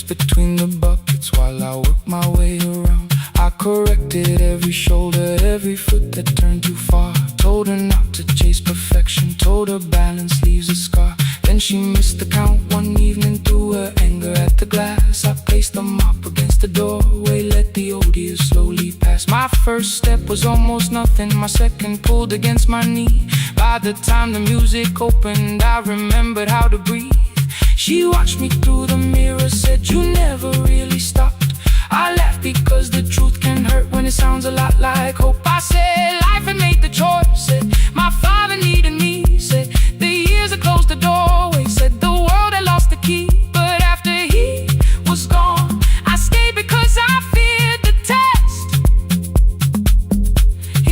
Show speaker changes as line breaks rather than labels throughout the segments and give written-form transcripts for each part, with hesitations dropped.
dance between the buckets while I work my way around. I corrected every shoulder, every foot that turned too far. Told her not to chase perfection, told her balance leaves a scar. Then she missed the count one evening, threw her anger at the glass. I placed the mop against the doorway, let the odious slowly pass. My first step was almost nothing, my second pulled against my knee. By the time the music opened, I remembered how to breathe. She watched me through the mirror, said, "You never really stopped." I laughed because the truth can hurt when it sounds a lot like hope. I said life had made the choice, said my father needed me, said the years had closed the doorway, said the world had lost the key. But after he was gone, I stayed because I feared the test.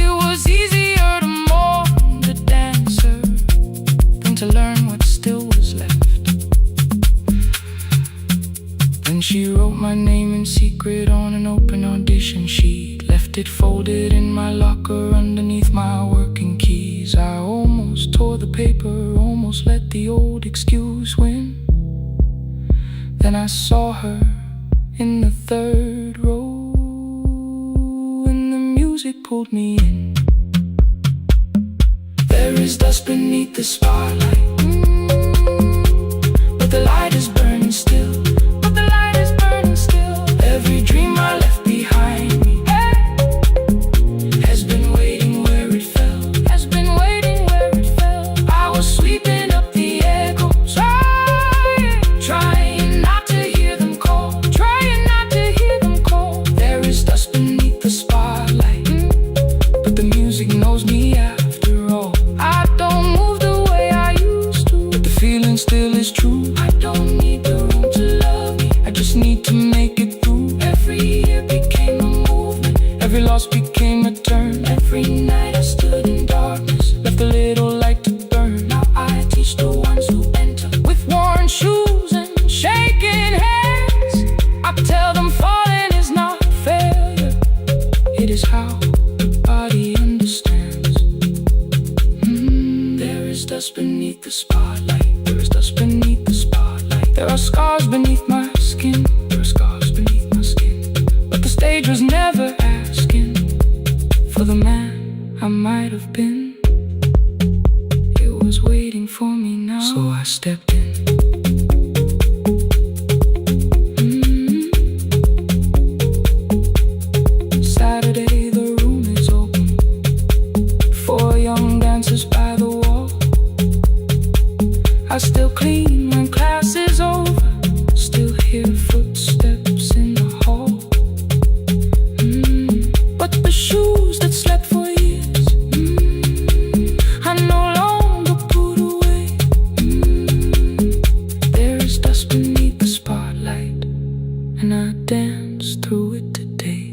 It was easier to mourn the dancer than to learn what still was left. Then she wrote my name in secret on an open audition sheet, left it folded in my locker underneath my working keys. I almost tore the paper, almost let the old excuse win. Then I saw her in the third row, and the music pulled me in. There is dust beneath the spotlight, but the light is burning still. Every dream I left behind me has been waiting where it fell, has been waiting where it fell. I was sweeping up the echoes, trying not to hear them call, trying not to hear them call. There is dust beneath the spotlight, but the music knows me after all. I don't move the way I used to, but the feeling still is true. I don't need the room to love me, I just need to make it through. Every year became a movement, every loss became a turn. Every night I stood in darkness, left a little light to burn. Now I teach the ones who enter with worn shoes and shaking hands. I tell them falling is not failure, it is how the body understands. There is dust beneath the spotlight, there is dust beneath the spotlight. There are scars beneath my skin, there are scars beneath my skin. But the stage was never asking for the man I might have been. It was waiting for me now, so I stepped in. Saturday, the room is open, 4 young dancers by the wall. I still clean when class is over, still hear footsteps in the hall. But the shoes that slept for years, I no longer put away. There is dust beneath the spotlight, and I dance through it today.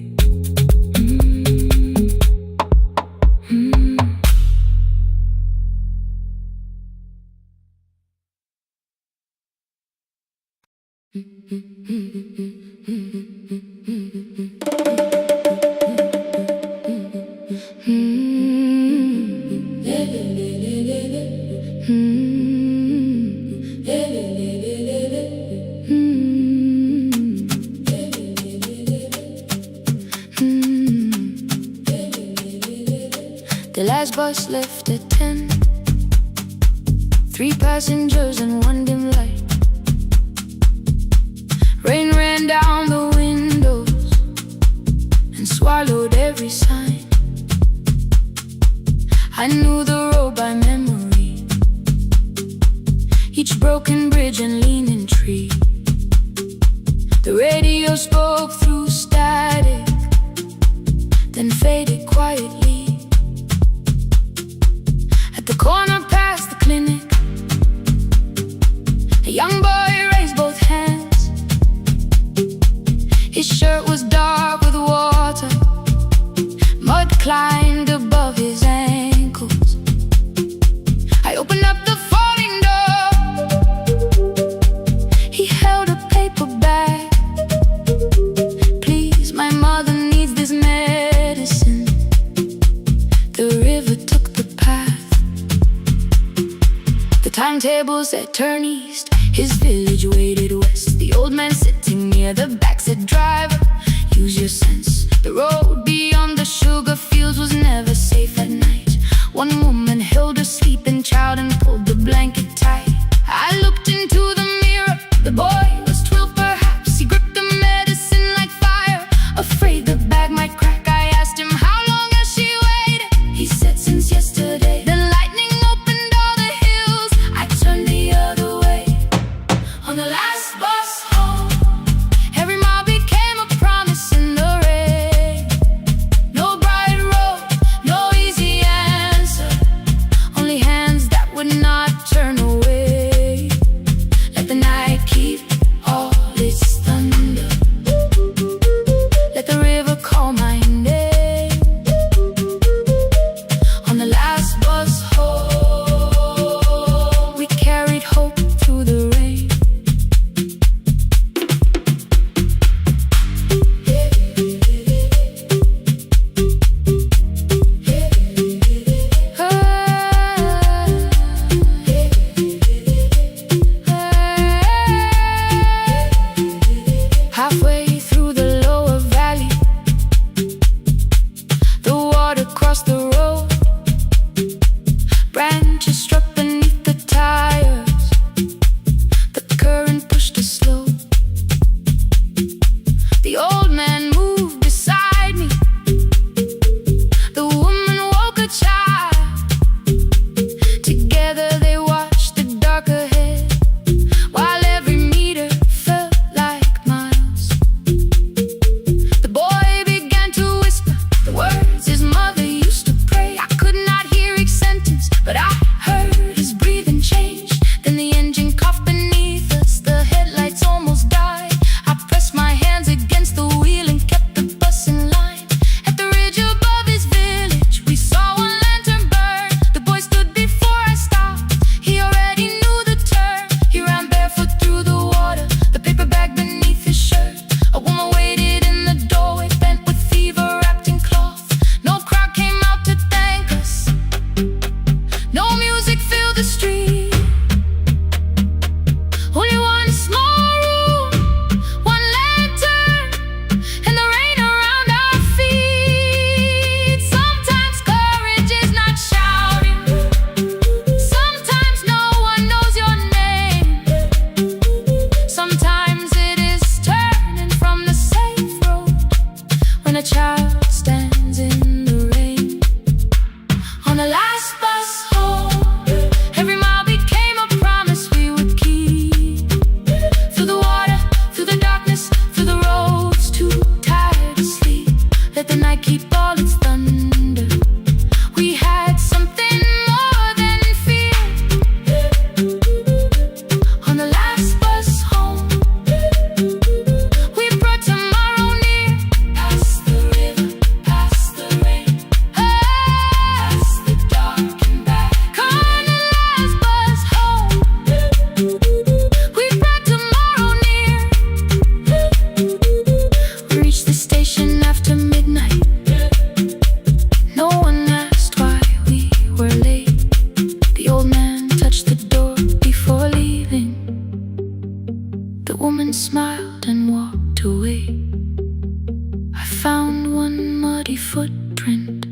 The last bus left at 10, 3 passengers and 1 dim light. Rain ran down the windows and swallowed every sign. I knew the road by memory, each broken bridge and leaning tree. The radio spoke through static, then faded quietly. At the corner past the clinic, a young boy raised both hands. His shirt was dark with water, mud climbed above his ankles. I opened up the folding door, he held a paper bag. "Please, my mother needs this medicine." The river took the path, the timetable said turn east. His village waited west, the old man sitting near the backseat driver. Use your sense. The road beyond the sugar fields was never safe at night. One woman held her sleeping child and pulled the blanket tight. I looked into the mirror. The boy was 12 perhaps. He gripped the medicine like fire, afraid the bag might crack. I asked him, how long has she waited? He said, since yesterday. Then lightning opened all the hills. I turned the other way. On the last bus home, every mile became a promise in the rain. No bright road, no easy answer, only hands that would not turn away. Let the night keep all its thunder. Let the river call my name. On the last bus home, we carried hope through the rain. Halfway through the lower valley, the water crossed the road. Branches struck beneath the tires. The current pushed us slow. The old man moved beside me. The woman woke a child. Together they watched the dark ahead, while every meter felt like miles. The boy began to whisper the words his mother used to pray. I could not hear each sentence, but I heard his breathing change. Then the engine coughed beneath us. The headlights almost died. I pressed my hands against the wheel and kept the bus in line. At the ridge above his village, we saw one lantern burn. The boy stood before I stopped. He already knew the turn. He ran barefoot through the water, the paper bag beneath his shirt. A woman waited in the doorway, bent with fever, wrapped in cloth. No crowd came out to thank us. No music filled the street. Only one small room, one lantern, and the rain around our feet. Sometimes courage is not shouting. Sometimes no one knows your name. Sometimes it is turning from the safe road when a child stands in the rain. On the last bus home, every mile became a promise we would keep. Through the water, through the darkness, through the roads too tired to sleep. Let the night keep all its thunder. We had something more than fear. On the last bus home, we brought tomorrow near. Past the river, past the rain, past the dark and back. On the last bus home, we brought tomorrow near. We reached the station after midnight. No one asked why we were late. The old man touched the door before leaving. The woman smiled and walked away. I found one muddy footprint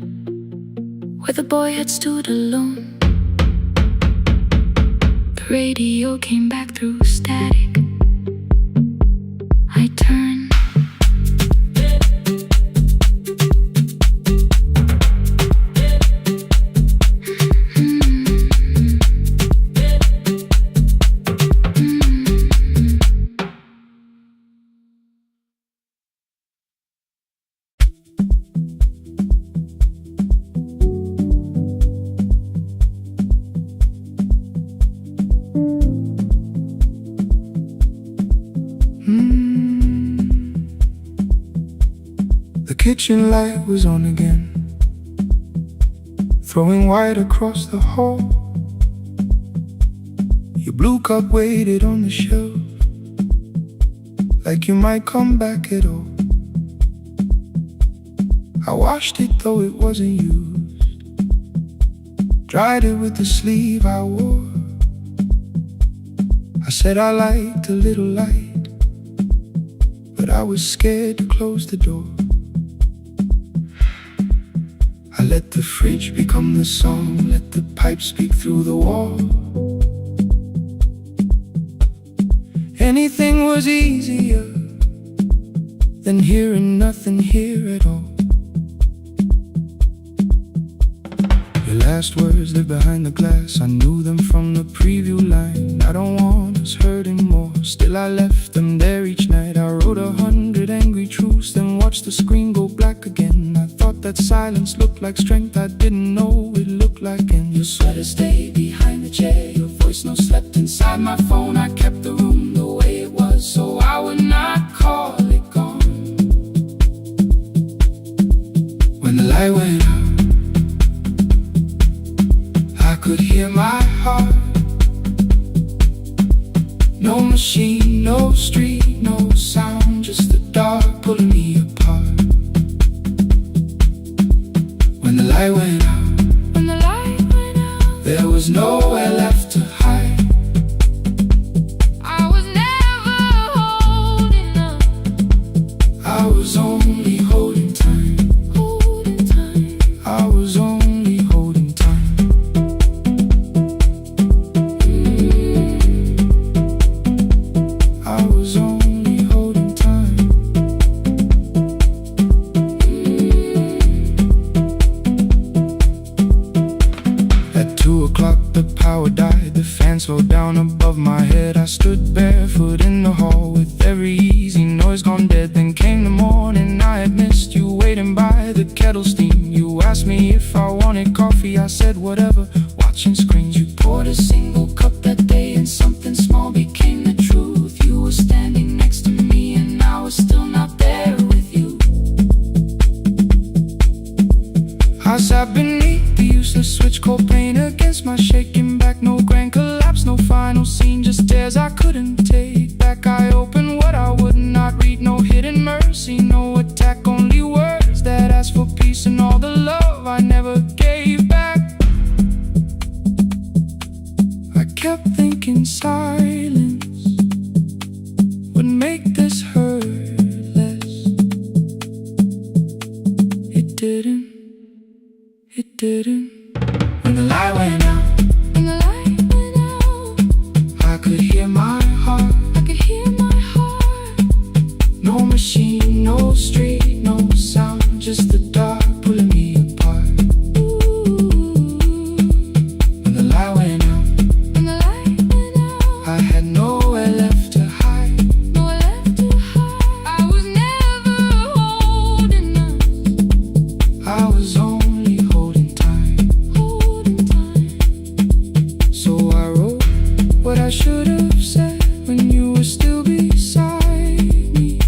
where the boy had stood alone. The radio came back through static. I turned.
The kitchen light was on again, throwing white across the hall. Your blue cup waited on the shelf, like you might come back at all. I washed it though it wasn't used, dried it with the sleeve I wore. I said I liked a little light, I was scared to close the door. I let the fridge become the song, let the pipe speak through the wall. Anything was easier than hearing nothing here at all. Your last words live behind the glass, I knew them from the preview line. I don't want us hurting more, still I left them there each night. I wrote 100 angry truths, then watched the screen go black again. I thought that silence looked like strength, I didn't know it looked like end. Your sweater stayed behind the chair, your voice no slept inside my phone. I kept the room the way it was, so I would not call it gone. When the light went out, I could hear my heart. No machine, no street, no sound, just the dark pulling me apart. When the light went out, there was nowhere left to hide.
I was never holding up,
I was only holding time. I was only holding time. I was only holding time. At 2 o'clock the power died, the fan slowed down above my head. I stood barefoot in the hall with every easy noise gone dead. Then came the morning, I had missed you waiting by the kettle steam. You asked me if I wanted coffee, I said whatever, watching screens. You poured a single cup that day and something small became the truth. You were standing next to me and I was still not there with you. I sat beneath the useless switch, cold pain against my shaking back. No grand collapse, no final scene, just tears I couldn't take back. I opened what I would not read, no hidden mercy, no attack, only words that asked for peace and all the love I never gave back. I kept thinking silence would make this hurt less. It didn't. It didn't. When the light went out, I could hear my heart. No machine, no street, no sound, just the dark pulling me apart. When the light went out, I had nowhere left to hide.
I was never holding up,
I was only holding time. So I wrote what I should have said when you were still beside me.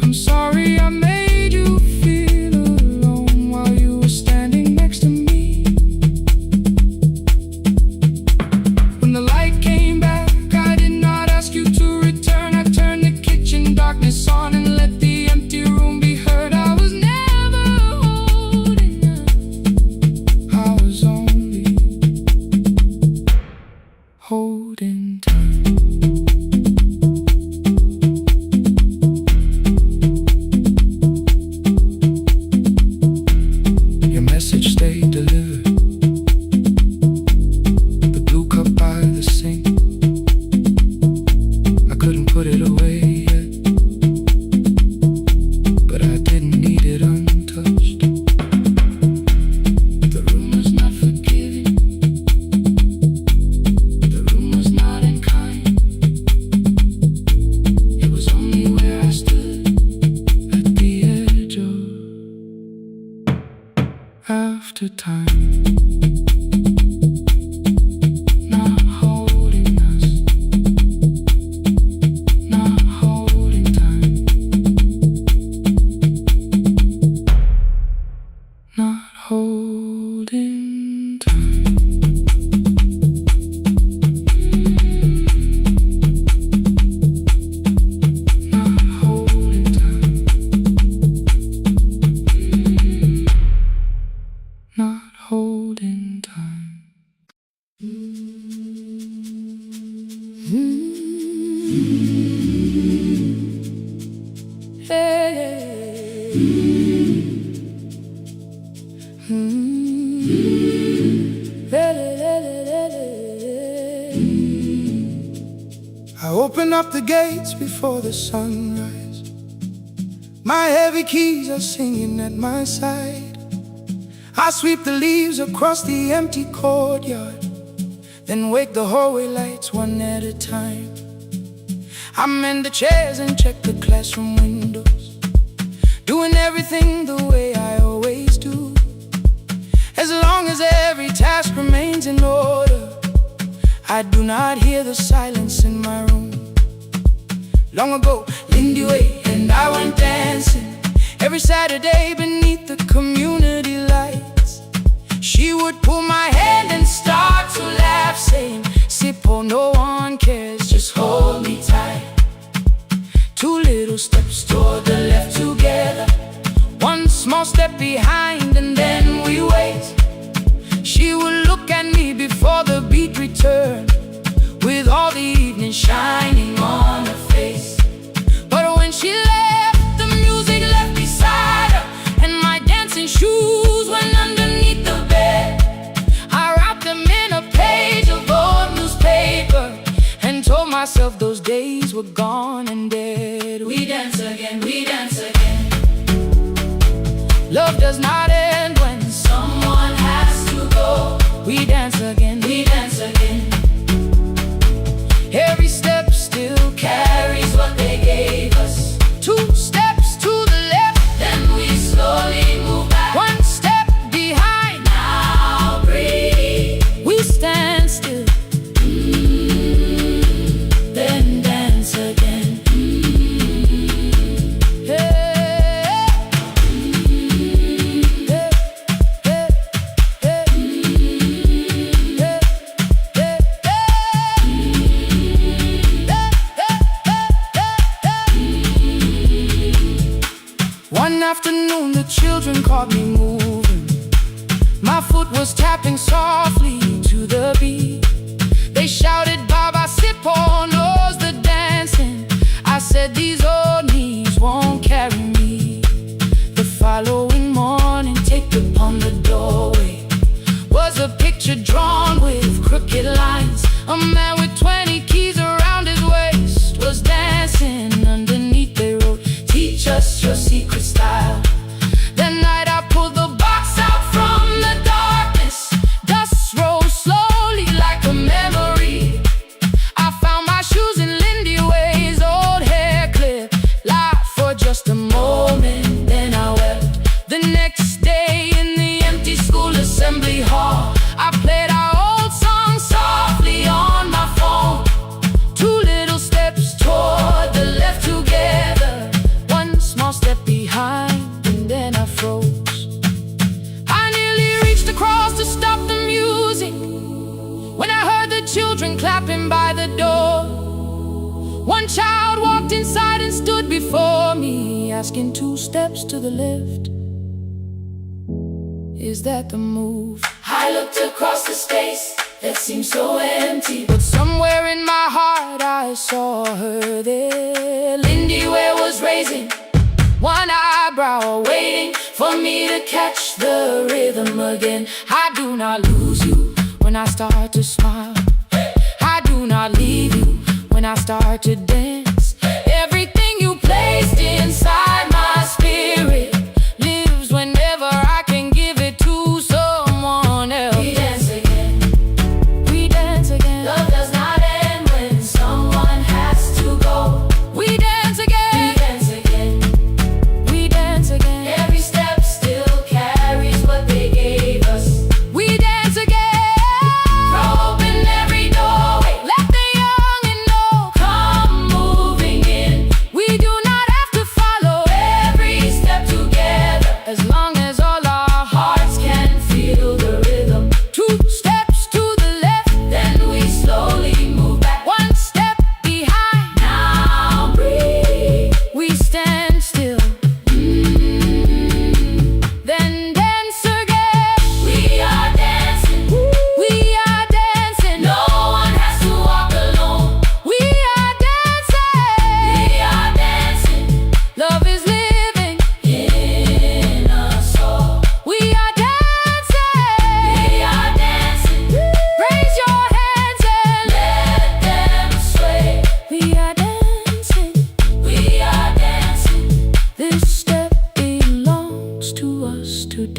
I'm sorry I made you feel alone while you were standing next to me. When the light came back, I did not ask you to return. I turned the kitchen darkness on and let the empty room be heard. I was never holding up, I was only holding time. Your message stayed delivered, the blue cup by the sink. I couldn't put it away yet, but I didn't need it untouched. The room was not forgiving, the room was not unkind. It was only where I stood at the edge of after time. Not holding us, not holding time, not holding time. Not holding time, not holding. I open up the gates before the sunrise. My heavy keys are singing at my side. I sweep the leaves across the empty courtyard, then wake the hallway lights one at a time. I mend the chairs and check the classroom windows, doing everything the way I always do. As long as every task remains in order, I do not hear the silence in my room. Long ago, Lindy Way and I went dancing every Saturday beneath the community lights. She would pull my hand and start to laugh, saying, "Sippo, no one cares, just hold me tight." Two little steps toward the left together, one small step behind, and then we wait. She would look at me before the beat returned, with all the evening shining on her face. But when she left, the music left beside her, and my dancing shoes went underneath the bed. I wrapped them in a page of old newspaper and told myself those days were gone and dead. We dance again, we dance again. Love does not end when someone has to go. We dance again, we dance again. Every step still carries what they gave us. Two steps to the left, then we slowly move back. One step behind, now breathe. We stand still, then dance again. One afternoon the children caught me moving. My foot was tapping softly to the beat. They shouted, "Baba Sippo knows the dancing." I said, "These old knees won't carry me." The following morning, taped upon the doorway was a picture drawn with crooked lines. A man with 20 keys around his waist was dancing. Underneath they wrote, "Teach us your secret style." That night I pulled the box out from the darkness. Dust rose slowly like a memory. I found my shoes in Lindy Way's old hair clip. Laughed for just a moment, then I wept. The next day in the empty school assembly hall, I played our old song softly on my phone. Two little steps toward the left together, one small step behind, and then I froze. I nearly reached across to stop the music when I heard the children clapping by the door. One child walked inside and stood before me, asking, "Two steps to the left, is that the move?" I looked across the space that seemed so empty, but somewhere in my heart I saw her there. Lindy Ware was raising one eyebrow, waiting for me to catch the rhythm again. I do not lose you when I start to smile. I do not leave you when I start to dance. Everything you placed inside my spirit lives whenever I can give it to someone else. We dance again, we dance again. Love does not end when someone has to go. We dance again, we dance again. We dance again. Every step still carries what they gave us. We dance again. Throw open every doorway, let the young and old come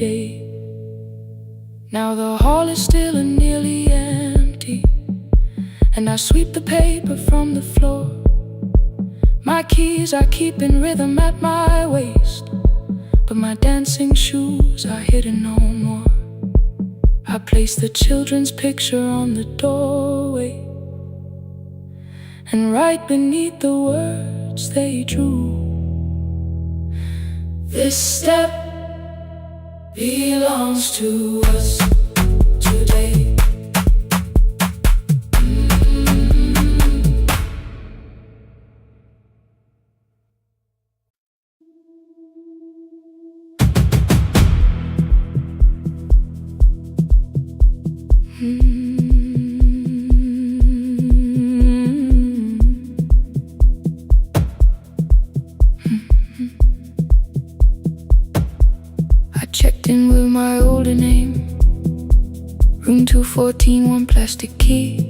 day. Now the hall is still and nearly empty, and I sweep the paper from the floor. My keys I keep in rhythm at my waist, but my dancing shoes are hidden no more. I place the children's picture on the doorway, and right beneath the words they drew, this step belongs to us today. I checked in with my older name, room 214, one plastic key.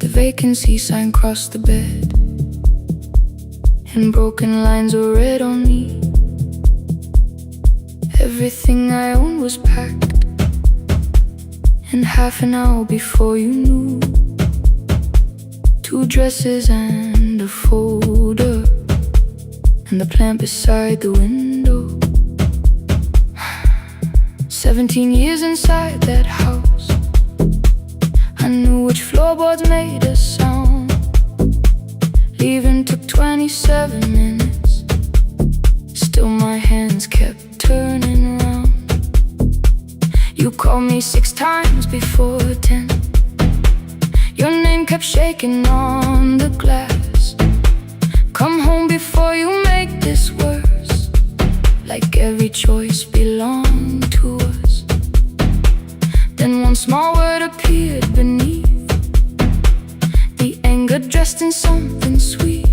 The vacancy sign crossed the bed, and broken lines were read on me. Everything I owned was packed, and half an hour before you knew, 2 dresses and a folder, and the plant beside the window. 17 years inside that house, I knew which floorboards made a sound. Leaving took 27 minutes, still my hands kept turning round. You called me 6 times before 10. Your name kept shaking on the glass. Come home before you make this worse, like every choice belonged to us. Then one small word appeared beneath, the anger dressed in something sweet.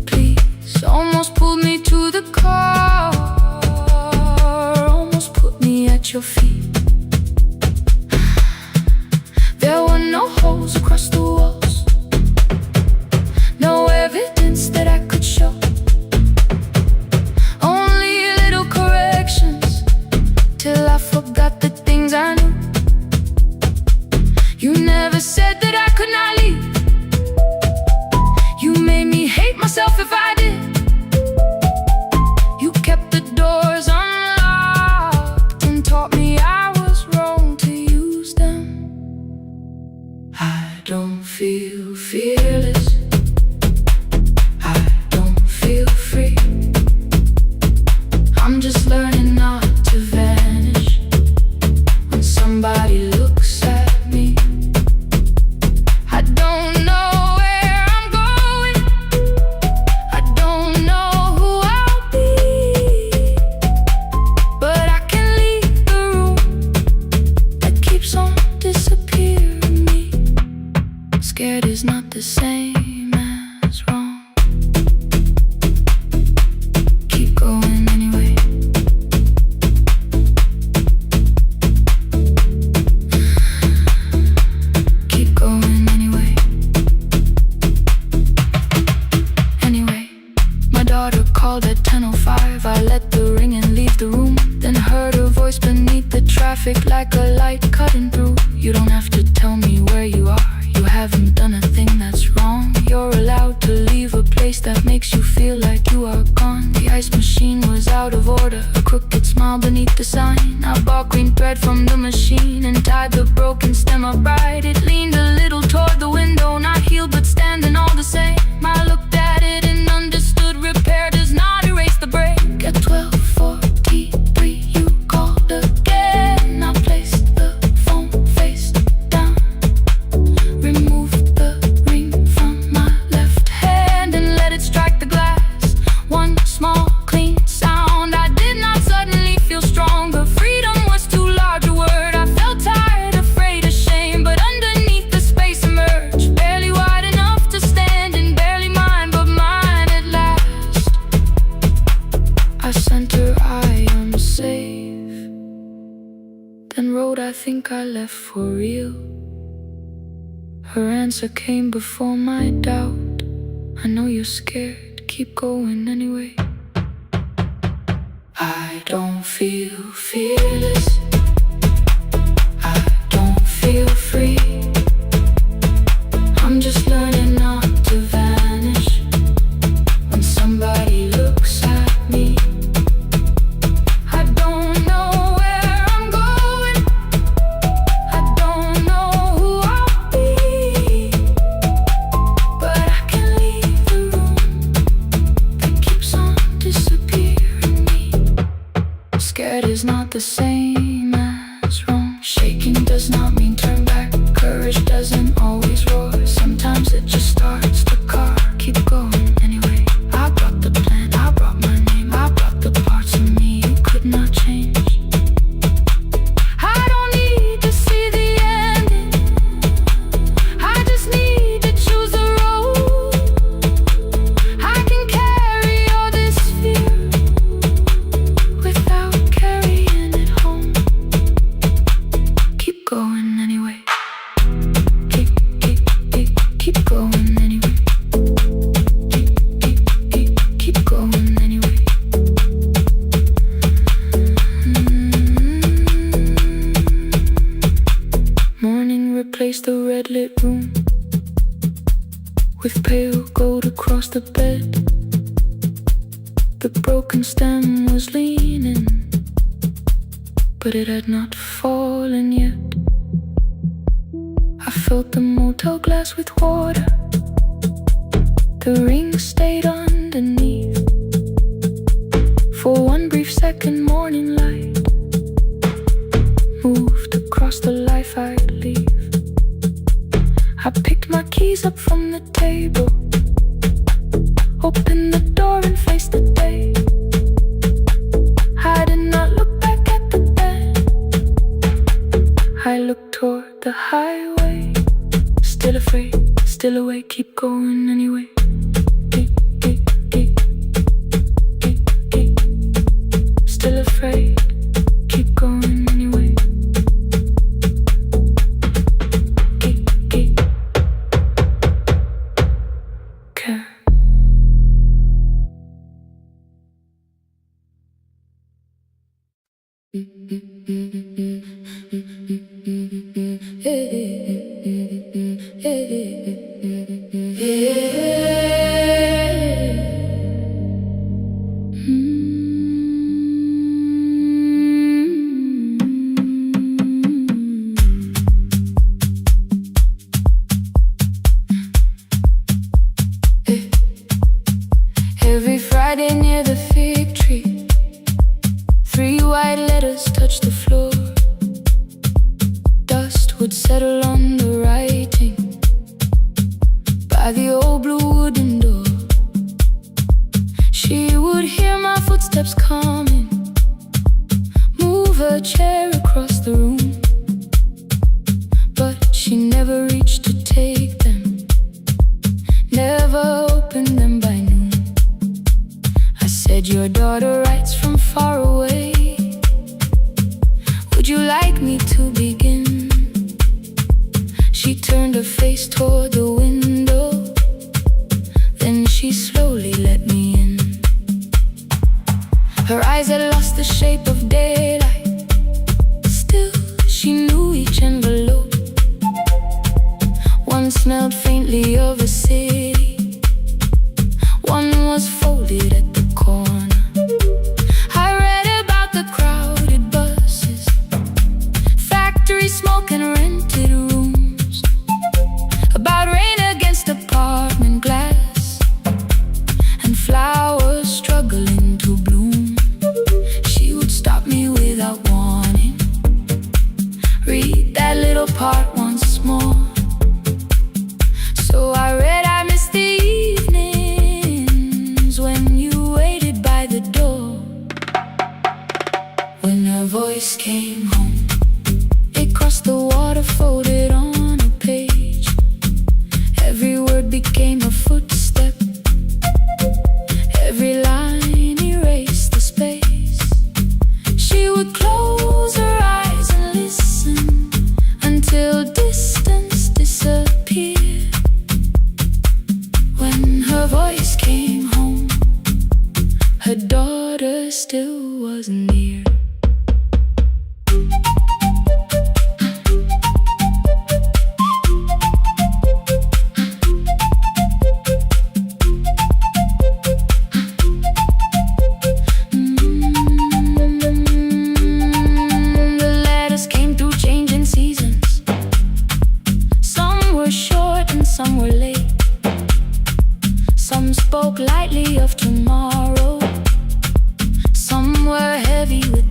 Please, almost pulled me to the car, almost put me at your feet. There were no holes across the walls, no evidence that I could show, only little corrections, till I forgot the things I knew. You never said that I could not leave. You made me hate myself if I did. You kept the doors unlocked and taught me I was wrong to use them. I don't feel fearless, I don't feel free. I'm just learning not to vanish when somebody looks at me. I don't know where I'm going, I don't know who I'll be, but I can leave the room that keeps on disappearing me. Scared is not the same as wrong. Keep going anyway. Keep going anyway. Anyway, my daughter called at 10:05. I let the ring and leave the room, then heard her voice beneath the traffic like a light cutting through. You don't have to tell me where you are, you haven't done a thing that's wrong. You're allowed to leave a place that makes you feel like you are gone. The ice machine was out of order, a crooked smile beneath the sign. I bought green thread from the machine and tied the broken stem upright. It leaned a little toward the window, not healed but standing all the same. I looked at it and understood repair does not erase the break. At 12:43 you called again. I placed the phone face down, removed the ring from my left hand and let it strike the glass. One small clean sound. I did not suddenly feel stronger. Freedom was too large a word. I felt tired, afraid, ashamed, but underneath the space emerged, barely wide enough to stand and barely mine, but mine at last. I sent her, I am safe, then wrote, I think I left for real. Her answer came before my doubt. I know you're scared, keep going anyway. I don't feel
not the same as wrong. Shaking does not mean turn back. Courage doesn't always roar. Sometimes it just starts the car. Keep going anyway. I brought the plan, I brought my name, I brought the parts of me you could not change. I don't need to see the ending, I just need to choose the road. I can carry all this fear without carrying it home. Keep going anyway. Keep going anyway. Keep going anyway. Morning replaced the red lit room with pale gold across the bed. The broken stem was leaning, but it had not fallen yet. I filled the motel glass with water. The ring stayed underneath. For one brief second, morning light moved across the life I'd leave. I picked my keys up from the table, opened the door and faced the day. I did not look back at the bed, I looked toward the highway. Still afraid, still awake, keep going anyway. Still afraid, keep going anyway. Care. Every Friday near the fig tree, 3 white letters touched the floor. Dust would settle on the writing by the old blue wooden door. She would hear my footsteps coming, move her chair across the room, but she never reached to take them, never opened them by noon. I said, your daughter writes from far away, would you like me to begin? She turned her face toward the window, then she slowly let me in. Her eyes had lost the shape of daylight, still she knew each envelope. One smelled faintly of a city, one was folded at the corner. I read about the crowded buses, factory smoke and rented rooms, about rain against apartment glass and flowers struggling to bloom. She would stop me without warning, read that little part once more. So I read, I missed the evenings when you waited by the door. When her voice came home, it crossed the water, folded on a page. Every word became a footstep, every line erased the space. She would close her eyes and listen until distance disappeared. When her voice came home, her daughter still wasn't near. The letters came through changing seasons. Some were short and some were late. Some spoke lightly of tomorrow, some were heavy with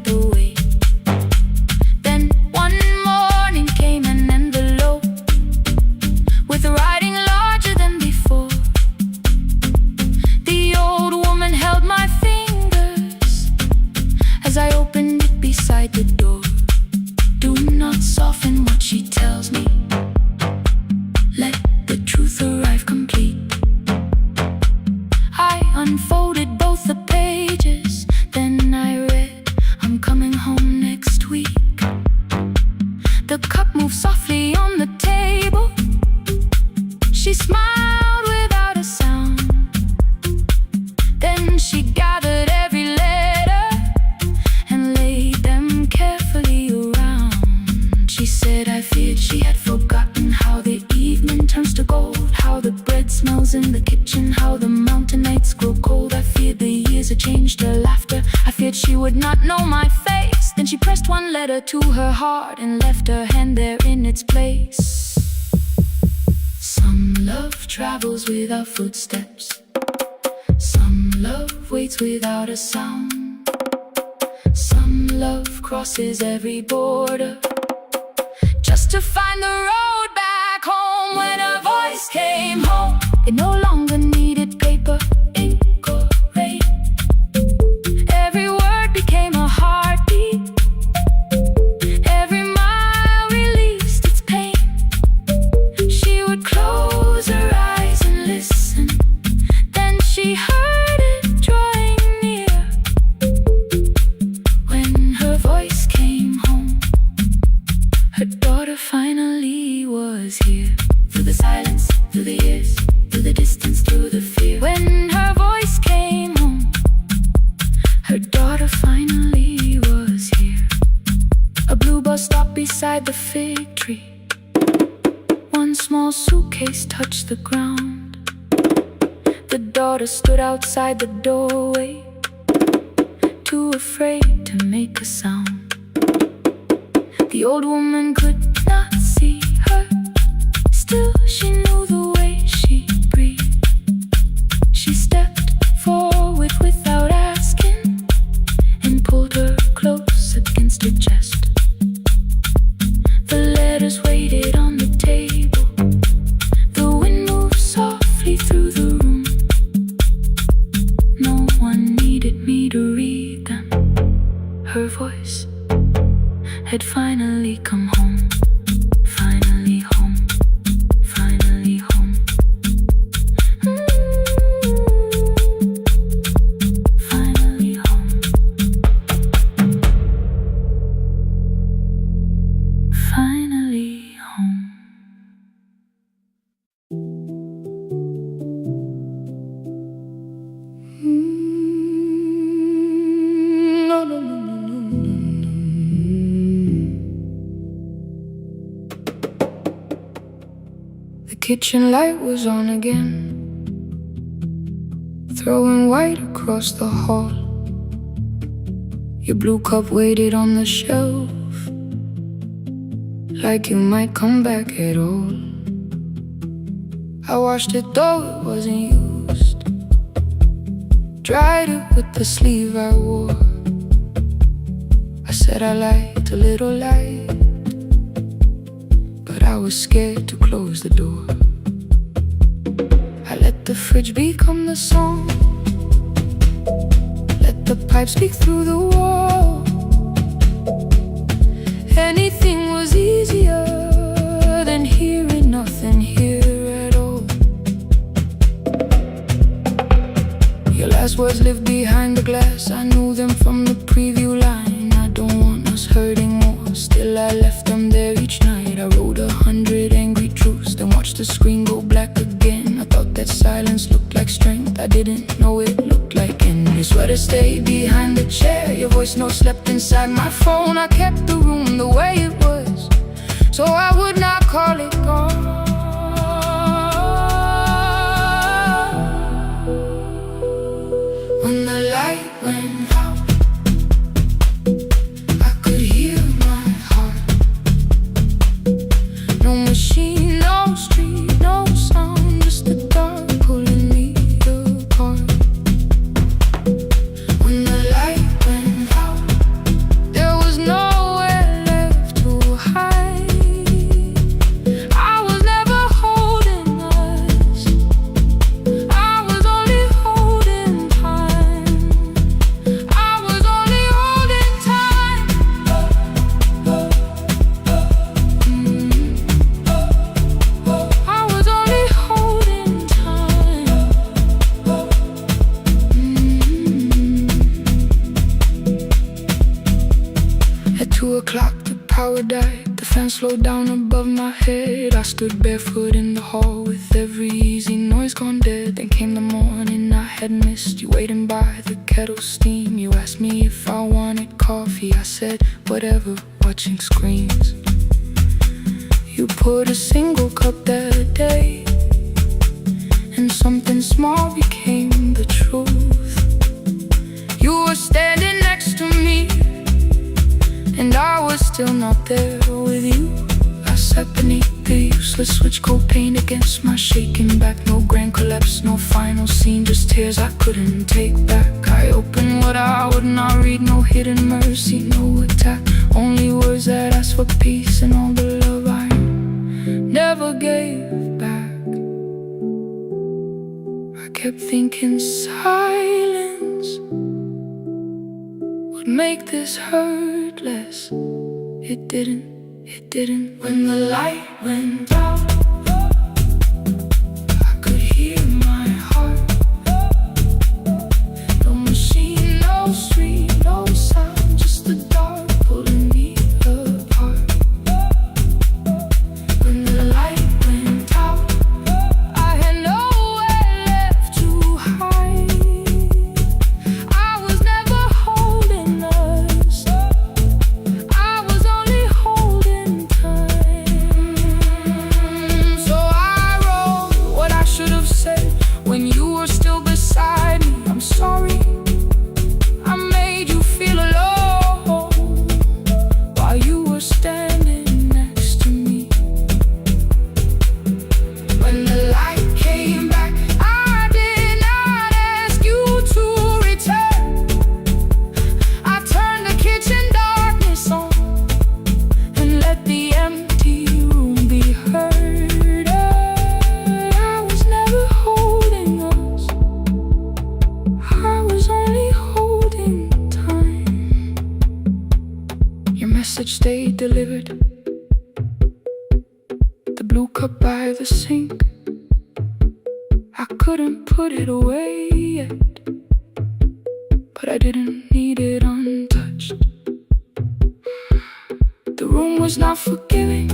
laughter. I feared she would not know my face. Then she pressed one letter to her heart and left her hand there in its place. Some love travels without footsteps. Some love waits without a sound. Some love crosses every border just to find the road back home. When her voice came home, it no longer needed paper, ink or rain. Every word became a heartbeat. Every mile released its pain. She would close her eyes and listen. Then she heard it drawing near. When her voice came home, her daughter finally was here. Through the silence, through the years, through the distance, through the fear. When her voice came home, her daughter finally was here. A blue bus stopped beside the fig tree. One small suitcase touched the ground. The daughter stood outside the doorway, too afraid to make a sound. The old woman could not see her. Still she knew the way she breathed. She stepped forward without asking and pulled her close against her chest. The letters waited on the table. The wind moved softly through the room. No one needed me to read them. Her voice had finally come home. Finally home. Finally home. Finally home. Finally home. No, no, no, no, no, no, no. The kitchen light was on again, throwing white across the hall. Your blue cup waited on the shelf, like you might come back at all. I washed it though it wasn't used, dried it with the sleeve I wore. I said I liked a little light, but I was scared to close the door. I let the fridge become the song, let the pipe speak through the wall. Anything was easier than hearing nothing here at all. Your last words lived behind the glass. I knew them from the preview line. I don't want us hurting more, still I left them there each night. I wrote 100 angry truths, then watched the screen go black again. I thought that silence looked like strength, I didn't know it looked like end. Your sweater stayed behind the chair, your voice note slept inside my phone. I kept the room the way it was, so I would not call it gone. When the light went out, I could hear my heart. No machine, no street, no sound, just the dark pulling me apart. When the light went out, there was nowhere left to hide. I was never holding us, I was only holding time. I was only holding time. I was only holding time. At 2 o'clock the power died, the fan slowed down above my head. I stood barefoot in the hall with every easy noise gone dead. Then came the morning I had missed, you waiting by the kettle steam. You asked me if I wanted coffee, I said whatever, watching screens. You poured a single cup that day, and something small became the truth. You were standing next to me, and I was still not there with you. I sat beneath the useless switch, cold pain against my shaking back. No grand collapse, no final scene, just tears I couldn't take back. I opened what I would not read, no hidden mercy, no attack. Only words that asked for peace and all the love I never gave back. I kept thinking silence would make this hurt less. It didn't. When the light went out, I could hear my heart. No machine, no street, no sound, just the dark pulling me apart. When the light went out, I had nowhere left to hide. I was never holding us, I was only holding time. So I wrote what I should have said when you were still beside me. I'm sorry I made you feel alone while you were standing next to me. When the light came back, I did not ask you to return. I turned the kitchen darkness on and let the empty room be heard. I was never holding us, I was only holding time. Your message stayed delivered, the blue cup by the sink. I couldn't put it away yet, but I didn't need it untouched. The room was not forgiving,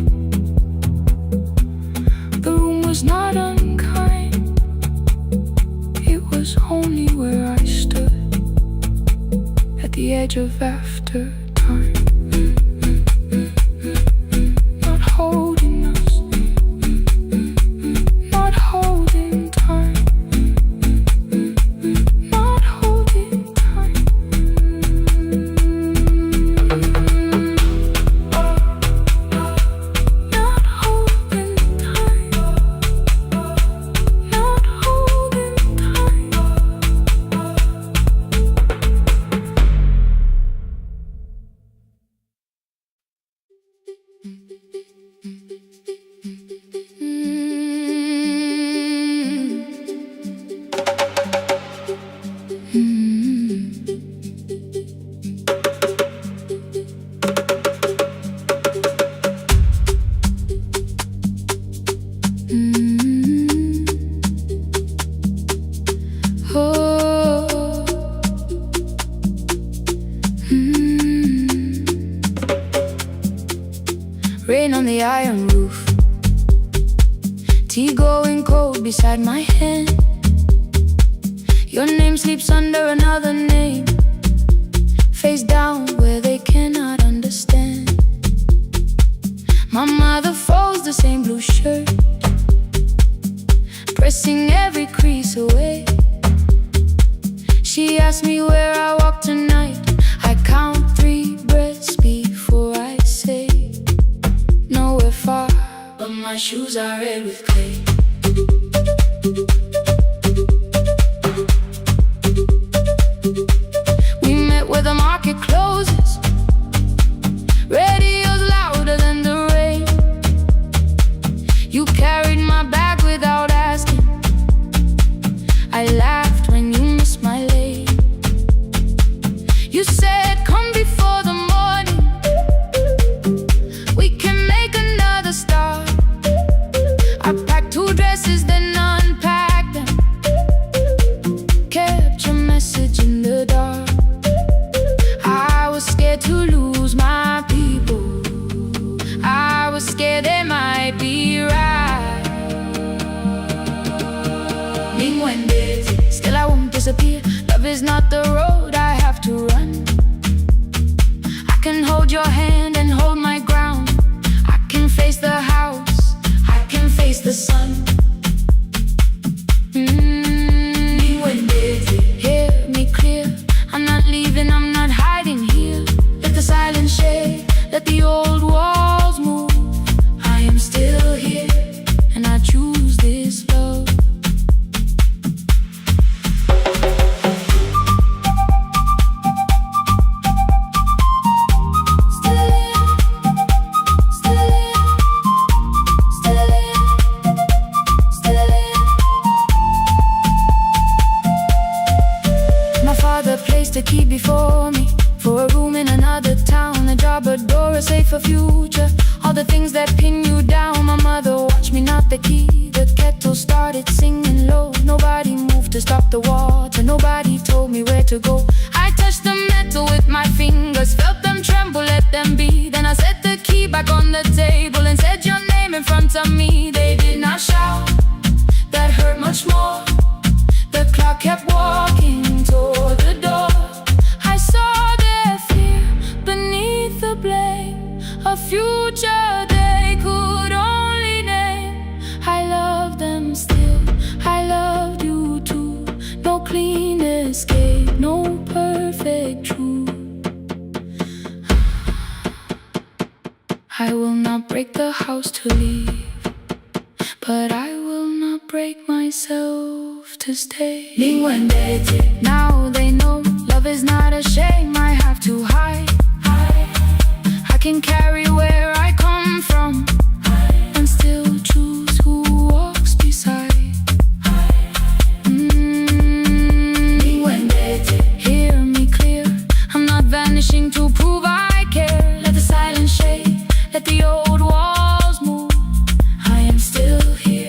the room was not unkind. It was only where I stood at the edge of after time. Not holding us, not holding time, not holding time. Not holding time, not holding time. Rain on the iron roof, tea going cold beside my hand. Your name sleeps under another name, face down where they cannot understand. My mother folds the same blue shirt, pressing every crease away. She asked me where I walk tonight. I count 3 breaths before I say nowhere far, but my shoes are red with clay. We met where the market closes, radio's louder than the rain. You carried my bag without asking, I laughed when you missed my lane. You said come before the morning, we can make another start. I packed 2 dresses then unpacked them, kept your message in the dark. I was scared to lose my people, I was scared they might be right. Still I won't disappear. Love is not the road I have to run. then I'm not hiding here. Let the silence shake, let the old walls move. I am still here, and I choose this love. The key before me for a room in another town, a job, a door, a safer future. All the things that pin you down. My mother watched me knock the key. The kettle started singing low. Nobody moved to stop the water. Nobody told me where to go. I touched the metal with my fingers, felt them tremble, let them be. Then I set the key back on the table and said your name in front of me. They did not shout, that hurt much more. The clock kept walking toward the door. I saw their fear beneath the blame, a future they could only name. I love them still, I loved you too. No clean escape, no perfect truth. I will not break the house to leave, but I will not break myself to stay. Now they know love is not a shame I have to hide. I can carry where I come from and still choose who walks beside. Hear me clear, I'm not vanishing to prove I care. Let the silence shake, let the old walls move. I am still here,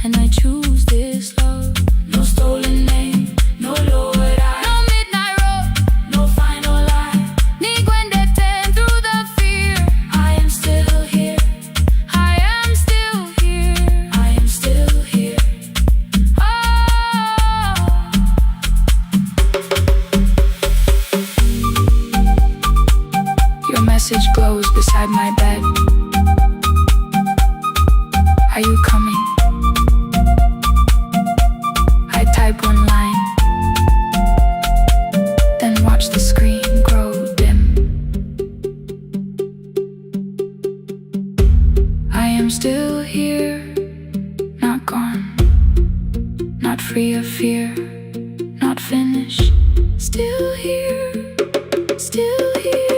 and I choose this love. No stolen name, no lowered eye, no midnight road, no final lie. Ni Gwendeten through the fear. I am still here, I am still here, I am still here. Oh, your message glows beside my bed. Are you coming? I type one line, then watch the screen grow dim. I am still here, not gone, not free of fear, not finished. Still here, still here.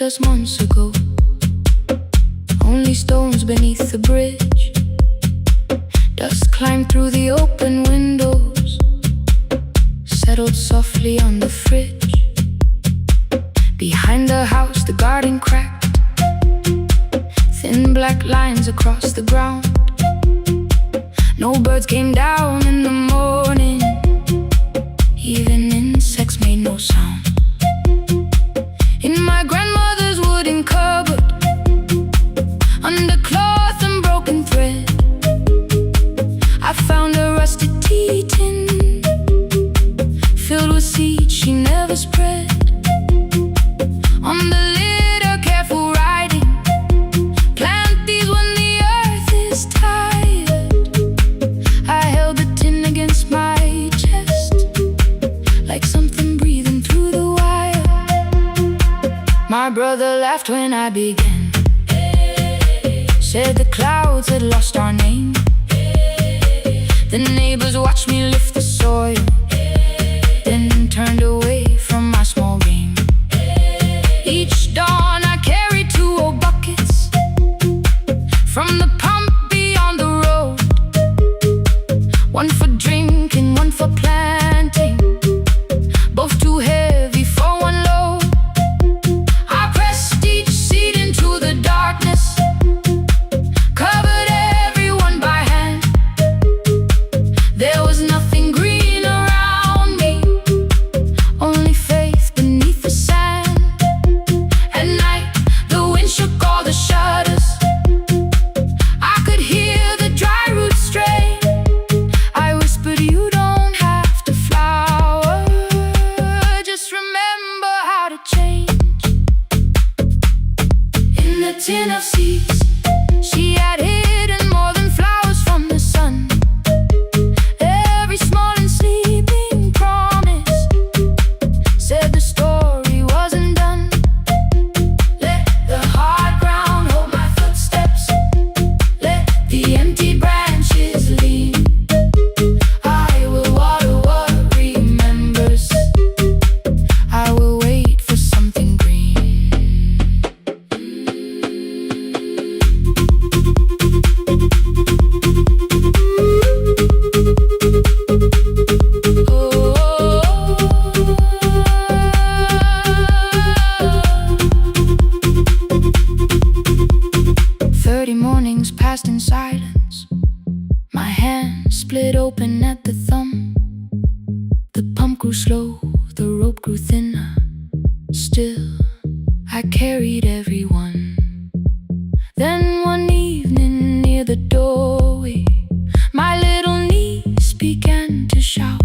Us months ago, only stones beneath the bridge. Dust climbed through the open windows, settled softly on the fridge. Behind the house, the garden cracked, thin black lines across the ground. No birds came down in the morning, even insects made no sound. In my grandmother's wooden cupboard, under cloth and broken thread, I found a rusted tea tin filled with seeds she never spread. On the lid, a careful writing: plant these when the earth is tired. I held the tin against my chest, like something breathing through the wire. My brother laughed when I began, said the clouds had lost our name. The neighbors watched me lift the soil, then turned away from my small game. Each dawn I kept tin of seeds. She had hidden more than flowers from the sun. Every small and sleeping promise said the story wasn't done. Let the hard ground hold my footsteps. Let the empty branches lean. I will water what remembers. I will wait for something green. 30 mornings passed in silence. My hand split open at the thumb. The pump grew slow, the rope grew thinner. Still, I carried everyone. Then one evening near the doorway, my little niece began to shout.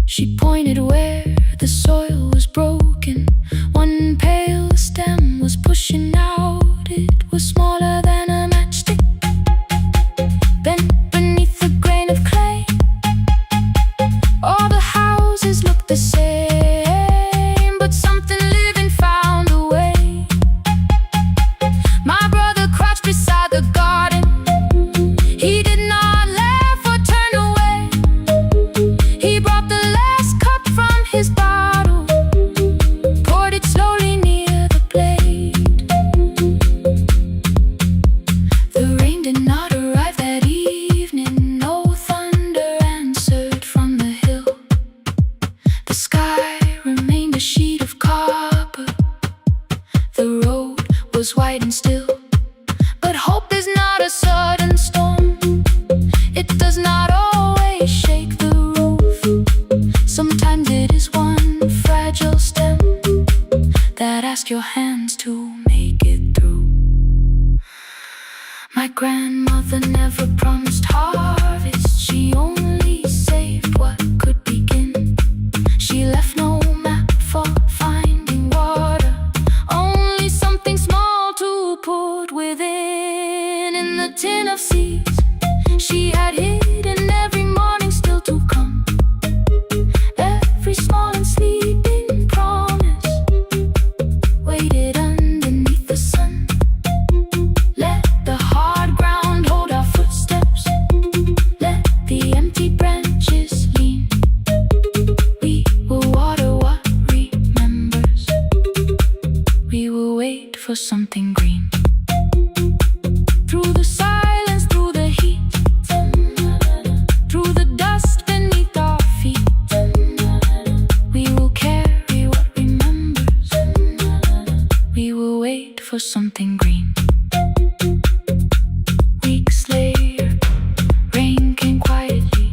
She pointed where the soil was broken. One pale stem was pushing out. It was smaller than a matchstick, bent beneath a grain of clay. All the houses looked the same, but something living found a way. My brother crouched beside the garden. He did not laugh or turn away. He brought the last cup from his bottle, poured it slowly near the blade. The rain did not arrive that evening. No thunder answered from the hill. The sky remained a sheet of copper. The road was white and still. But hope is not a sudden storm. It does not always shake the roof. Sometimes it is one fragile stem that asks your hands to make it through. My grandmother never promised harvest. She only saved what could begin. She left no map for finding water, only something small to put within. In the tin of seeds she had hidden every morning still to come. Every small and sleeping promise waited underneath the sun. Let the hard ground hold our footsteps. Let the empty branches lean. We will water what remembers. We will wait for something green. Through the silence, through the heat, through the dust beneath our feet, we will carry what remembers. We will wait for something green. Weeks later, rain came quietly,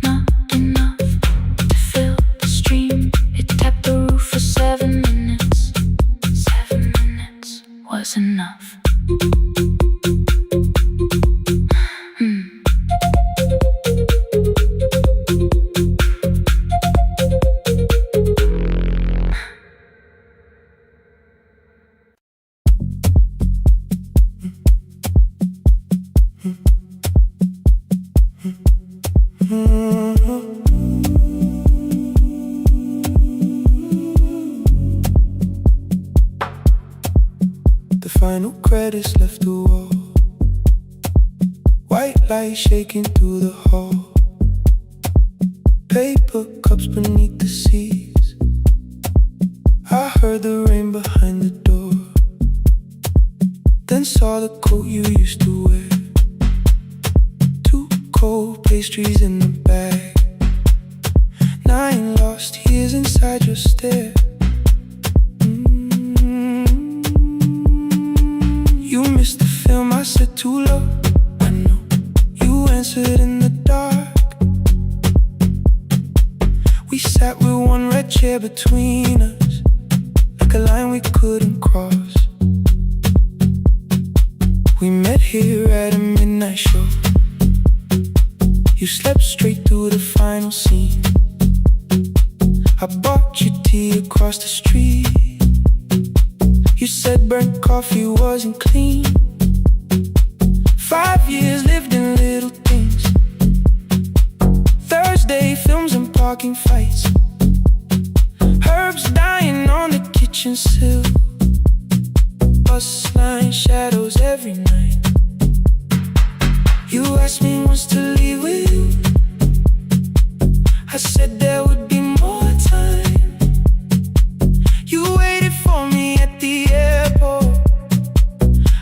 not enough to fill the stream. It tapped the roof for 7 minutes. 7 minutes was enough.
The final credits left the wall. White light shaking through the hall. Paper cups beneath the seats. I heard the rain behind the door. Then saw the coat you used to wear. 2 cold pastries in the bag. 9 lost years inside your stare. You missed the film, I said too low. I know you answered in the dark. We sat with one red chair between us, like a line we couldn't cross. We met here at a midnight show. You slept straight through the final scene. I bought you tea across the street. You said burnt coffee wasn't clean. 5 years lived in little things. Thursday films and parking fights. Herbs dying on the kitchen sill. Bus line shadows every night. You asked me once to leave with you. I said there would be more time. You waited for me at the airport.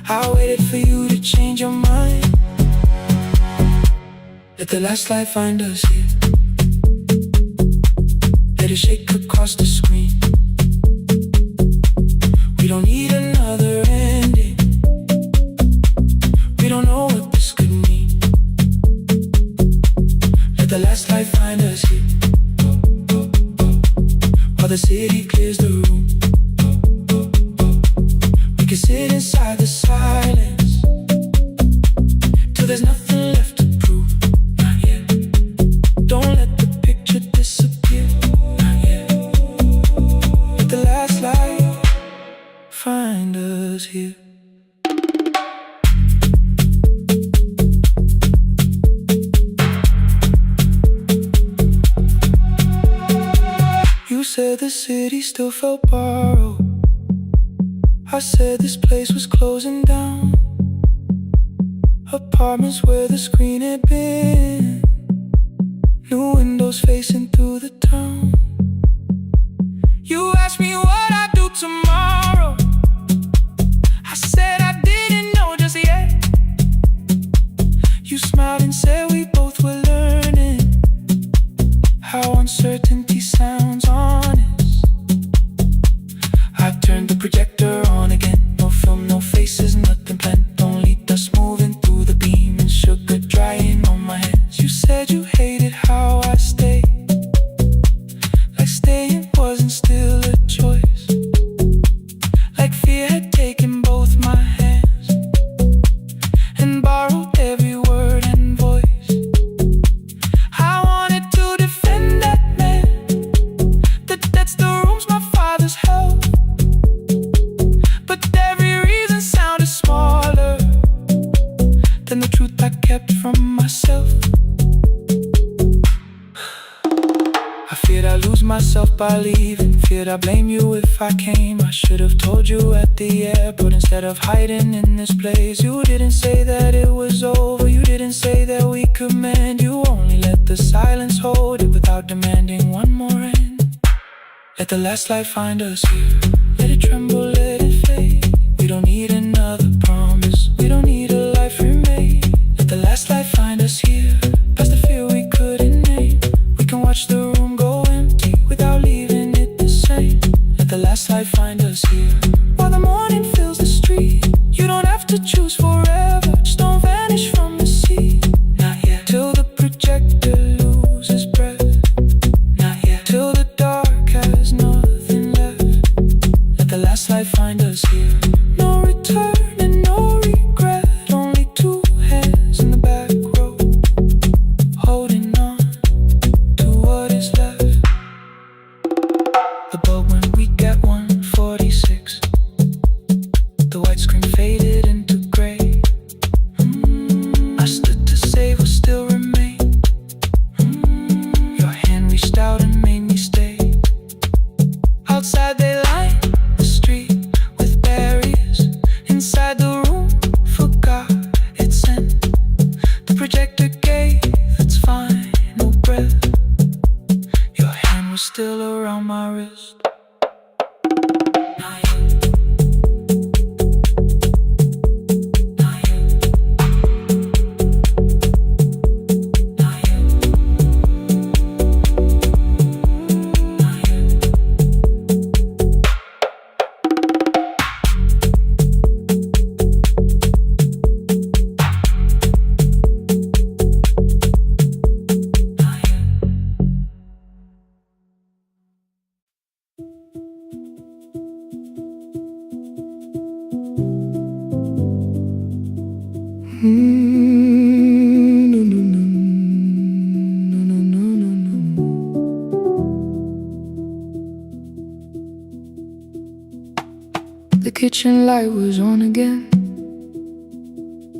I waited for you to change your mind. Let the last light find us here. Let it shake across the screen. We don't need another ending. We don't know what this could mean. Let the last light find us here. While the city clears the room, we can sit inside the silence till there's nothing left to prove. Not yet. Don't let the picture disappear. Not yet. Let the last light find us here. You said the city still felt borrowed. I said this place was closing down. Apartments where the screen had been. New windows facing through the town. You asked me what I'd do tomorrow. I said I didn't know just yet. You smiled and said we both were learning how uncertainty sounds honest. I've turned the projector on again. No film, no faces, nothing planned. Only dust moving through the beam and sugar drying on my hands. You said you hated how I stayed, like staying wasn't still a choice. Like fear had taken both my hands and borrowed every word and voice. I wanted to defend that man, that's the rooms my father's held. But every reason sounded smaller than the truth I kept from myself. I feared I'd lose myself by leaving. Feared I'd blame you if I came. I should have told you at the airport instead of hiding in this place. You didn't say that it was over. You didn't say that we could mend. You only let the silence hold it without demanding one more end. Let the last light find us here. Let it tremble, let it fade. We don't need another promise. We don't need a life remade. Let the last light find us here. Past the fear we couldn't name. We can watch the room go empty without leaving it the same. Let the last light find us here. While the morning fills the street, you don't have to choose forever. Just don't vanish from the sea. Not yet. Till the projector loses breath. Not yet. Till the dark has nothing left. Let the last light find us here. No return and no regret. Only two hands in the back row, holding on to what is left. The bulb when we get 146. The white screen faded into gray. I stood to save what still remained. Your hand reached out and made me stay. Outside they lined the street with barriers. Inside the room forgot its scent. The projector gave its final breath. Your hand was still around my wrist. Not yet. Not yet. Not yet. Not yet. kitchen light was on again,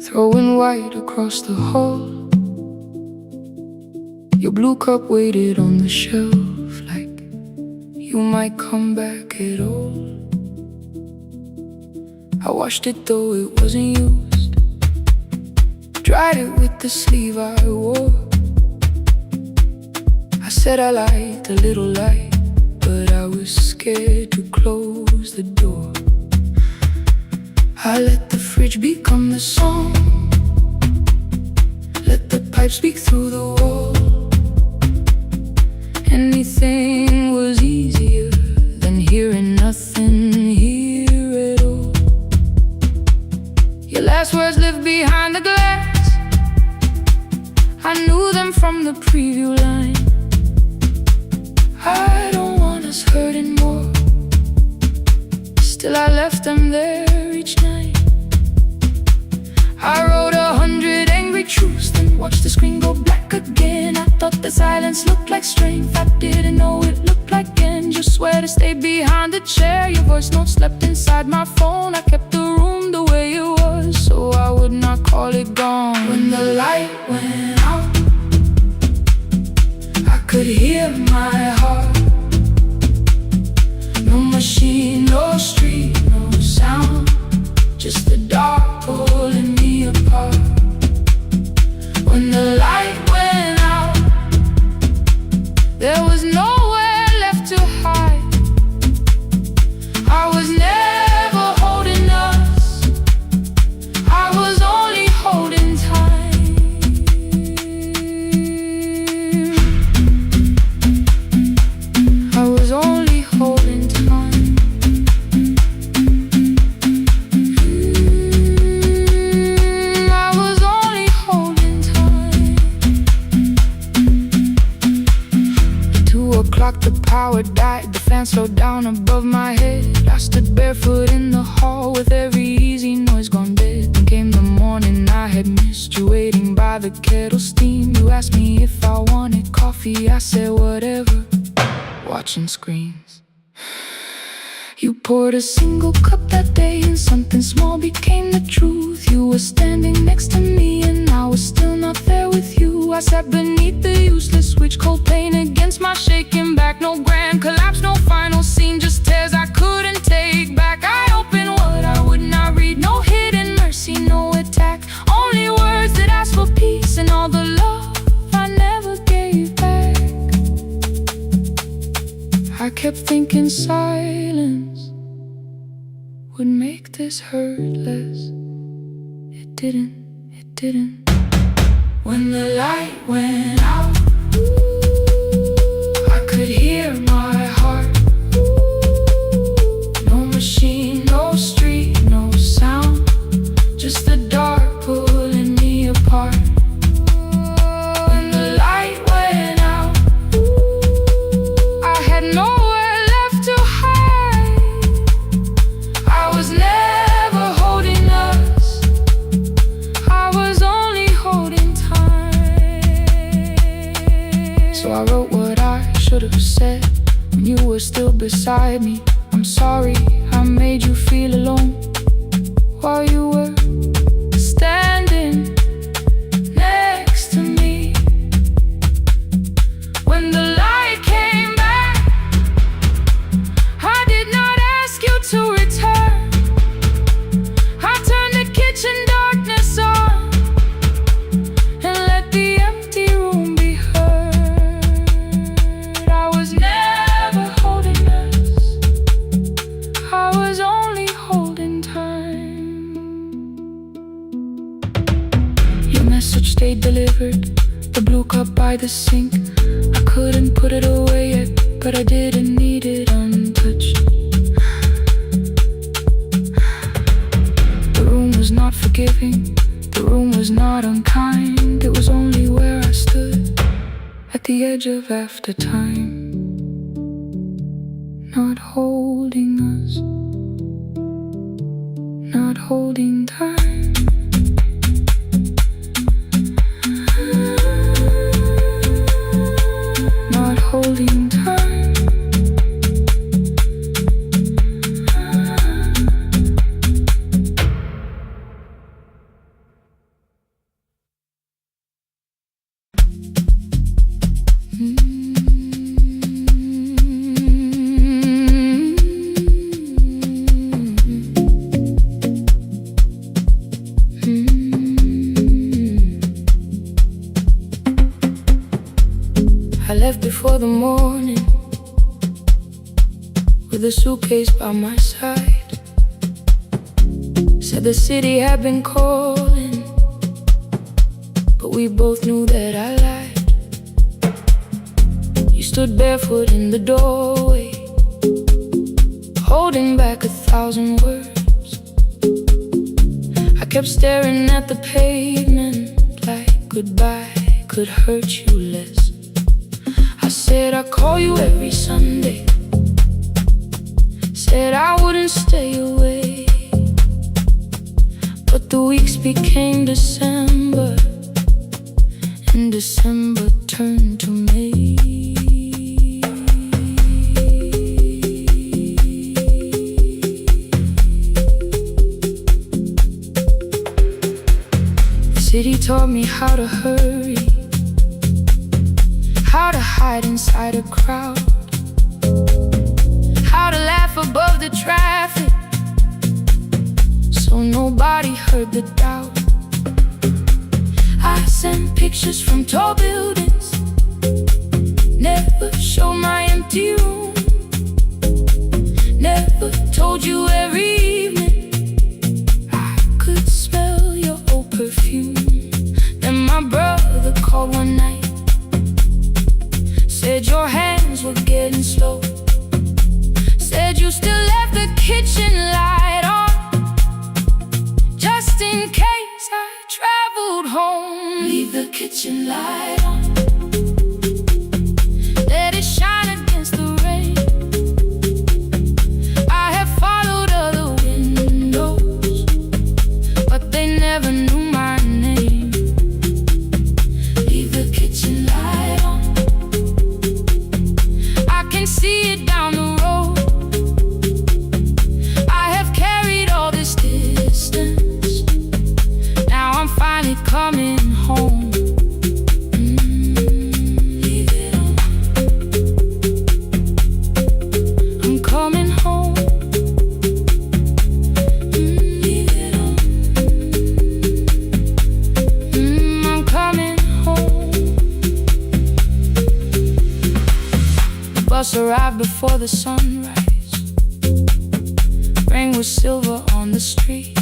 throwing white across the hall. Your blue cup waited on the shelf like you might come back at all. I washed it though it wasn't used, dried it with the sleeve I wore. I said I liked a little light, but I was scared to close the door. I let the fridge become the song, let the pipe speak through the wall. Anything was easier than hearing nothing here at all. Your last words lived behind the glass, I knew them from the preview line. I don't want us hurting more, still I left them there each night. I wrote 100 angry truths, then watched the screen go black again. I thought the silence looked like strength, I didn't know it looked like end. You swear to stay behind the chair, your voice note slept inside my phone. I kept the room the way it was, so I would not call it gone. When the light went out, I could hear my heart. No machine, no street, no sound, just the dark pulling me apart. When the light went out, there was nowhere left to hide. I was never holding us, I was only holding time. I was only holding time. I was only holding time. At 2 o'clock the power died, the fan slowed down above my head. I stood barefoot in the hall with every easy noise gone dead. Then came the morning I had missed you, waiting by the kettle steam. You asked me if I wanted coffee, I said whatever, watching screens. You poured a single cup that day and something small became the truth. You were standing next to me and I was still not there with you. I sat beneath the useless switch, cold pain against my shaking back. No grand collapse, no final scene, just tears I couldn't take back. I opened what I would not read, no hidden mercy, no attack. Only words that ask for peace and all the love I never gave back. I kept thinking silence would make this hurt less. It didn't, it didn't. When the light went out, I could hear my heart. No machine, no street, no sound, just the dark pulling me apart. When the light went out, I had nowhere left to hide. I was never holding us, I was only holding time. So I wrote what I should have said when you were still beside me. I'm sorry I made you feel alone while you were standing next to me. When the light came back, I did not ask you to return. I turned the kitchen darkness on and let the empty room be heard. I was never holding us, I was only holding time. Your message stayed delivered, the blue cup by the sink. I couldn't put it away yet, but I didn't need it untouched. The room was not forgiving, the room was not unkind. It was only where I stood at the edge of after time, not holding us, not holding time. Not holding time.
before the morning, with a suitcase by my side. Said the city had been calling, but we both knew that I lied. You stood barefoot in the doorway, holding back 1,000 words. I kept staring at the pavement like goodbye could hurt you less. I said I'd call you every Sunday, said I wouldn't stay away. But the weeks became December, and December turned to May. The city taught me how to hurry, how to hide inside a crowd, how to laugh above the traffic so nobody heard the doubt. I sent pictures from tall buildings, never showed my empty room, never told you every evening I could smell your old perfume. Then my brother called one night, said your hands were getting slow, said you still left the kitchen light on, just in case I traveled home. Leave the kitchen light on, let it shine against the rain. I have followed other windows, but they never knew my name. Leave the kitchen light on, I can see it down the road. I have carried all this distance, now I'm finally coming home. Leave it on, I'm coming home. Leave it on, I'm coming home. The bus arrived before the sunrise, rain was silver on the street.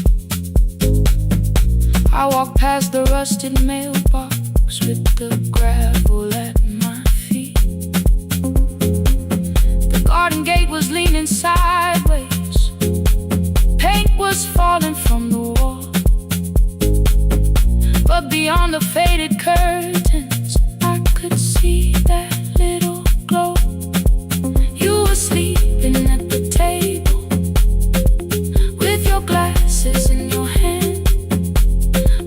I walked past the rusted mailbox with the gravel at my feet. The garden gate was leaning sideways, paint was falling from the wall, but beyond the faded curtains I could see that little glow. You were sleeping at the table with your glasses in your hand,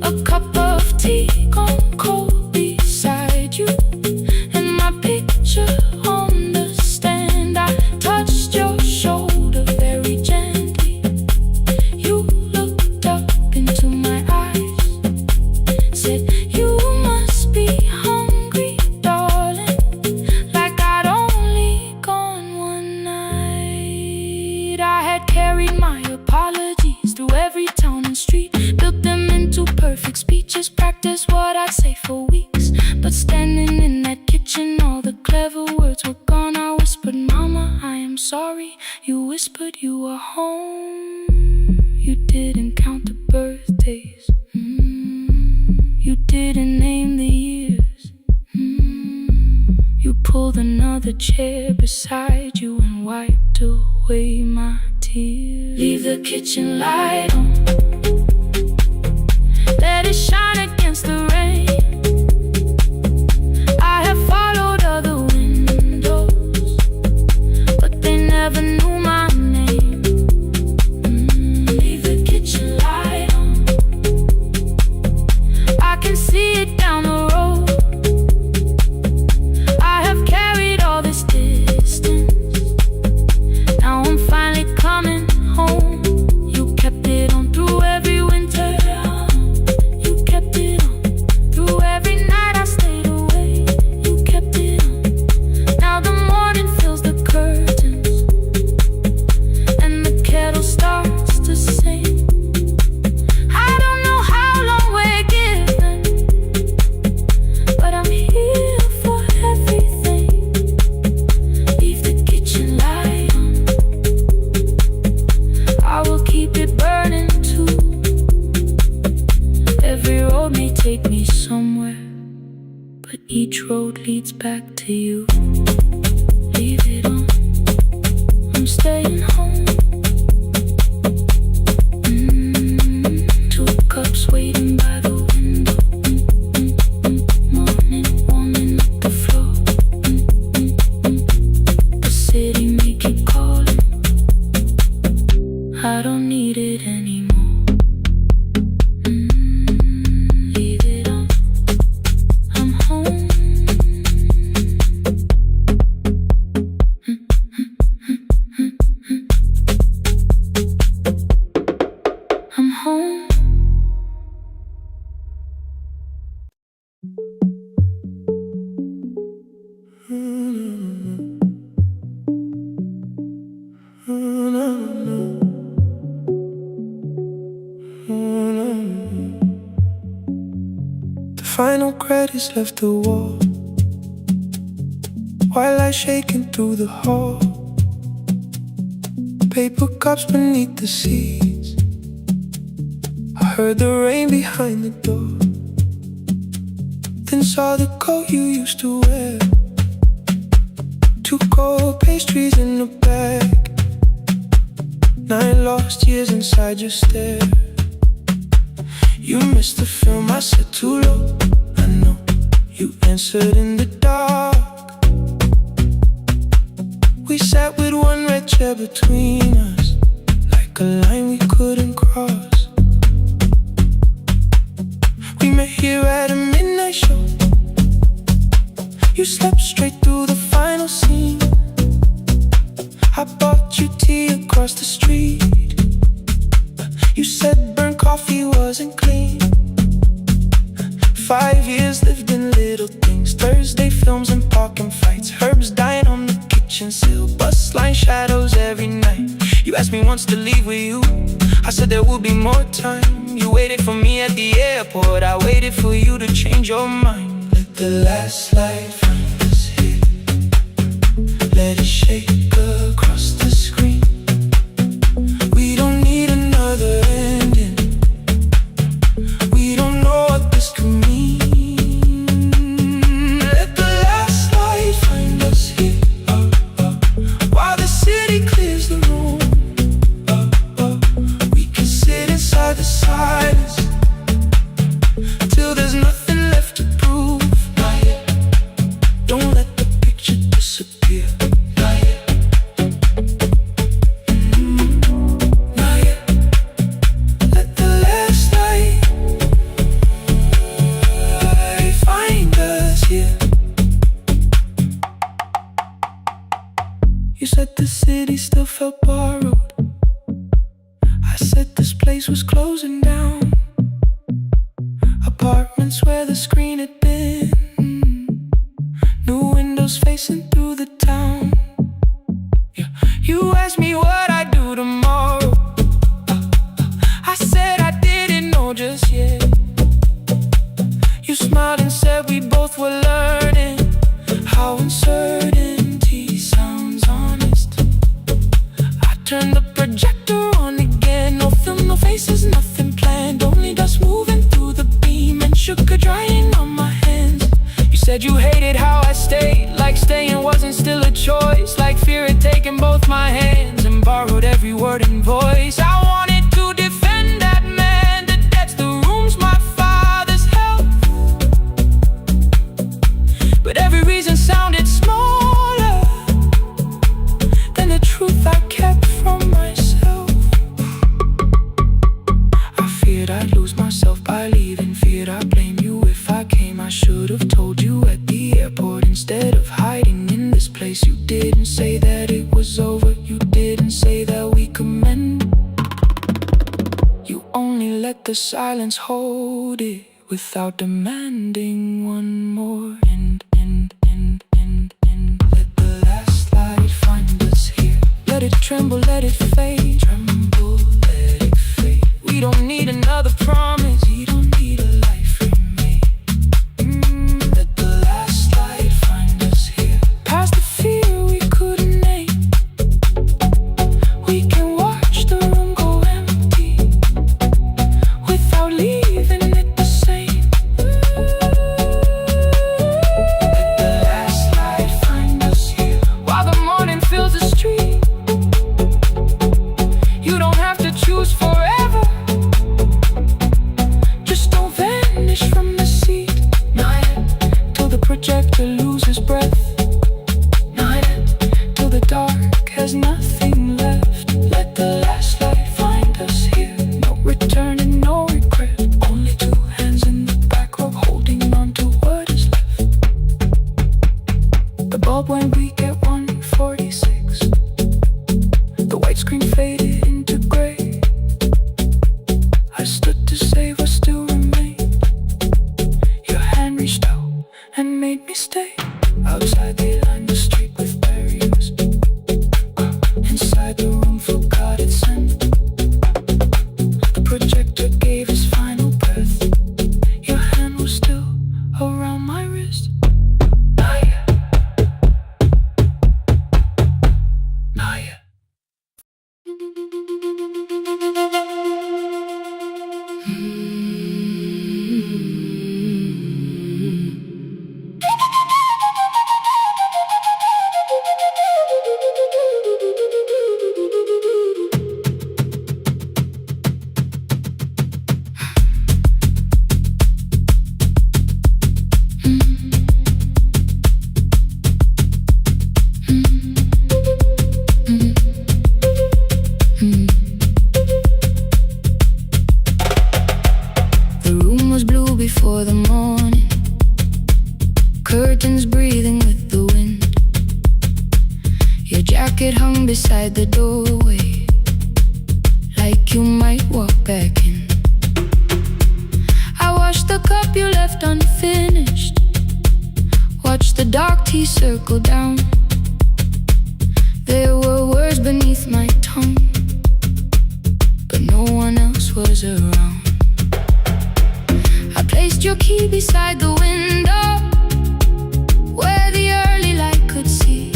a cup of tea gone cold beside you, and my picture on the stand. I touched your shoulder very gently. You looked up into my eyes, said you must be hungry, darling, like I'd only gone one night. I had carried my apologies through every town and street, built them into perfect speeches, practiced what I'd say for weeks. But standing in that kitchen, all the clever words were gone. I whispered, Mama, I am sorry. You whispered you were home. You didn't count the birthdays, you didn't name the years. You pulled another chair beside you and wiped away my tears. Leave the kitchen light on, let it shine against the rain. I have followed other windows, but they never knew my name. Leave the kitchen light on, I can see it down the road. I have carried all this distance, now I'm finally coming home. You kept it on Each road leads back to you. Leave it on, I'm staying home. Two cups waiting by the window. Morning warming up the floor. The city may keep calling, I don't need it anymore. Leave it on, I'm home. I'm home.
The final credits left the wall, while I shaking through the hall. Paper cups beneath the seats, I heard the rain behind the door. Then saw the coat you used to wear, 2 cold pastries in a bag, 9 lost years inside your stare. You missed the film, I said too low, I know. You answered in the dark. We sat with one red chair between us, like a line we couldn't cross. We met here at a midnight show. You slept straight through the final scene. I bought you tea across the street. You said burnt coffee wasn't clean. 5 years lived in little things, Thursday films and parking fights, herbs dying on the kitchen sill, bus line shadows every night. You asked me once to leave with you, I said there would be more time. You waited for me at the airport, I waited for you to change your mind. Let the last light find us here, let it shake across the screen. We don't need another ending, we don't know what this could mean. Let the last light find us here, while the city clears the room. We can sit inside the silence till there's nothing left to prove. Not yet. Don't let the picture disappear. Not yet. Not yet. Let the last light find us here. You said the city still felt borrowed, I said this place was closing down. Apartments where the screen had been, new windows facing through the town. Yeah. You asked me what I'd do tomorrow, I said I didn't know just yet. You smiled and said we both were learning how uncertainty sounds honest. I turned the projector on again, no film, no faces, nothing planned, only dust moving through the beam and sugar drying on my hands. You said you hated how I stayed, like staying wasn't still a choice, like fear had taken both my hands and borrowed every word and voice. I wanted to defend that man, the debts, the rooms my fathers held, but every reason sounded smaller than the truth I kept from myself. I feared I'd lose myself by leaving, feared I'd blame you if I came. I should have told you at the airport instead of hiding in this place. You didn't say that it was over, you didn't say that we could mend. You only let the silence hold it without demanding one more end. Let the last light find us here, let it tremble, let it fade. Tremble, let it fade. We don't need another promise, we don't need a life remade. Let the last light find us here, past the fear we couldn't name. We can watch the room go empty without leaving it the same. stood to save us still remained. Your hand reached out and made me stay. Outside they lined the street with barriers. Inside the room forgot its scent. The projector gave his final breath. Your hand was still around my wrist. Not yet. Not yet.
The room was blue before the morning, curtains breathing with the wind. Your jacket hung beside the doorway, like you might walk back in. I washed the cup you left unfinished, watched the dark tea circle down. There were words beneath my tongue, but no one else was around. I placed your key beside the window, where the early light could see.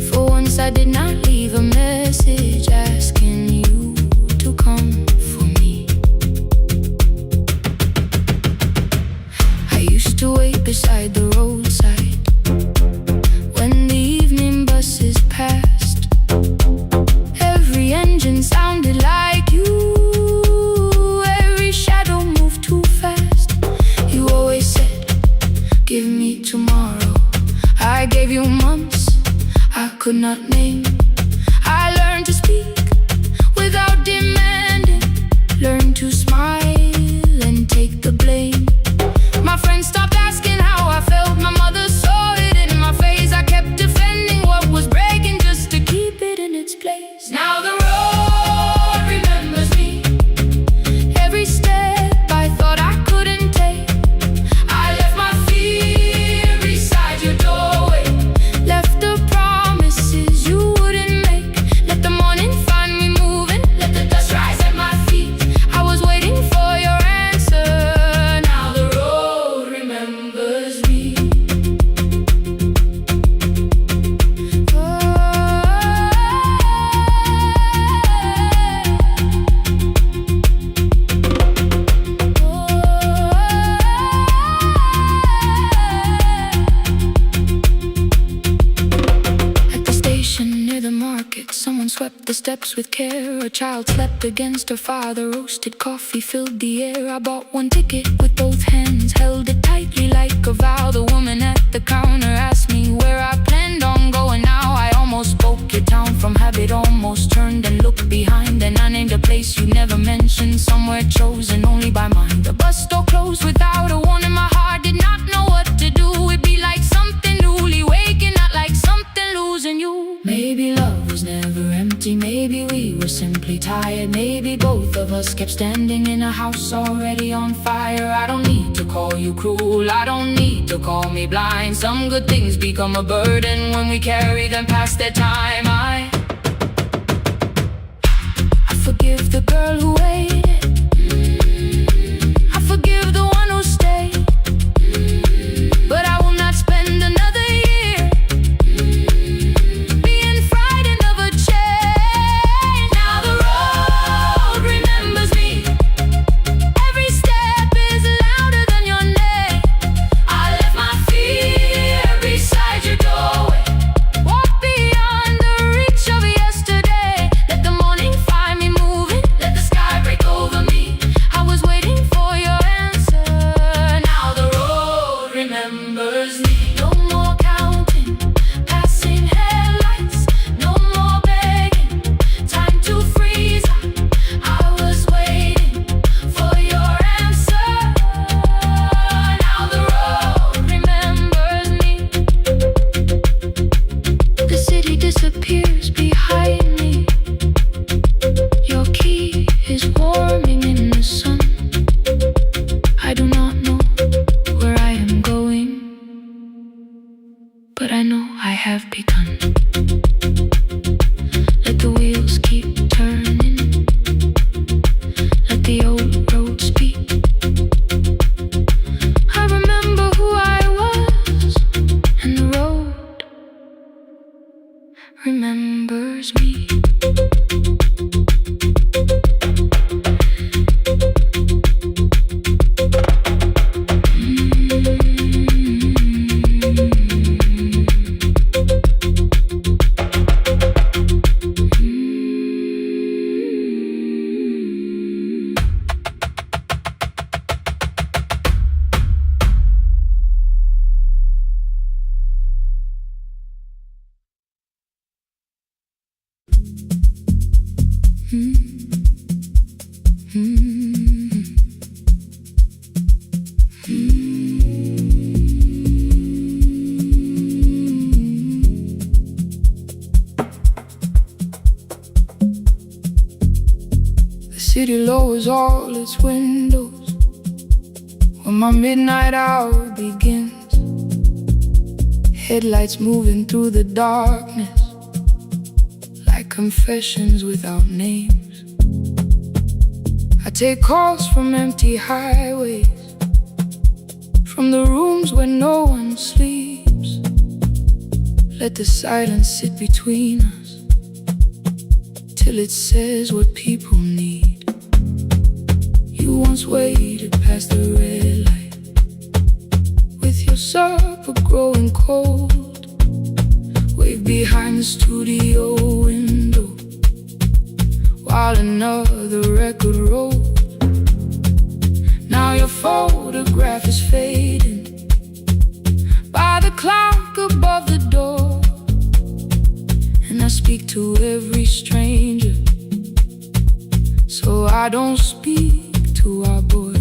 For once I did not leave a message asking you to come for me. I used to wait beside the roadside when the evening buses passed. Every engine sounded like you, every shadow moved too fast. You always said, give me tomorrow. I gave you months I could not name. I learned to speak without demanding, learned to smile and take the blame. My friends stopped asking how I felt, my mother saw it in my face. I kept defending what was breaking just to keep it in its place. Now the road remembers me, every step I thought I couldn't take. I left my fear beside your doorway, left the promises you wouldn't make. Let the morning find me moving, let the dust rise at my feet. I was waiting for your answer. Now the road remembers me. At the station near the market, someone swept the steps with care. A child slept against her father, roasted coffee filled the air. I bought one ticket with both hands, held it tightly like a vow. The woman at the counter asked me where I planned on going now. I almost spoke your town from habit, almost turned and looked behind. And I named a place you never mentioned, somewhere chosen only by mine. The bus store closed without a warning, my heart did not know what to do. It'd be like something newly waking, not like something losing you. Maybe love was never empty, maybe we were simply tired. Maybe both of us kept standing in a house already on fire. I don't need to call you cruel, I don't need to call me blind. Some good things become a burden when we carry them past their time. I forgive the girl who waited, I forgive the one who stayed, but I will not spend another year being frightened of a change. Now the road remembers me, every step is louder than your name. I left my fear beside your doorway, walked beyond the reach floating in the sun. I do not know where I am going, but I know I have begun. Let the wheels keep turning, let the old road speak. I remember who I was, and the road remembers me.
The city lowers all its windows when my midnight hour begins. Headlights moving through the darkness like confessions without names. I take calls from empty highways, from the rooms where no one sleeps. Let the silence sit between us till it says what people need. You once waited past the red light with your supper growing cold. Wave behind the studio window while another record rolls. Now your photograph is fading by the clock above the door, and I speak to every stranger, so I don't speak to our boy.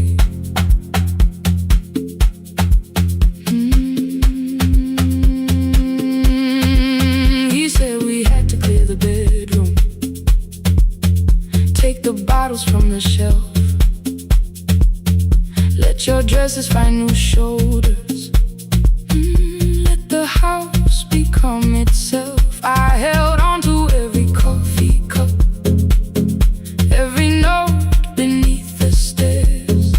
He said we had to clear the bedroom, take the bottles from the shelf, let your dresses find new shoulders, let the house become itself. I held on to every coffee cup, every note beneath the stairs,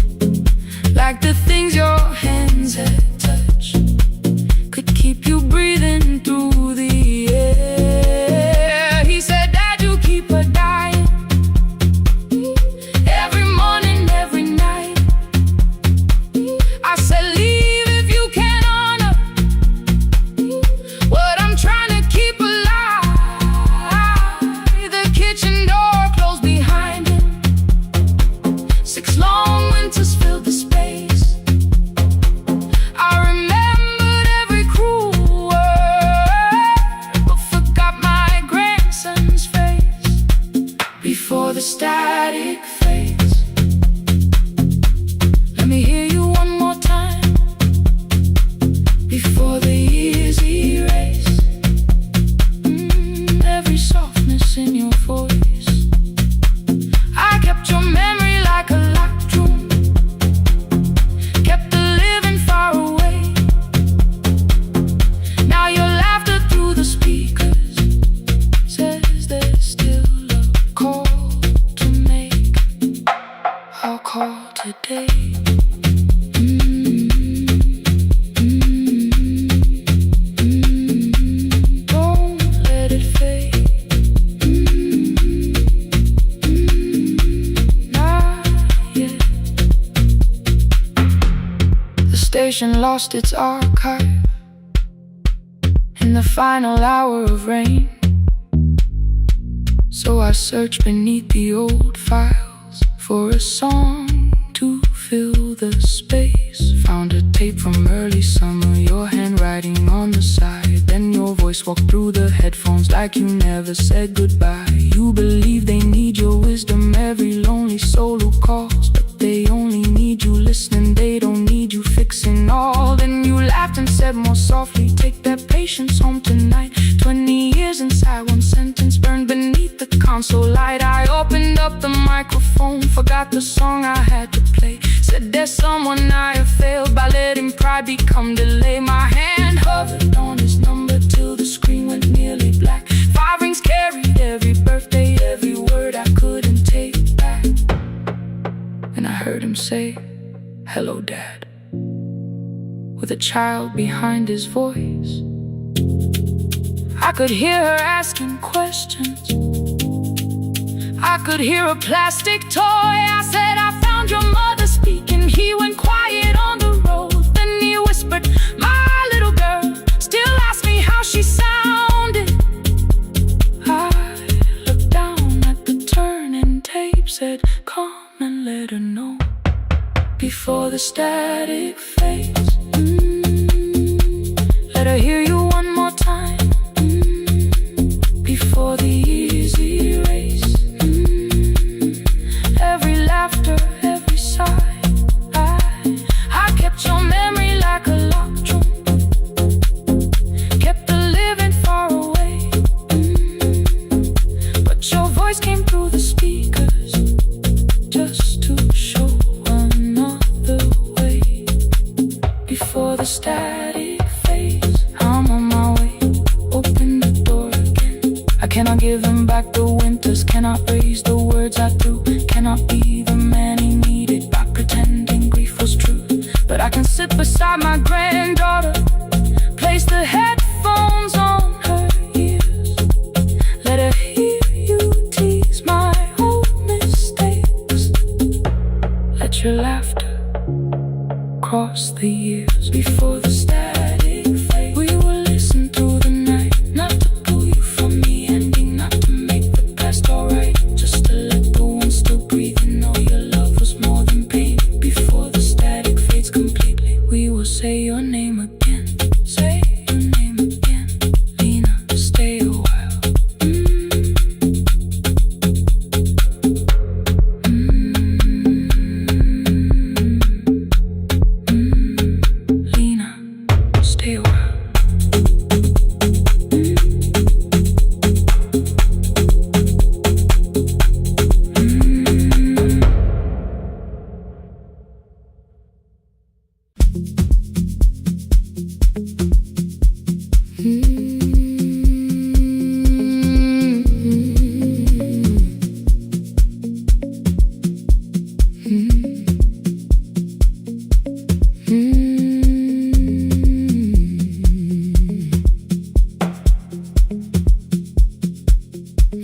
like the things your hands had touched could keep you breathing through the air. He said, Dad, you keep her dying every morning, every night. I said, leave if you can honor what I'm trying to keep alive. The kitchen door closed behind him, 6 long winters filled the space. I remembered every cruel word, but forgot my grandson's face before the static fades. Let me hear you one more time before the years erase. Every softness in your voice, I kept your memory like a locked room, kept the living far away. Now your laughter through the speakers says there's still a call to make. I'll call today. Don't let it fade. Not yet. The station lost its archive in the final hour of rain, so I searched beneath the old files for a song to fill the space. Found a tape from early summer, your handwriting on the side. Then your voice walked through the headphones like you never said goodbye. You believe they need your wisdom, every lonely soul who calls, but they only need you listening, they don't need you fixing all. Then you laughed and said more softly, take that patience home tonight. 20 years inside one sentence burned beneath the console light. I opened up the mic
microphone, forgot the song I had to play. Said there's someone I have failed by letting pride become delay. My hand hovered on his number till the screen went nearly black. 5 rings carried every birthday, every word I couldn't take back. And I heard him say, "Hello, Dad," with a child behind his voice. I could hear her asking questions. I could hear a plastic toy. I said, "I found your mother speaking." He went quiet on the road. Then he whispered, "My little girl still asks me how she sounded." I looked down at the turning tape, said, "Come and let her know before the static fades. Let her hear you one more time before the easy race. Every laughter, every sigh, I kept your memory like a locked room, kept the living far away, but your voice came through the speakers just to show another way before the static fades. I'm on my way, open the door again. I cannot give him back the winters, cannot raise the words I threw, cannot be the man he needed by pretending grief was true. But I can sit beside my granddaughter, place the headphones on her ears, let her hear you tease my old mistakes. Let your laughter cross the years before the static fade. We will listen through the night, not to pull you from the ending, not to make the past alright, just to let the one still breathe and know your love was more than pain. Before the static fades completely, we will say your name again, say your name again. Lena, stay a while. Lena, stay a while.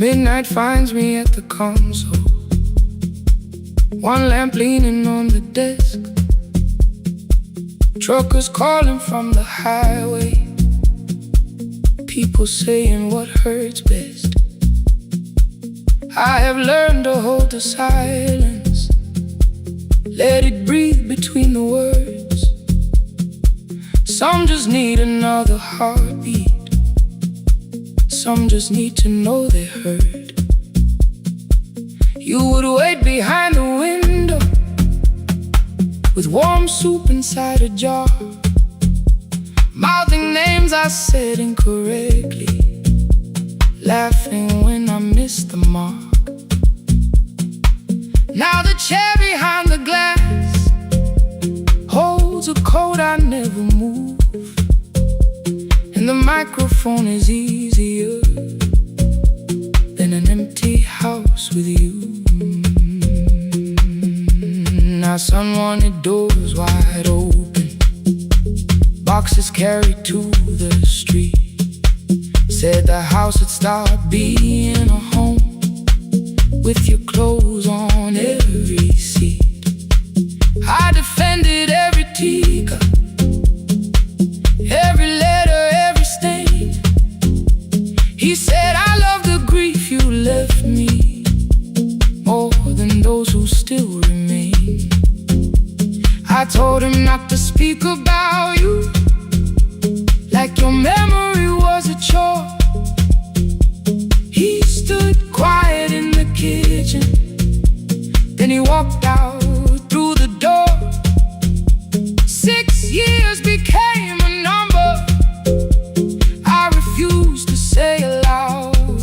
Midnight finds me at the console, one lamp leaning on the desk, truckers calling from the highway, people saying what hurts best. I have learned to hold the silence, let it breathe between the words. Some just need another heartbeat, some just need to know they heard. You would wait behind the window with warm soup inside a jar, mouthing names I said incorrectly, laughing when I missed the mark. Now the chair behind the glass holds a coat I never move, and the microphone is easier than an empty house with you. Our son wanted doors wide open, boxes carried to the street, said the house would start being a home with your clothes on every seat. I defended every teacup, every letter, every stain. He said, "I love the grief you left me more than those who still remain." I told him not to speak about you like your memory was a chore. He stood quiet in the kitchen, then he walked out through the door. 6 years became a number I refused to say aloud.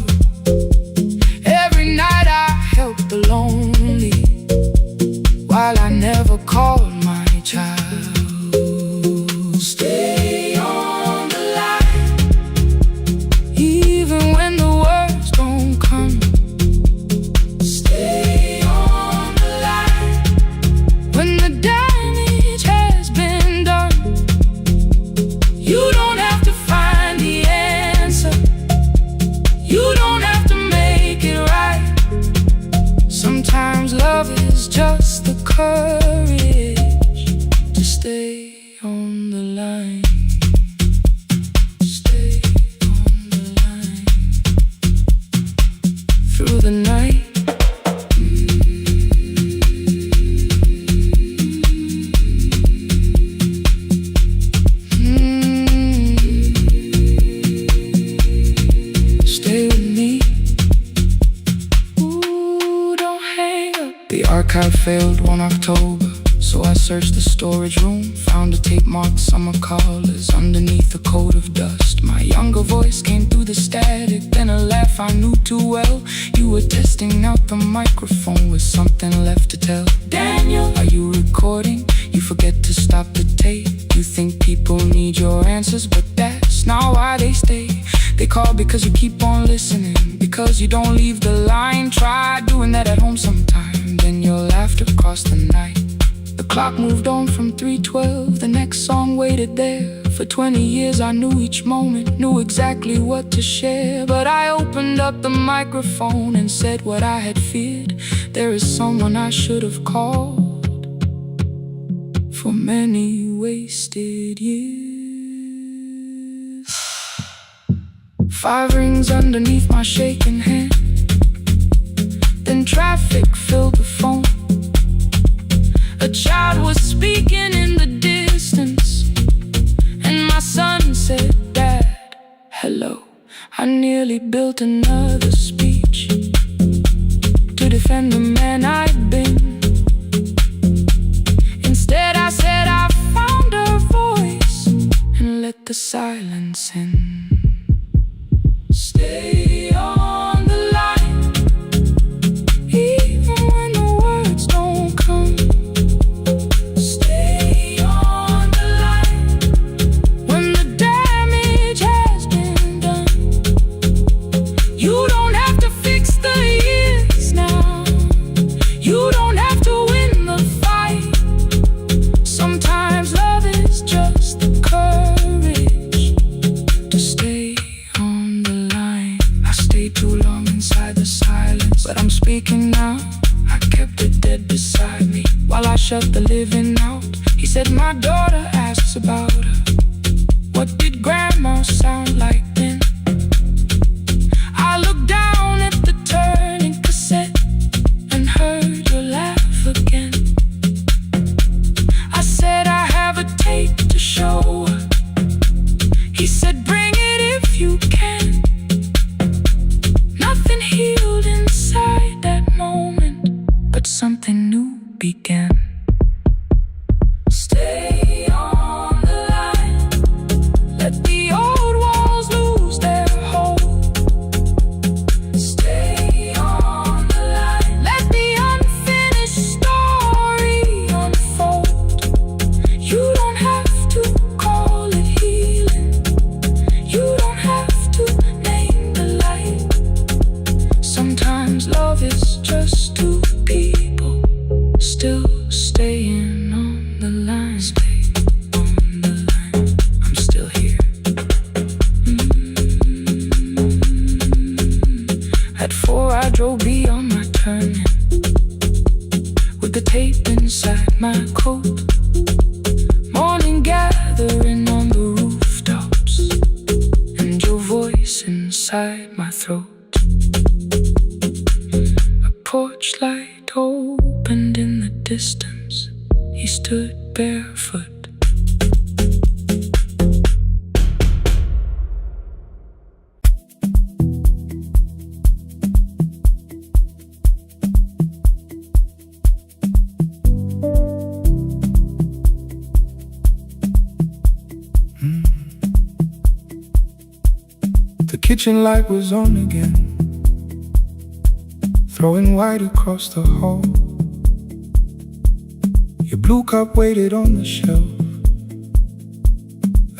Every night I helped the lonely
while I never called my child. Stay on the line, even when the words don't come. Stay on the line, when the damage has been done. You don't have to find the answer, you don't have to make it right. Sometimes love is just the courage to stay on the line. Stay on the line through the night. Stay with me. Ooh, don't hang up. The archive failed one October, so I searched the storage room, found a tape marked summer callers underneath a coat of dust. My younger voice came through the static, then a laugh I knew too well. You were testing out the microphone with something left to tell. Daniel, are you recording? You forget to stop the tape. You think people need your answers, but that's not why they stay. They call because you keep on listening, because you don't leave the line. Try doing that at home sometime, then you'll laugh across the night. The clock moved on from 3:12, the next song waited there. For 20 years I knew each moment, knew exactly what to share. But I opened up the microphone and said what I had feared. There is someone I should have called for many wasted years. 5 rings underneath my shaking hand, then traffic filled the phone. A child was speaking in the distance, and my son said, "Dad, hello." I nearly built another speech to defend the man I'd been. Instead I said I found a voice and let the silence in. Stay on the line, even when the words don't come. But I'm speaking now, I kept it dead beside me while I shut the living out. He said, my daughter asks about her. What did grandma sound like then? I looked down at the turning cassette and heard her laugh again. I said, I have a tape to show her. He said, bring it if you can. Nothing healed inside that moment, but something new began. Stay on the line, let the old walls lose their hold. Stay on the line, let the unfinished story unfold. You don't have to call it healing, you don't have to name the light. Sometimes love is just two people still staying on the line. Stay on the line, I'm still here. At 4 I drove beyond my turning, with the tape inside my coat. Morning gathering on the rooftops, and your voice inside my throat. A porch light opened in the distance, he stood barefoot. The kitchen light was on again, throwing white across the hall. Your blue cup waited on the shelf,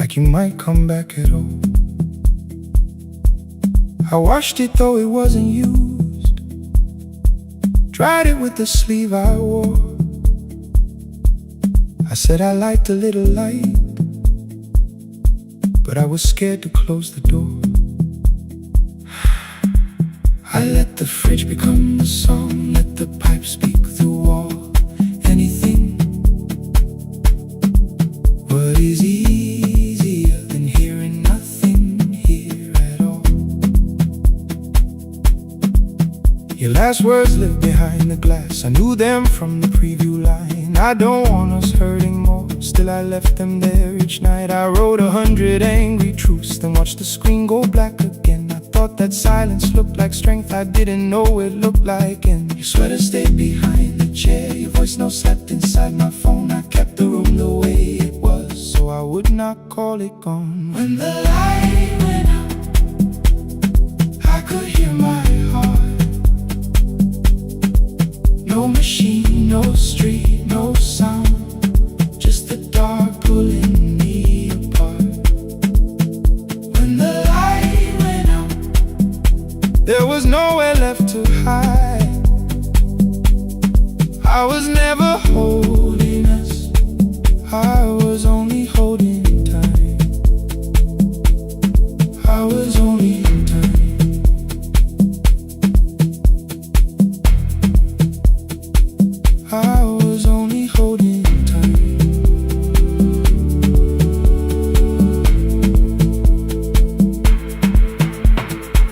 like you might come back at all. I washed it though it wasn't used, dried it with the sleeve I wore. I said I liked a little light, but I was scared to close the door. I let the fridge become the song, let the pipe speak through all. Anything. What is easier than hearing nothing here at all? Your last words live behind the glass, I knew them from the preview line. I don't want us hurting more, still I left them there each night. I wrote 100 angry truths, then watched the screen go black again. I thought that silence looked like strength, I didn't know it looked like end. Your sweater stayed behind the chair, your voice note slept inside my phone. I kept the room the way it was, so I would not call it gone. When the light went out, I could hear my heart. No machine, no street, no sound, just the dark pulling me apart. When the light went out, there was nowhere left to hide. I was never holding us, I was only holding time. I was only time. I was only holding time.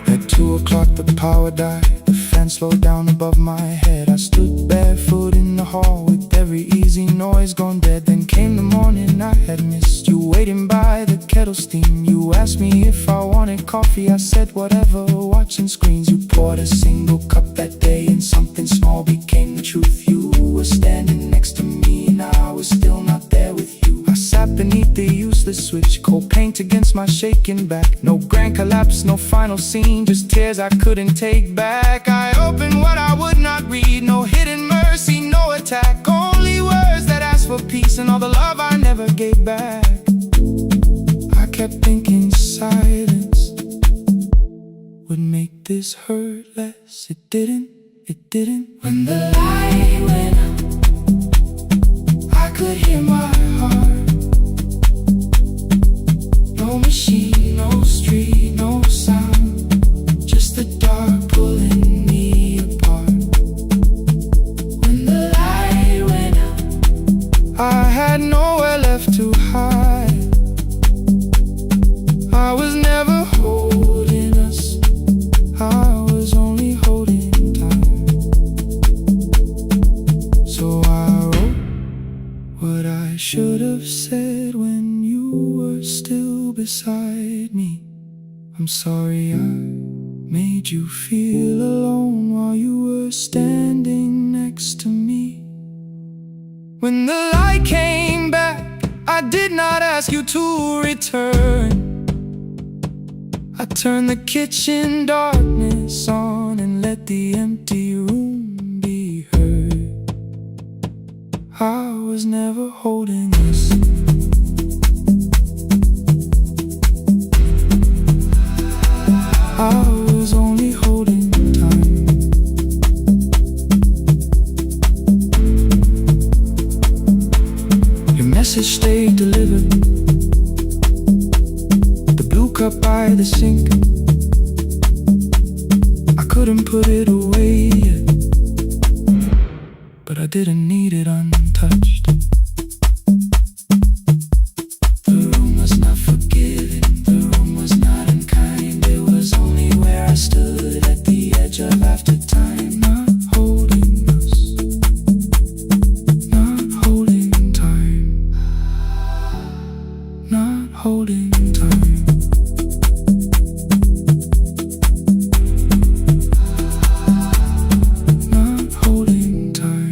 At 2 o'clock the power died, the fan slowed down above my head. I stood barefoot in the hall with every easy noise gone dead. Then came the morning I had missed, you waiting by the kettle steam. You asked me if I wanted coffee, I said whatever, watching screens. You poured a single cup that day and something small became the truth. You were standing next to me and I was still not there with you. I sat beneath the useless switch, cold paint against my shaking back. No grand collapse, no final scene, just tears I couldn't take back. I opened what I would not read, no hidden mercy, no attack, only words that asked for peace and all the love I never gave back. I kept thinking silence would make this hurt less. It didn't, it didn't. When the light went out, I could hear my heart. No machine, no street, no sound, just the dark pulling me apart. When the light went out, I had nowhere left to hide. I was never holding us, I was only holding time. So I wrote what I should have said when you were still beside me. I'm sorry I made you feel alone while you were standing next to me. When the light came back, I did not ask you to return. I turned the kitchen darkness on and let the empty room be heard. I was never holding us, I was only holding time. Your message stayed delivered, the blue cup by the sink. I couldn't put it away yet, but I didn't need it untouched. The room was not forgiving, the room was not unkind. It was only where I stood at the edge of after time. Not holding us, not holding time, not holding time. Not holding time.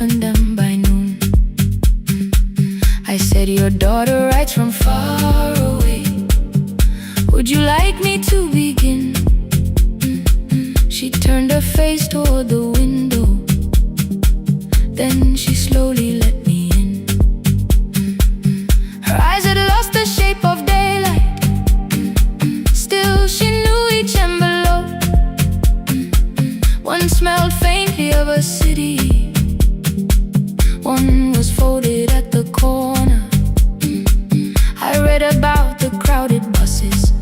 opened them by noon. I said, your daughter writes from far away. Would you like me to begin? She turned her face toward the window. Then she slowly let me in. Her eyes had lost the shape of daylight. Still she knew each envelope. One smelled faintly of a city. One was folded at the corner. I read about the crowded buses,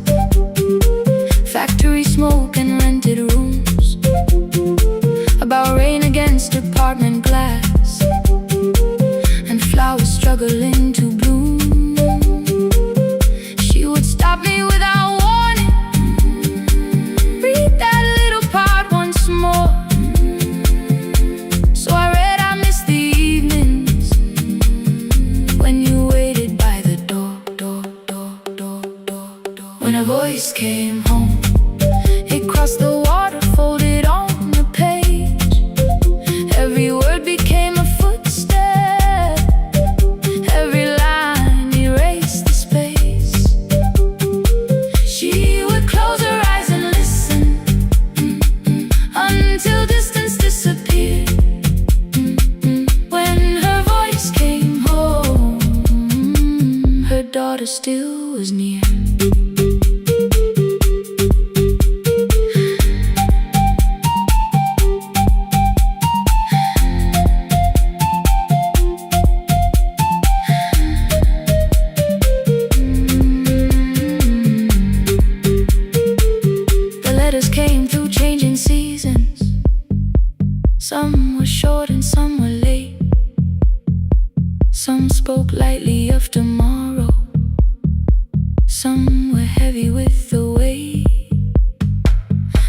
factory smoke and rented rooms, about rain against apartment glass, and flowers struggling to bloom. She would stop me without warning. Read that little part once more. So I read, I missed the evenings when you waited by the door. When a voice came home, it crossed the water, folded on the page. Every word became a footstep. Every line erased the space. She would close her eyes and listen until distance disappeared. When her voice came home, her daughter still was near. Came through changing seasons. Some were short and some were late. Some spoke lightly of tomorrow. Some were heavy with the weight.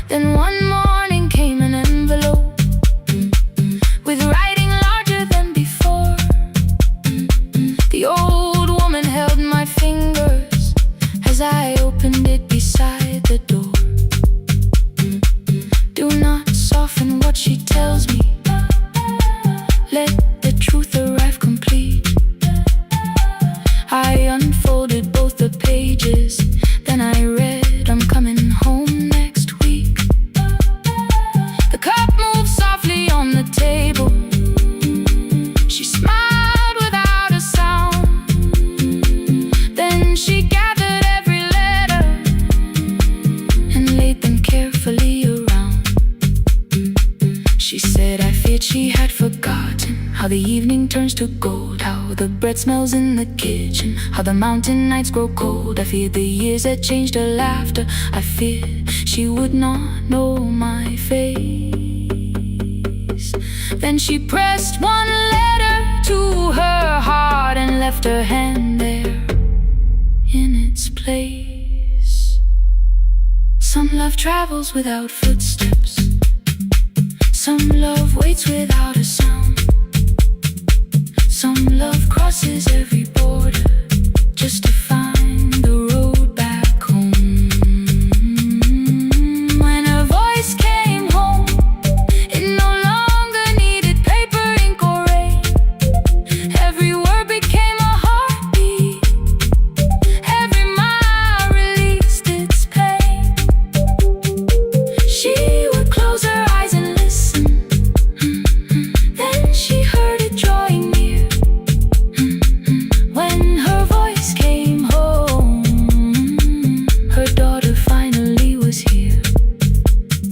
Then one morning came an envelope with writing larger than before. The old woman held my fingers as I opened it beside the door. Do not soften what she tells me. Let the truth arrive complete. I unfolded both the pages. Then I read, I'm coming home next week. The cup moved softly on the table. She smiled without a sound. Then she gathered every letter and laid them carefully around. She said, I feared she had forgotten how the evening turns to gold, how the bread smells in the kitchen, how the mountain nights grow cold. I feared the years had changed her laughter. I feared she would not know my face. Then she pressed one letter to her heart and left her hand there in its place. Some love travels without footsteps. Some love waits without a sound. Some love crosses every border just to find the road back home. When her voice came home, it no longer needed paper, ink, or rain. Every word became a heartbeat. Every mile released its pain. She would close her eyes and listen. Then she heard it drawing near. When her voice came home, her daughter finally was here.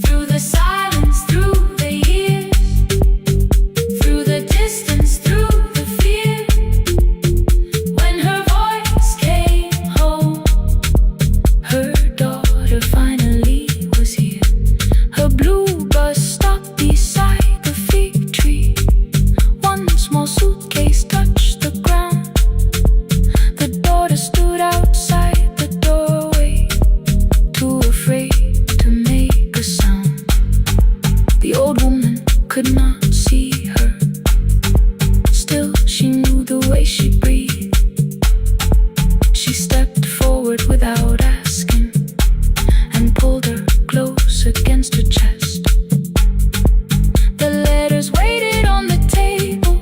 Through the silence, through the years, through the distance, through the fear. When her voice came home, her daughter finally was here. Her blue bus stopped beside the fig tree. One small suitcase touched the ground. The daughter stood outside the doorway, too afraid to make a sound. The old woman could not see her. Still, she knew the way she breathed. She stepped forward without asking and pulled her close against her chest. The letters waited on the table.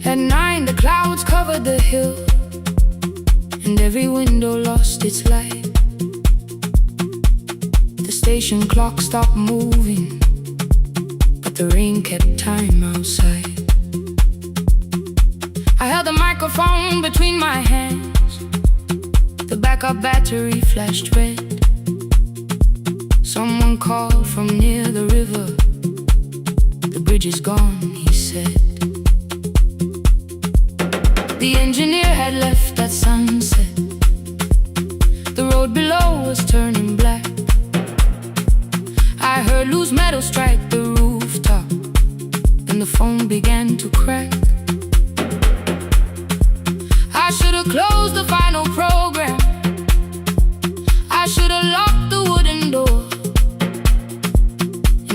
At 9, the clouds covered the hill, and every window lost its light. The station clock stopped moving, but the rain kept time outside. I held the microphone between my hands. The backup battery flashed red. Someone called from near the river. The bridge is gone, he said. The engineer had left at sunset. The road below was turning black. I heard loose metal strike the rooftop, and the phone began to crack. I should have closed the final program. I should have locked the wooden door.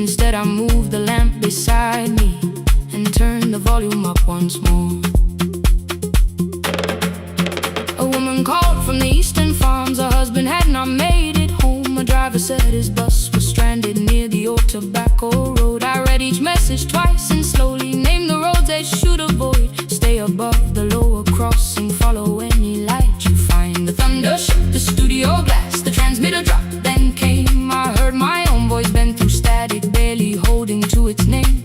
Instead I moved the lamp beside me and turned the volume up once more. A woman called from the eastern farms. Her husband had not made it home. A driver said his bus was stranded near the old tobacco road. I read each message twice and slowly named the roads they should avoid. Stay above the lower crossing, follow any light you find. The thunder shook the studio glass, the transmitter dropped, then came. I heard my own voice bend through static, barely holding to its name.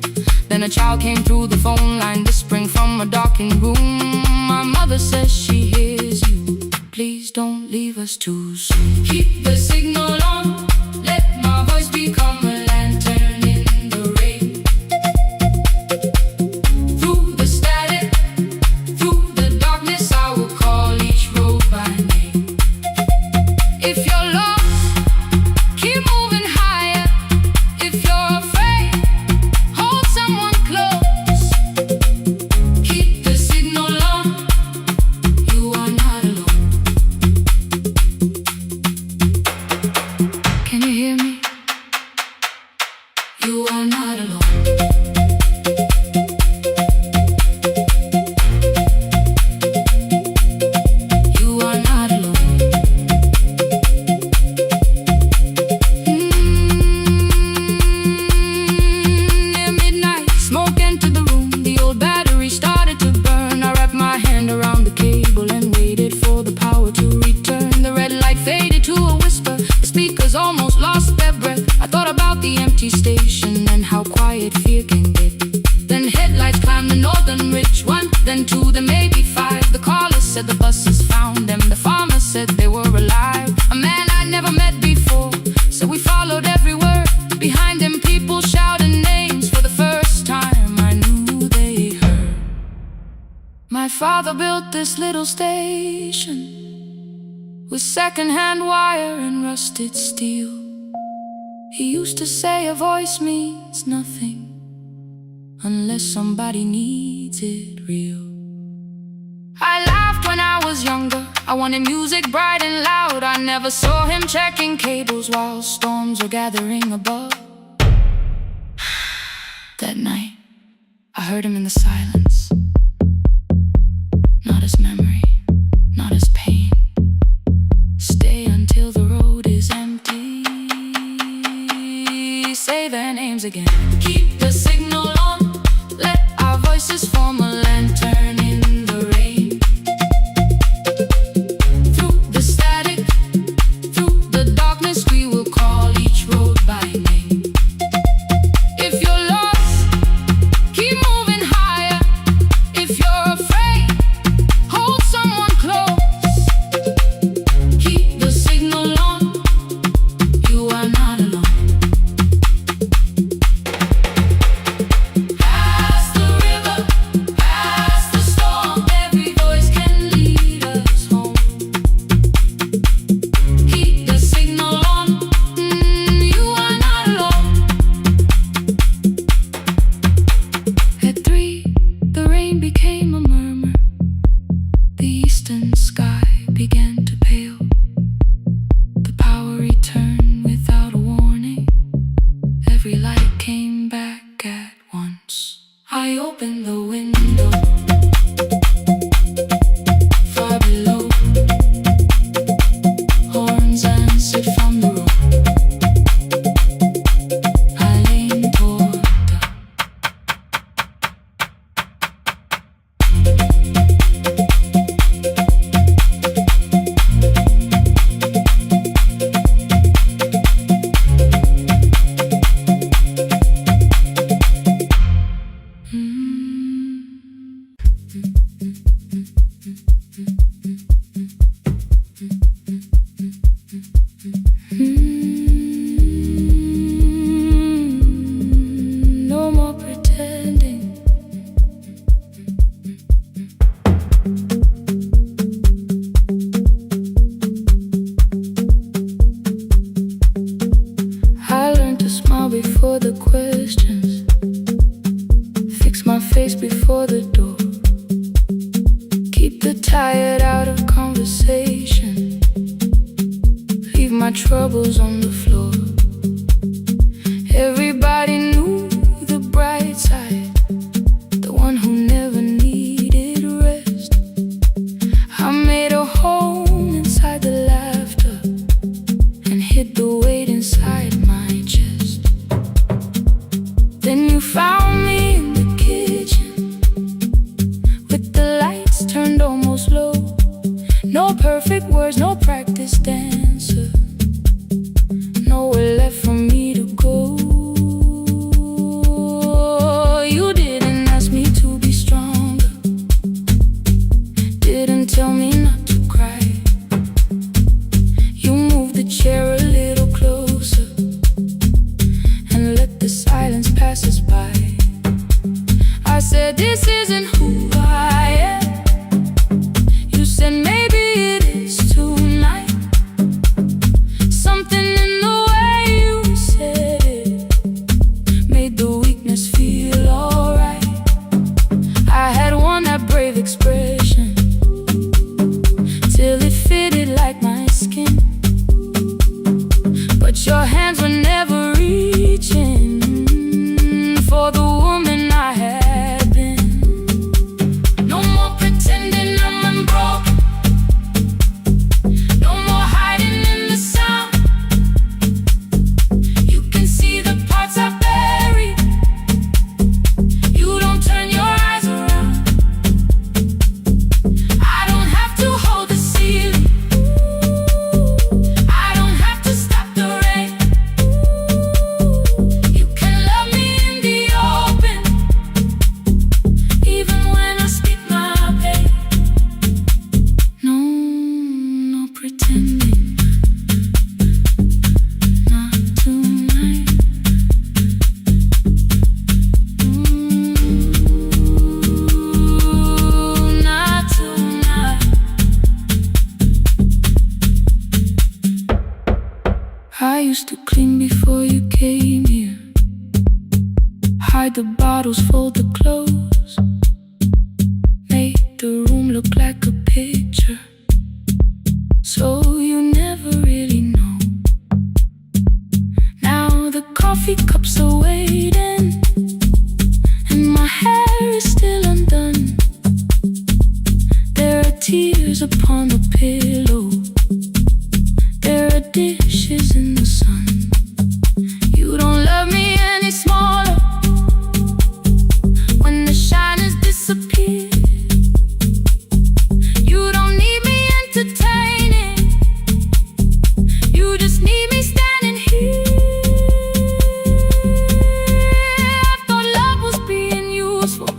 Then a child came through the phone line, whispering from a darkened room. My mother says she hears you. Please don't leave us too soon. Keep the signal on. Let my voice become a lantern in the rain. Through the static, through the darkness, I will call each road by name. If you're lost, keep moving higher. If you're afraid, hold someone close. Keep the signal on. You are not alone. Can you hear me? You are not alone. You are not alone. Near midnight, smoke entered the room. The old battery started to burn. I wrapped my hand around the cable and waited for the power to return. The red light faded to a whisper. The speakers almost lost their breath. I thought about the empty station and how quiet fear can get. Then headlights climbed the northern ridge. 1, then 2, then maybe 5. The caller said the buses found them. The farmer said they were alive. A man I never met before. So we followed every word. Behind them people shouted names. For the first time I knew they heard. My father built this little station with second-hand wire and rusted steel. He used to say a voice means nothing unless somebody needs it real. I laughed when I was younger. I wanted music bright and loud. I never saw him checking cables while storms were gathering above. That night, I heard him in the silence. Not as memory, not as pain. Stay until the road is empty. Say their names again. Keep the signal on. Let our voices form a lantern in the rain. Through the static, through the darkness, we will call each road by name. If you're lost, keep moving higher. I open the window, far below, horns answered from the road. I lean toward no more pretending. I learned to smile before the questions, fix my face before the door, keep the tired out of conversation, leave my troubles on the floor. Everybody knew the bright side, the one who never needed rest. I made a home inside the laughter and hid the weight inside my chest. Then you found me in the kitchen with the lights turned almost low. No perfect words, no practice dancer, nowhere left for me to go. You didn't ask me to be stronger, didn't tell me not to cry. You moved the chair a little closer and let the silence pass us by. I said, this isn't who I am. You said, maybe it is tonight. Something in the way you said it made the weakness feel alright. I had worn that brave expression till it fitted like my skin, but your hands were never reaching for the woman I had been. No more pretending I'm unbroken, no more hiding in the sound. You can see the parts I buried, you don't turn your eyes around. I don't have to hold the ceiling, I don't have to stop the rain. You can love me in the open, even when I speak my pain. No, no pretending, not tonight. Not tonight. I used to clean before you came here, hide the bottles, fold the clothes, make the room look like a picture, so you never really know. Now the coffee cups are waiting and my hair is still undone. There are tears upon the pillow, there are dishes in the sun. You don't love me any smaller when the shine has disappeared. You don't need me entertaining, you just need me standing here. I thought love was being useful,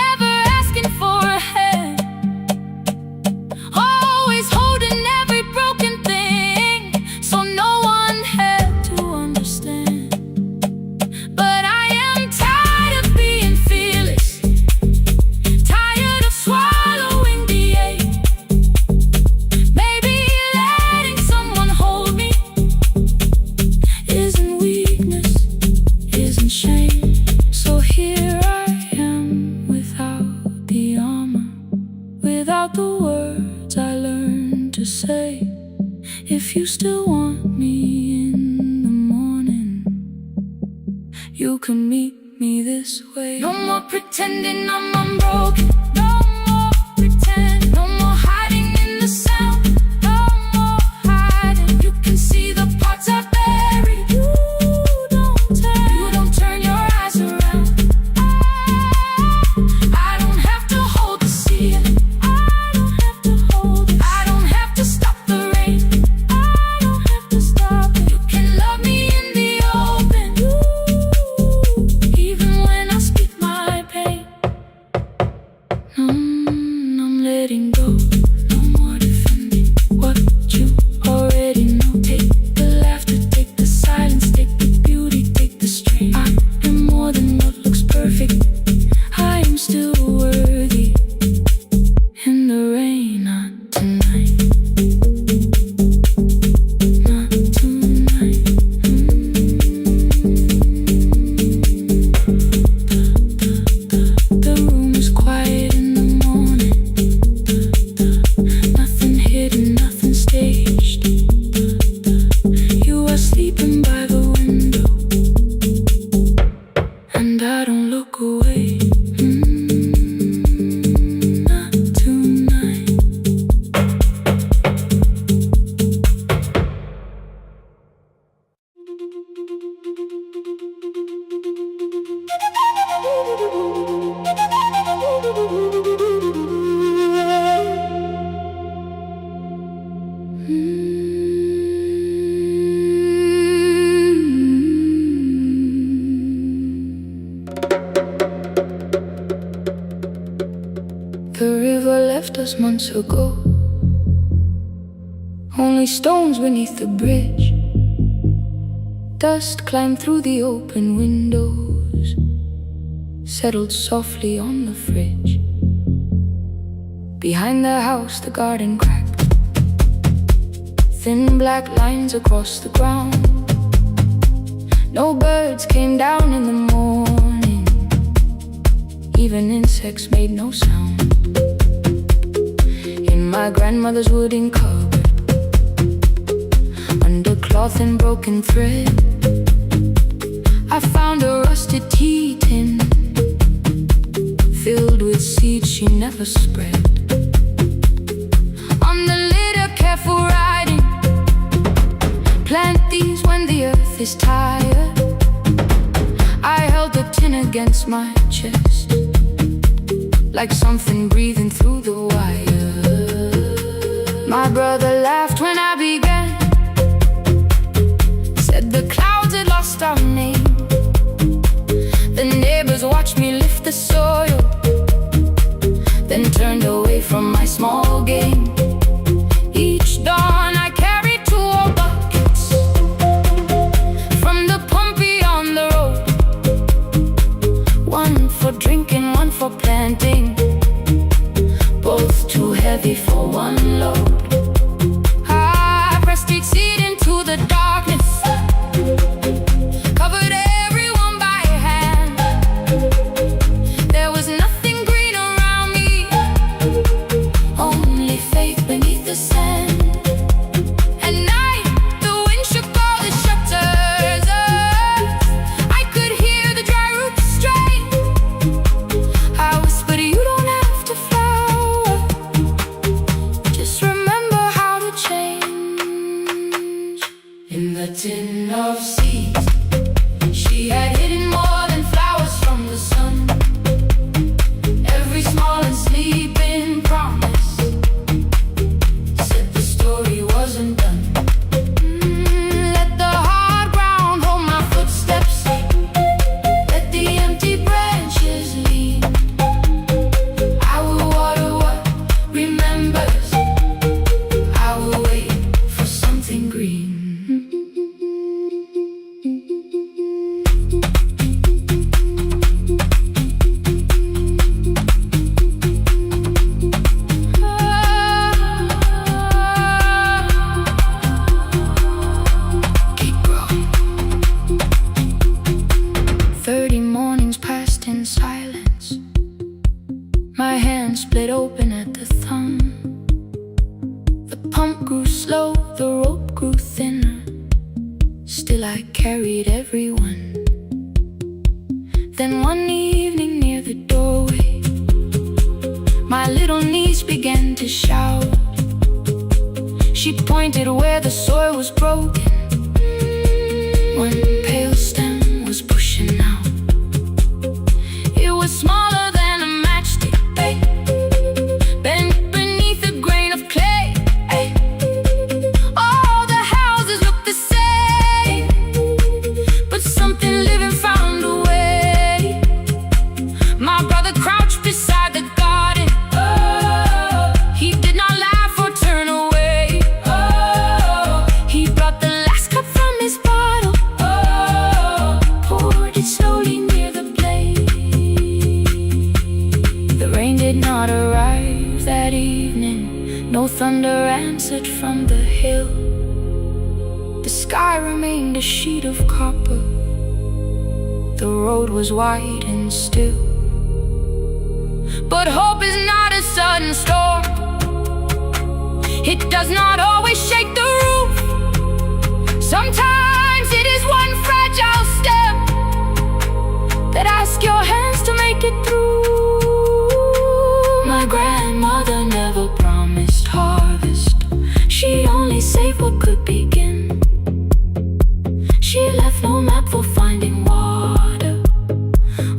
never asking for a hand, always holding every broken thing, so no one had to understand. But I am tired of being fearless, tired of swallowing the ache. Maybe letting someone hold me isn't weakness, isn't shame. So here I am without the armor, without the words I learned to say. If you still want me in the morning, you can meet me there. this way. No more pretending I'm unbroken. No more pretend. No more hiding in the sound. No more hiding. You can see the parts I buried. You don't turn your eyes around. I don't have to hold the sea. I don't have to hold it. I don't have to stop the rain. I don't have to stop it. You can love me in the open, even when I speak my pain. I'm letting go. No more defending what you already know. Take the laughter, take the silence, take the beauty, take the strain. I am more than what looks perfect. I am still worthy. In the rain, not tonight. Not tonight. The room is quiet in the morning. Nothing hidden, nothing staged. You are sleeping by the window, and I don't look away. Not tonight. The river left us months ago. Only stones beneath the bridge. Dust climbed through the open windows, settled softly on the fridge. Behind the house, the garden cracked. Thin black lines across the ground. No birds came down in the morning. Even insects made no sound. In my grandmother's wooden cupboard, under cloth and broken thread, I found a rusted tea tin filled with seeds she never spread. On the lid, a careful writing: plant these when the earth is tired. I held the tin against my chest, like something breathing through the wire. My brother laughed when I began, said the clouds had lost our name. The neighbors watched me lift the soil, then turned away from my small game. Each dawn I carried 2 old buckets from the pump beyond the road. One for drinking, one for planting, both too heavy for one load. I pressed each seed into the darkness, covered everyone by hand. There was nothing green around me, only faith beneath the sand. At night, the wind shook all the shutters. I could hear the dry roots strain. I whispered, you don't have to flower, just remember how to change. In the tin of seeds, she had hidden more than flowers from the sun. Every small and sleeping promise said the story wasn't done. Let the hard ground hold my footsteps, let the empty branches lean. I will water what remembers, I will wait for something green. Keep growing. 30 mornings passed in silence. My hand split open at the thumb. The pump grew slow, the rope grew thinner. Still I carried everyone. Then one evening near the doorway, my little niece began to shout. She pointed where the soil was broken. One pale stem was pushing out. It was smaller than a matchstick, bent beneath a grain of clay. All the houses looked the same, but something living found a way. My brother crouched beside the garden. He did not laugh or turn away. He brought the last cup from his bottle, poured it slowly near the blaze. The rain did not arrive that evening. No thunder answered from the hill. The sky remained a sheet of copper. The road was wide and still. But hope is not a sudden storm. It does not always shake the roof. Sometimes it is one fragile step that asks your hands to make it through. My grandmother never promised harvest. She only saved what could begin. She left no map for finding water,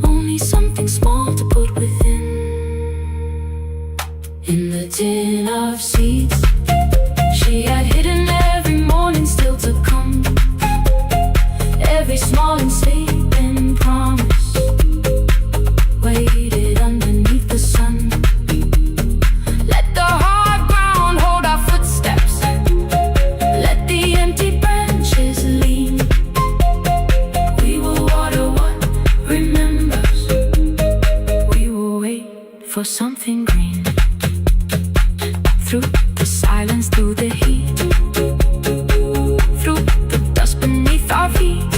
only something small to put within. In the tin of seeds she had hidden every morning still to come, every small enslaving promise waited underneath the sun. Let the hard ground hold our footsteps, let the empty branches lean. We will water what remembers, we will wait for something green. Through the silence, through the heat, through the dust beneath our feet,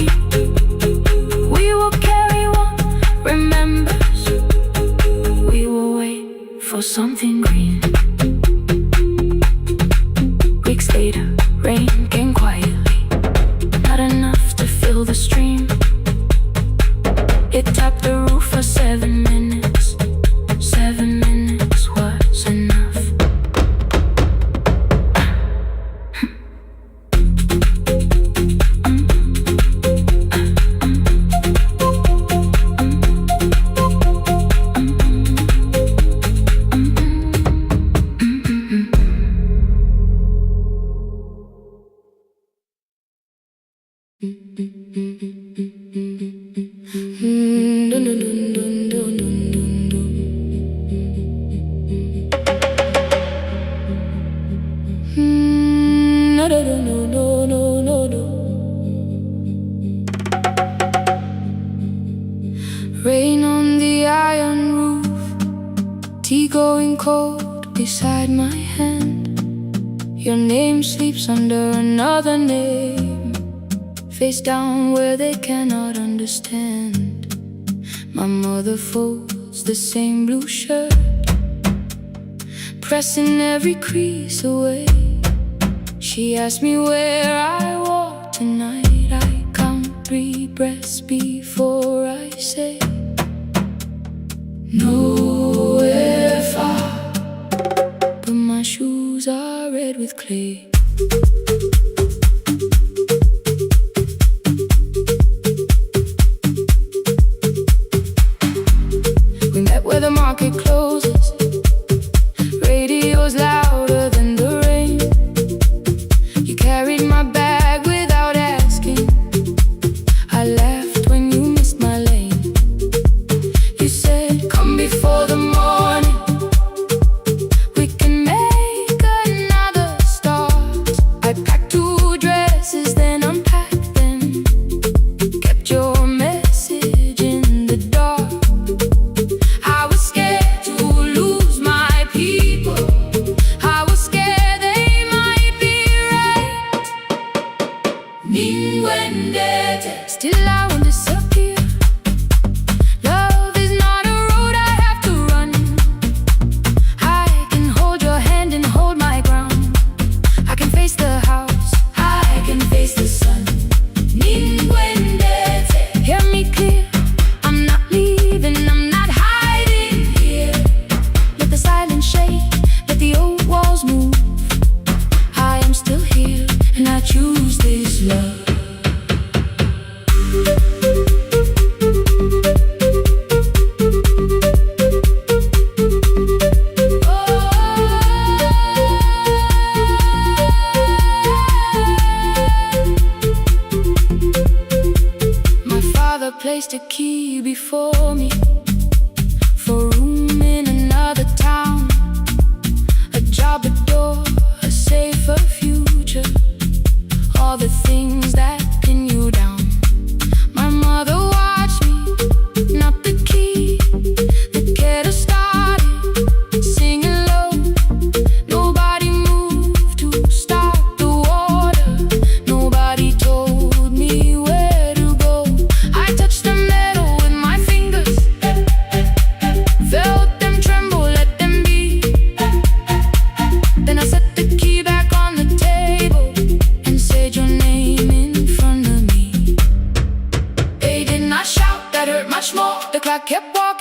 we will carry what remembers, we will wait for something green. Weeks later, rain came quietly, not enough to fill the stream. It tapped the roof for 7 minutes. 7 minutes was enough. Rain on the iron roof, tea going cold beside my hand. Your name sleeps under another name, face down where they cannot understand. My mother folds the same blue shirt, pressing every crease away. She asked me where I walk tonight. I count 3 breaths before I say nowhere far, but my shoes are red with clay. We met where the market closes, radio's louder than the rain. You carried my bag without asking, I laughed when you missed my lane. You said, come before the morning, we can make another start. I packed 2 dresses, then unpacked them, kept your message in the dark. I was scared to lose my people, I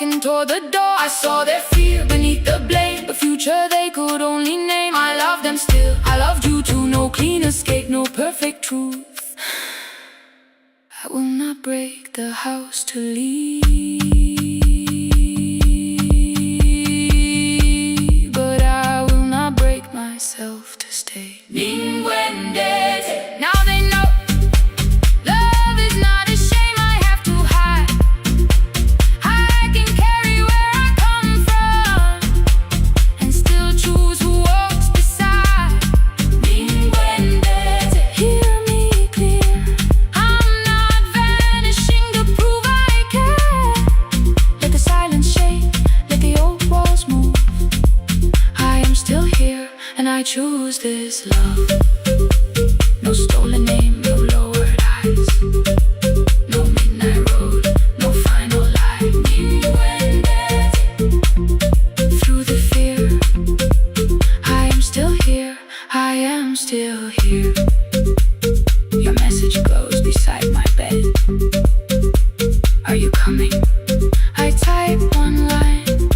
walking toward the door. I saw their fear beneath the blame, a future they could only name. I love them still, I loved you too. No clean escape, no perfect truth. I will not break the house to leave, but I will not break myself to stay. Now they know love is not a shame I have to hide. I can carry where I come from and still choose who walks beside. Hear me clear, I'm not vanishing to prove I care. Let the silence shake, let the old walls move. I am still here and I choose this love. No stolen name, no lowered eyes, no midnight road, no final lie. Through the fear, I am still here, I am still here. Your message glows beside my bed. Are you coming? I type one line,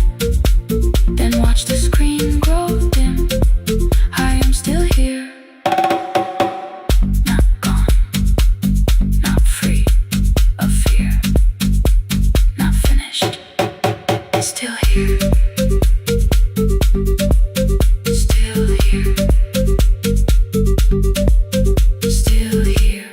then watch the screen grow dim. I am still here. Not gone, not free of fear, not finished, still here, still here, still here.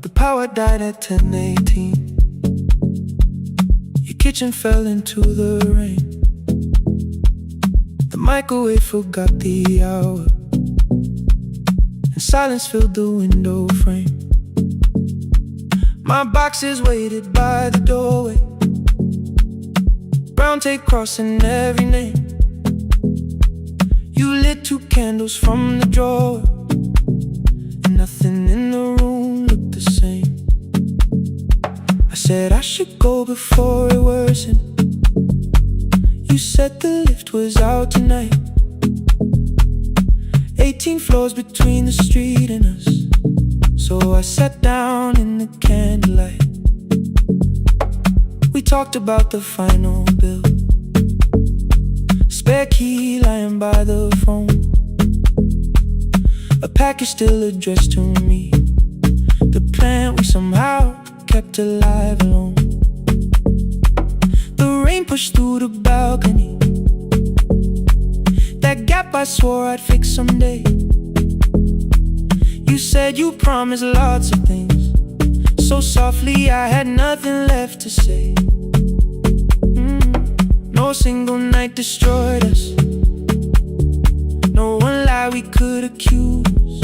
The power died at 10:18. Your kitchen fell into the rain. The microwave forgot the hour, and silence filled the window frame. My boxes waited by the doorway, brown tape crossing every name. You lit 2 candles from the drawer, and nothing in the room looked the same. I said I should go before it worsened. You said the lift was out tonight. 18 floors between the street and us, so I sat down in the candlelight. We talked about the final bill, spare key lying by the phone, a package still addressed to me, the plant we somehow kept alive alone. The rain pushed through the balcony, that gap I swore I'd fix someday. You said you promised lots of things, so softly I had nothing left to say. No single night destroyed us, no one lie we could accuse,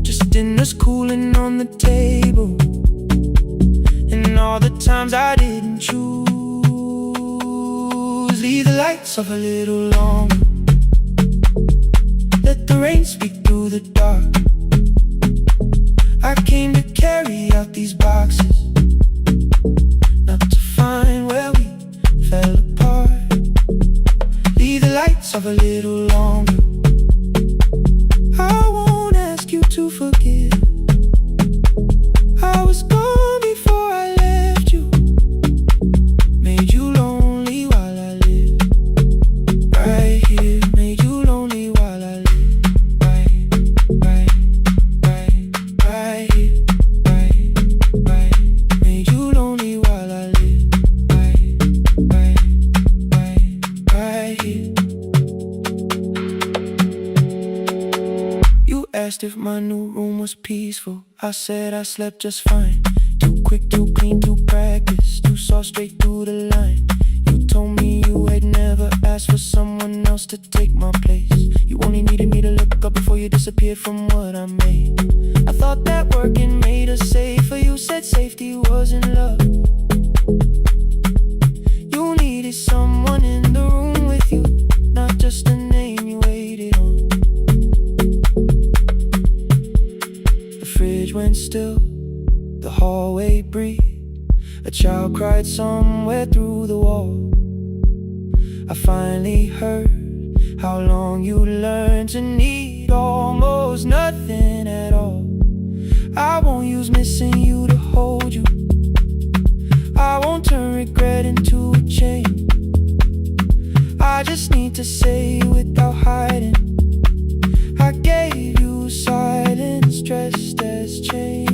just dinners cooling on the table, and all the times I didn't choose. Leave the lights off a little longer, let the rain speak through the dark. I came to carry out these boxes, not to find where we fell apart. Leave the lights off a little longer, I won't ask you to forgive. I was gone before I left you, made you lonely while I lived right here, made you lonely while I lived right here, right, made you lonely while I lived right here. You asked if my new room was peaceful, I said I slept just fine. Too quick, too clean, too practiced, too saw straight through the line. You told me you had never asked for someone else to take my place. You only needed me to look up before you disappeared from what I made. I thought that working made us safer. You said safety was in love. You needed someone in the room with you, not just a name you waited on. The fridge went still, the hallway breathed. A child cried somewhere through the wall. I finally heard how long you learned to need almost nothing at all. I won't use missing you to hold you. I won't turn regret into a chain. I just need to say without hiding, I gave you silence dressed as change.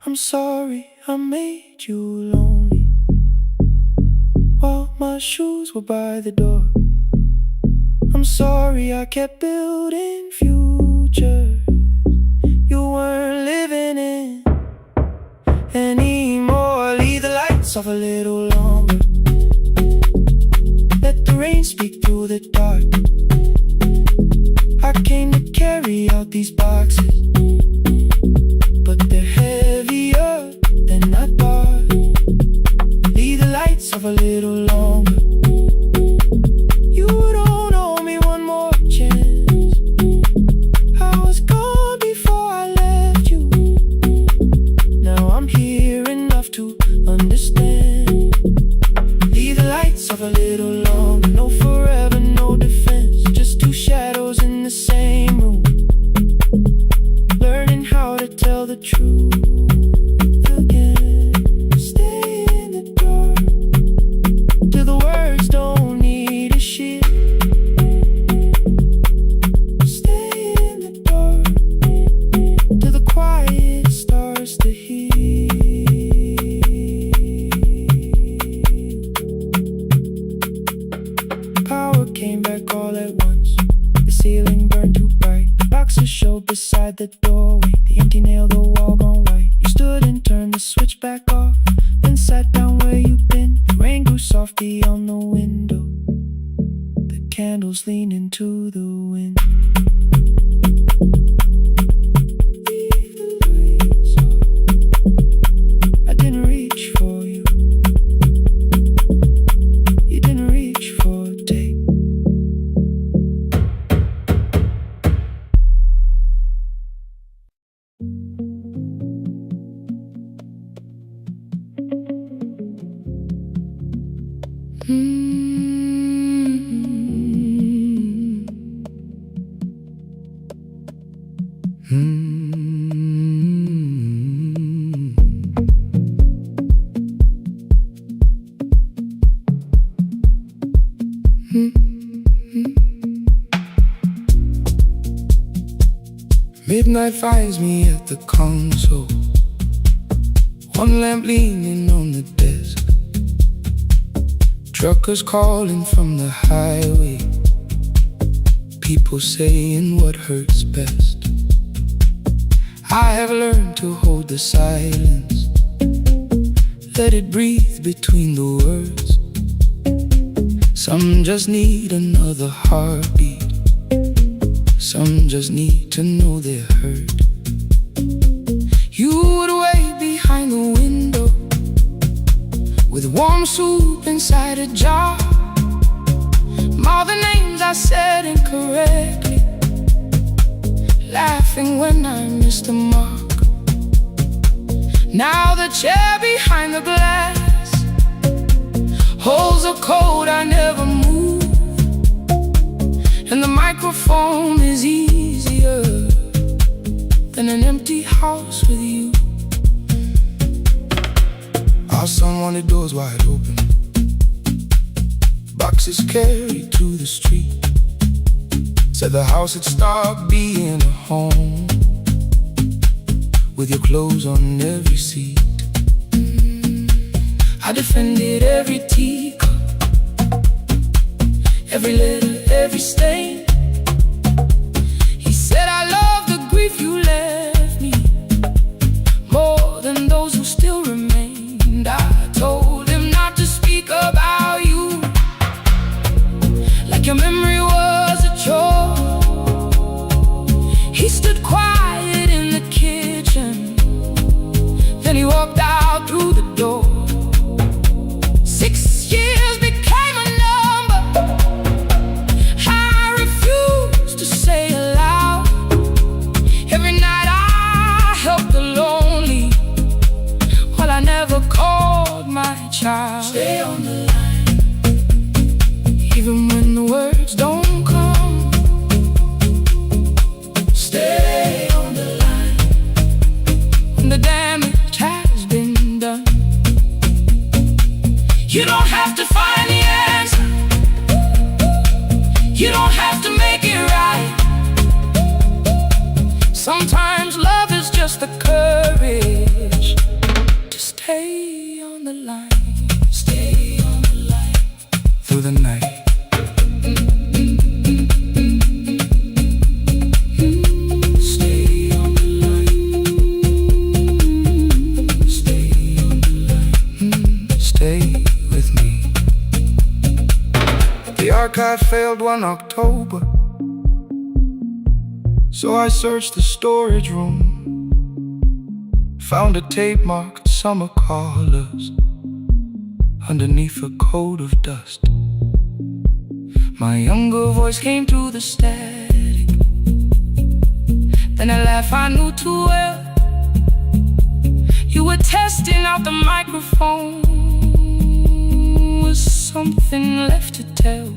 I'm sorry I made you lonely while my shoes were by the door. I'm sorry I kept building futures you weren't living in anymore. Leave the lights off a little longer, let the rain speak through the dark. I came to carry out these boxes, but they're heavier than I thought. Leave the lights off a little longer. You don't owe me one more chance. I was gone before I left you. Now I'm here enough to understand. Leave the lights off a little longer. No forever, no defense, just two shadows in the same room, learning how to tell the truth again. Stay in the dark till the words don't need a shield. Stay in the dark till the quiet starts to heal. Power came back all at once. The ceiling burned too bright. The boxes showed beside the doorway. The empty nail, the wall gone white. You stood and turned the switch back off, then sat down where you'd been. The rain grew softly on the window, the candles leaned into the wind. Leave the lights off. I didn't reach for you. You didn't reach for a take. Midnight finds me at the console, one lamp leaning on the desk. Truckers calling from the highway, people saying what hurts best. I have learned to hold the silence, let it breathe between the words. Some just need another heartbeat, some just need to know they're heard. You would wait behind the window with warm soup inside a jar. All the names I said incorrectly, laughing when I missed the mark. Now the chair behind the glass holds a code I never moved, and the microphone is easier than an empty house with you. Our son wanted doors wide open, boxes carried to the street. Said the house had stopped being a home, with your clothes on every seat. I defended every teacup, every letter, every stain. He said I love the grief you left me more than those who still remained. I told him not to speak about you like your memory was a chore. He stood quiet in the kitchen, then he walked out through the door. 6 years became a number I refused to say aloud. Every night I helped the lonely, never called my child.
Stay on the line,
even when the words don't come.
stay on the line,
When the damage has been done.
you don't have to find the answer, you don't have to make it right.
Sometimes love is just the courage to stay on the line.
Stay on the line,
Through the night.
stay on the line, stay on the line.
Stay with me. The archive failed one October, so I searched the storage room. Found a tape marked Summer Callers underneath a coat of dust. My younger voice came through the static, then a laugh I knew too well. You were testing out the microphone. Was something left to tell?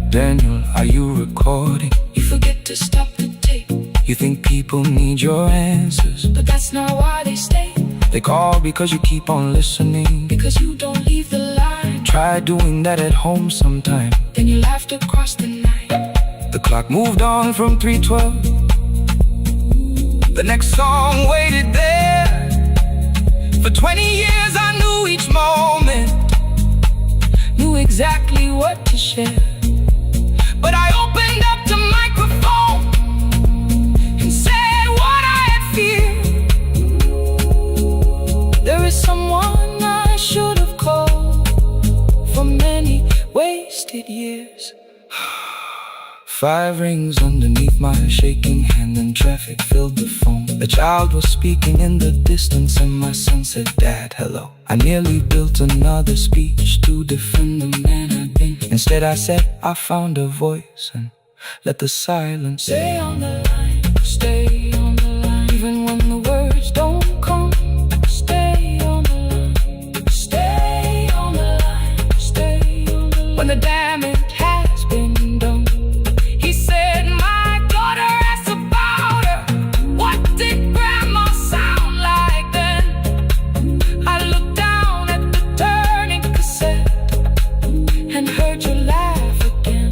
Daniel, are you recording?
You forget to stop the tape,
You think people need your answers?
but that's not why they stay.
They call because you keep on listening.
Because you don't leave the line,
Try doing that at home sometime.
then you laughed across the night.
The clock moved on from 3:12. The next song waited there. For 20 years I knew each moment, knew exactly what to share. But I opened up the microphone and said what I had feared. There is someone I should have called for many wasted years. 5 rings underneath my shaking hand, and traffic filled the phone. A child was speaking in the distance, and my son said, "Dad, hello." I nearly built another speech to defend the man I'd been. Instead I said, I found a voice, and let the silence
Stay on the line, stay on the line,
even when the words don't come.
stay on the line, stay on the line, stay on the line.
When the damage has been done. He said, my daughter asked about her. What did grandma sound like then? I looked down at the turning cassette and heard you laugh again.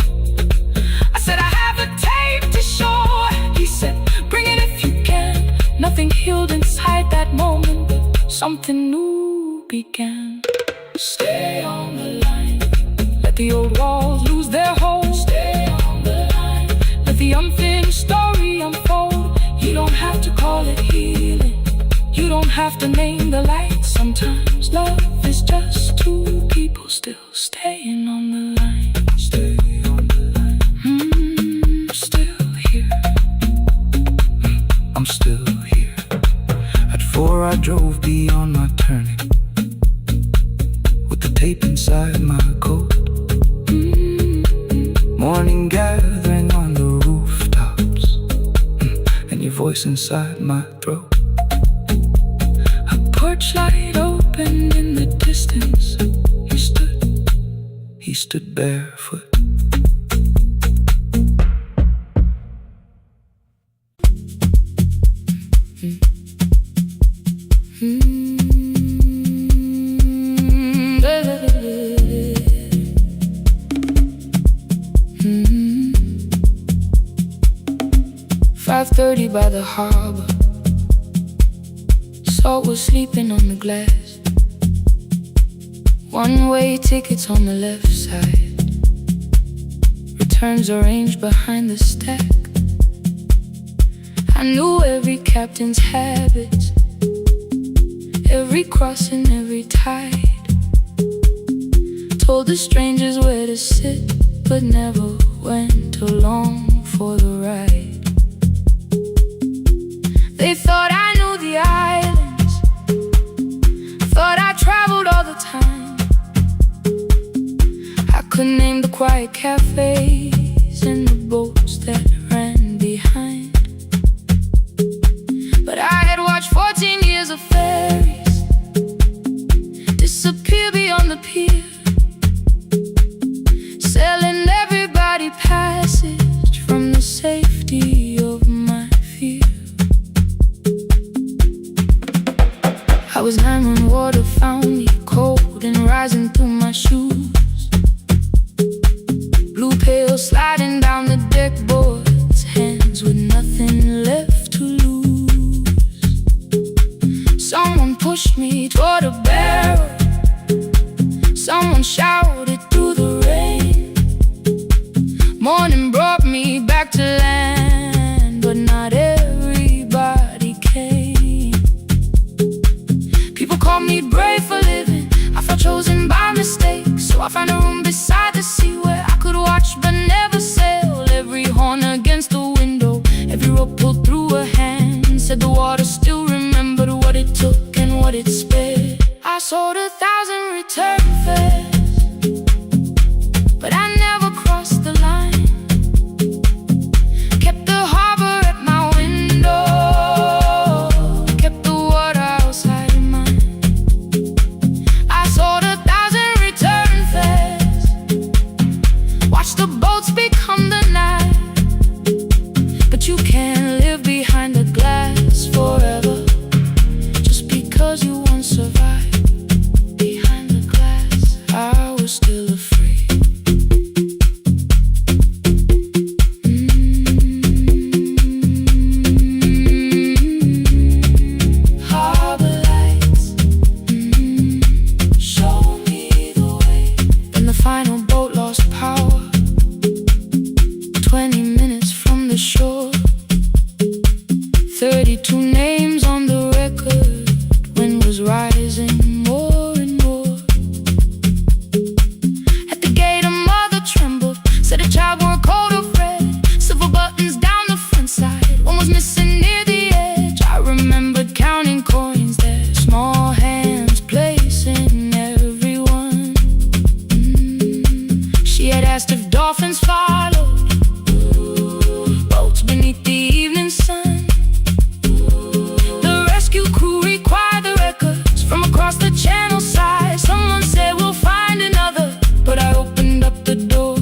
I said, I have a tape to show. He said, bring it if you can. Nothing healed inside that moment, but something new began.
Stay on the line,
Let the old walls lose their hold.
stay on the line,
Let the unfinished story unfold.
you don't have to call it healing,
You don't have to name the light. Sometimes love is just two people still staying on the line.
stay on the line,
Still here. I'm still here. At 4 I drove beyond my turning, with the tape inside my coat. Morning gathering on the rooftops, and your voice inside my throat. A porch light opened in the distance. He stood barefoot. By the harbor, Salt was sleeping on the glass. One-way tickets on the left side, returns arranged behind the stack. I knew every captain's habits, every crossing, every tide. Told the strangers where to sit, but never went along for the ride. They thought I knew the islands, thought I traveled all the time. I could name the quiet cafes and the boats that ran behind. But I had watched 14 years of ferry
time when water found me, cold and rising through my shoes. Blue pail sliding down the deck boards, hands with nothing left to lose. Someone pushed me toward a barrel, someone shouted through the rain. Morning brought me back to land, but not everybody came. People called me brave for living, I felt chosen by mistake. So I found a room beside the sea where I could watch but never sail. Every horn against the window, every rope pulled through a hand, said the water still remembered what it took and what it spared. I sold 1,000 return fares, but I never crossed the line. Kept the harbor at my window, kept the water outside of mine. I sold 1,000 return fares, watched the boats become the night. But you can't live behind the glass forever, just because you once survived. Behind the glass, I was still afraid. Harbor lights, show me the way. Then the final boat lost power, 20 minutes from the shore. 32 names on the record, wind was rising more and more. At the gate a mother trembled, said a child wore a coat of red, silver buttons down the front side, one was missing near the edge. I remembered counting coins there, small hands placing everyone. She had asked if dolphins followed, boats beneath the evening sun. The rescue crew required the records from across the channel side. Someone said we'll find another, but I opened up the door.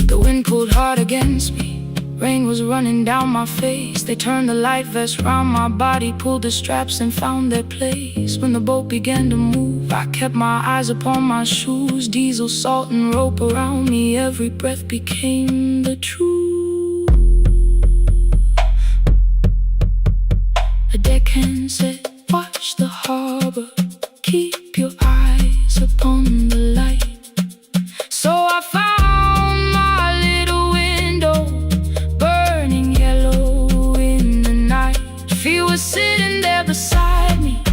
The wind pulled hard against me, rain was running down my face. They turned the life vest round my body, pulled the straps and found their place. When the boat began to move, I kept my eyes upon my shoes. Diesel, salt and rope around me, every breath became the truth. A deckhand said, watch the harbor, keep your eyes upon the light. So I found my little window, burning yellow in the night. Fear was sitting there beside me,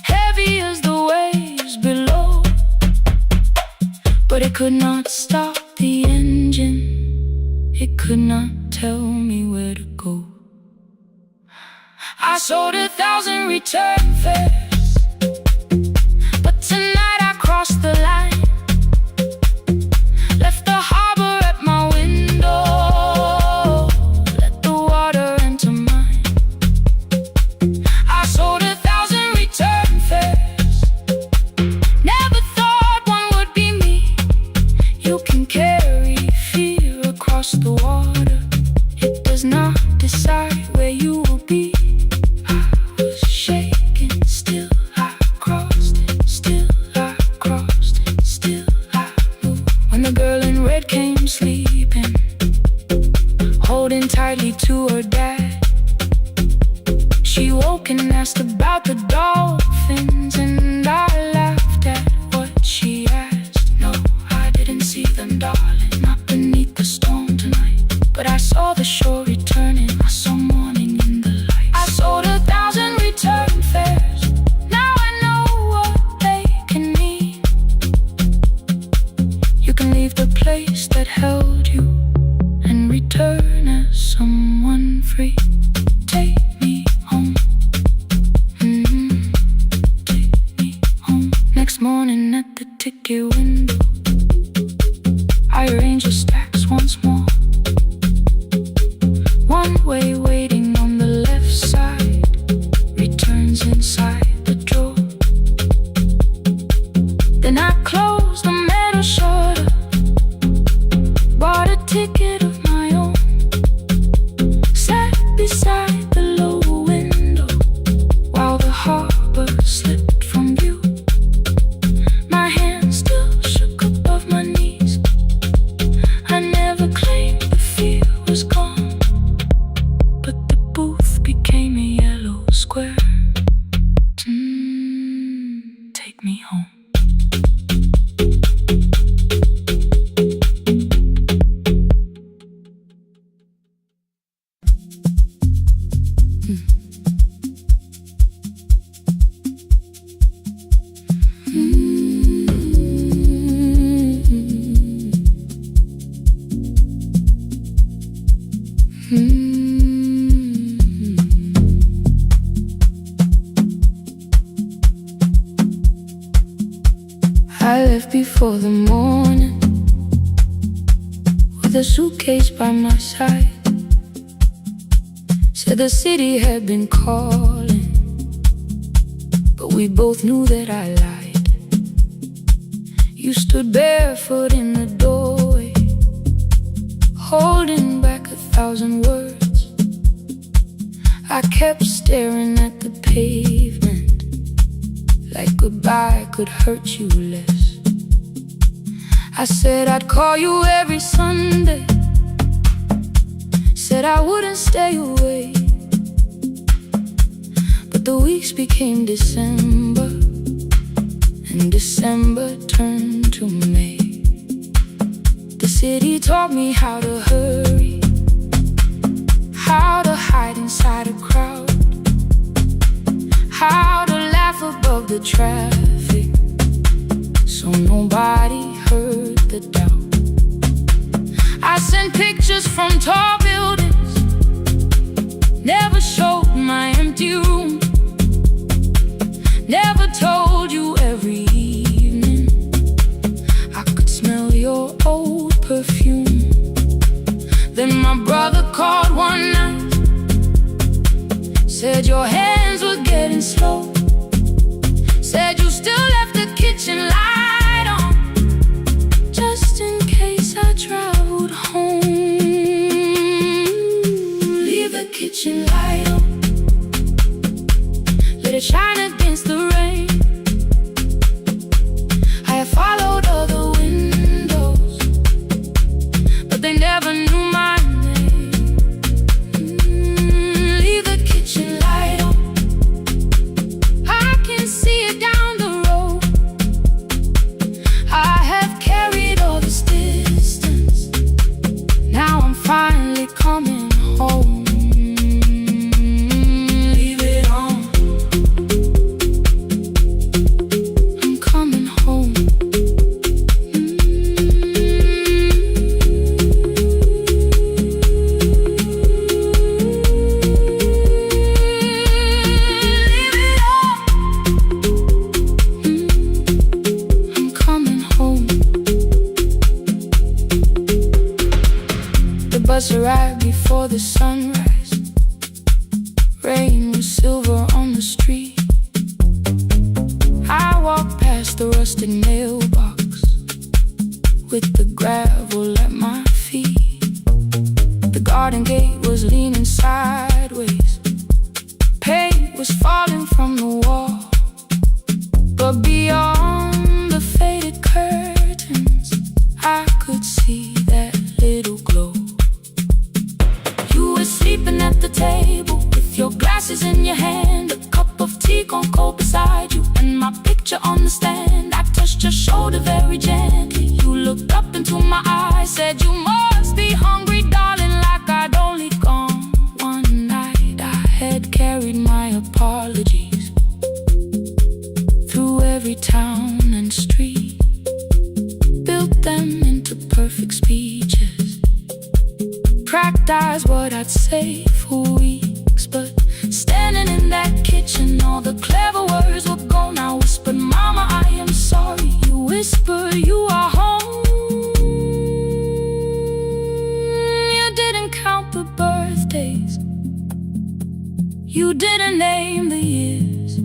heavy as the waves below, but it could not stop the engine, it could not tell me where to go. I sold 1,000 return fares, but tonight I crossed the line. Left the harbor at my window, let the water enter mine. I sold 1,000 return fares, never thought one would be me. You can carry fear across the water, it does not decide where you will be. Shaking, still I crossed it, still I crossed it, still I moved. When the girl in red came sleeping, holding tightly to her dad, she woke and asked about the dolphins, and I laughed at what she asked. No, I didn't see them, darling, not beneath the storm tonight, but I saw the shore returning, I saw morning in the light. I sold 1,000 return fares, now I know what they can mean. You can leave the place that held you and return as someone free. Take me home, take me home. Next morning at the ticket window, I arrange the stacks once more. One way waiting on the left side, returns inside the drawer. Then I closed the metal shutter, bought a ticket of my own, sat beside the low window while the harbor I left before the morning, with a suitcase by my side. Said the city had been calling, but we both knew that I lied. You stood barefoot in the doorway, holding back 1,000 words. I kept staring at the pavement, like goodbye could hurt you less. I said I'd call you every Sunday, said I wouldn't stay away. But the weeks became December, and December turned to May. The city taught me how to hurry, how to hide inside a crowd, how to laugh above the traffic, so nobody heard the doubt. I sent pictures from tall buildings, never showed my empty room, never told you every evening I could smell your old perfume. Then my brother called one night, said your hands were getting slow, said you still left the kitchen light on, just in case I traveled home. Leave the kitchen light on, let it shine against the rain. I have followed other windows, but they never knew my name. Leave the kitchen light on, I can see it down the road. I have carried all this distance, now I'm finally coming home. Leave it on, I'm coming home. Leave it on, I'm coming home. The bus arrived before the sunrise, rain was silver on the street. I walked past the rusted mailbox, with the gravel at my feet. The garden gate was leaning sideways, paint was falling from the wall, but beyond the faded curtains I could see that little glow. You were sleeping at the table, with your glasses in your hand, a cup of tea gone cold beside you, and my picture on the stand. I touched your shoulder very gently, you looked up into my eyes, said you must be hungry, darling, like I'd only gone one night. I had carried my apologies through every town and street, built them into perfect speeches, practiced what I'd say for weeks. But standing in that kitchen, all the clever words were gone. I whispered, Mama, I am sorry. You whisper, you are home. You didn't count the birthdays, you didn't name the years.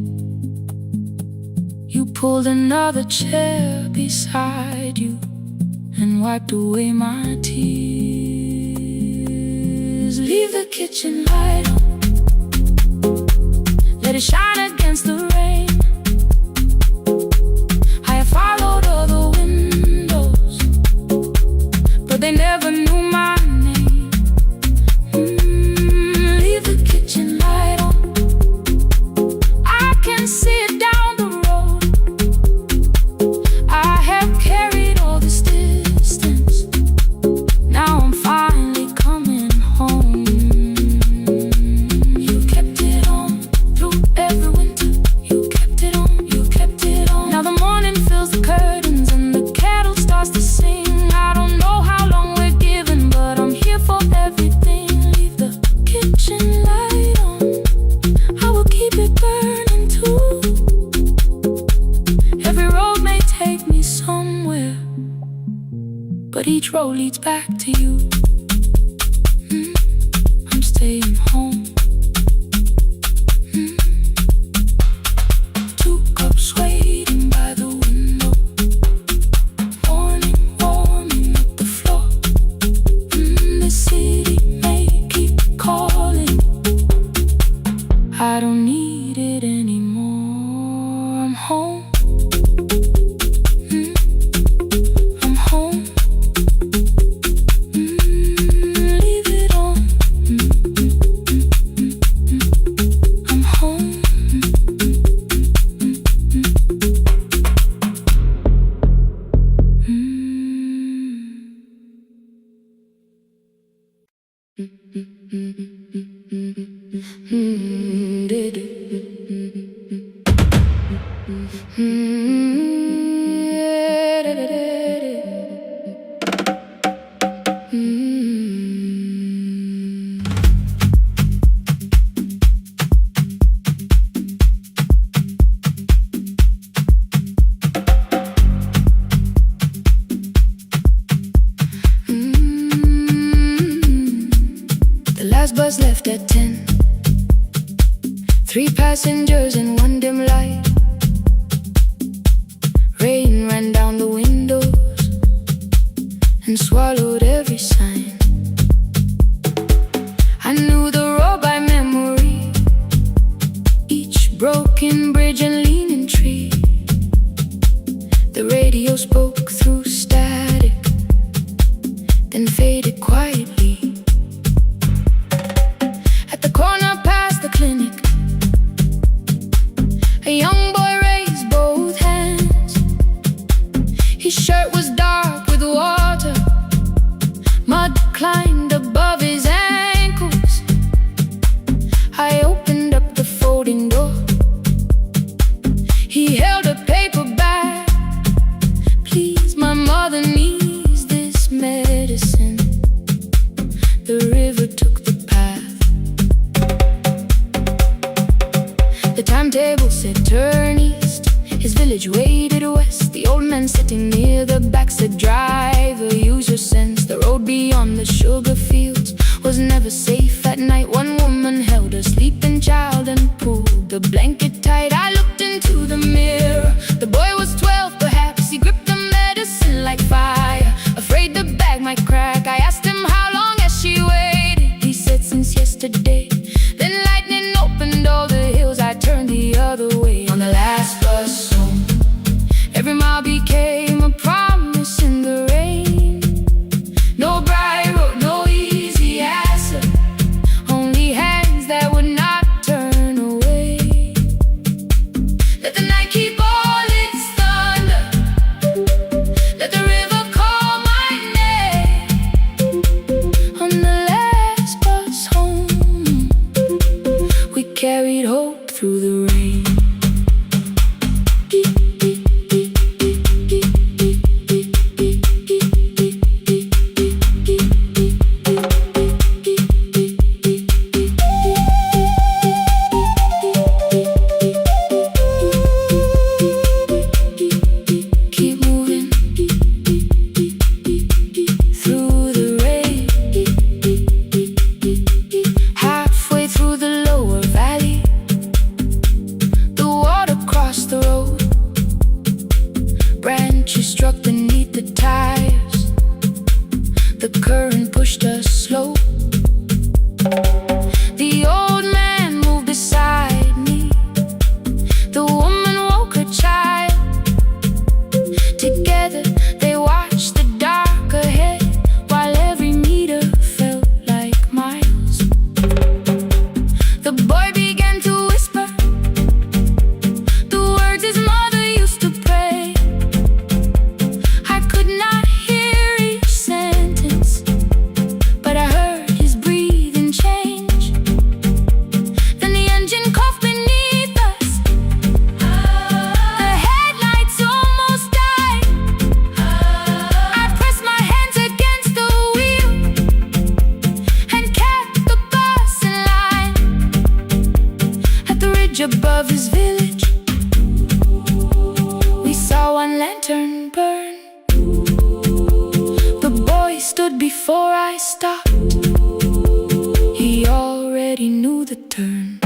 You pulled another chair beside you and wiped away my tears. Leave the kitchen light on, let it shine against the rain. I have followed other windows, but they never knew my name. Leave the kitchen light on, I can see it down the road. I have carried all this distance, now I'm finally coming home. You kept it on through every winter, you kept road leads back to you. I'm staying home. 2 cups waiting by the window. Morning warming up the floor. The city may keep calling. I don't need it anymore. I'm home. I'm home. Leave it on. I'm home. The last bus left at 10. 3 passengers and 1 dim light. Rain ran down the windows and swallowed every sign. I knew the road by memory, each broken bridge and leaning tree. The radio spoke through static, then faded quietly. At the corner past the clinic, a young boy raised both hands. His shirt was dark with water. Mud climbed above his ankles. I opened up the folding door. He held a paper bag. Please, my mother needs this medicine. The river took the path. The timetable said turn east. His village waded west. The old man sitting near the back said driver, use your sense. The road beyond the sugar fields was never safe at night. One woman held a sleeping child and pulled the blanket tight. I looked into the mirror. The boy was 12 perhaps. He gripped the medicine like fire, afraid the bag might crack. I asked him how long has she waited. He said since yesterday. Then lightning opened all the hills. I turned the other way on the last bus home. Every mile became a promise in the rain. No bright road, no easy answer, only hands that would not turn away. Let the night keep all its thunder. Let the river call my name. On the last bus home, we carried hope through the rain. Keep moving through the rain. Halfway through the lower valley, the water crossed the road. Branches struck beneath the tires. The current pushed us slow. The old man moved beside me. The woman woke her child. Together they watched the dark ahead, while every meter felt like miles. The boy began to whisper the words his mother used to pray. I could not hear each sentence, but I heard understood before I stopped. He already knew the turn.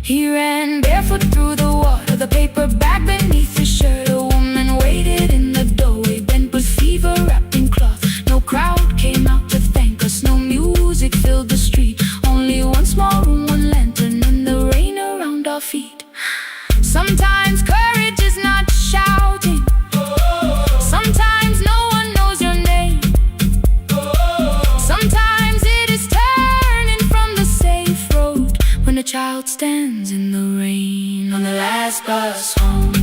He ran barefoot through the water, the paper bag beneath his shirt. A woman waited in the doorway, bent with fever, wrapped in cloth. No crowd came out to thank us, no music filled the street. Only one small room, one lantern, and the rain around our feet. Sometimes courage is not shouting. Sometimes no one knows your name. Sometimes it is turning from the safe road when a child stands in the rain on the last bus home.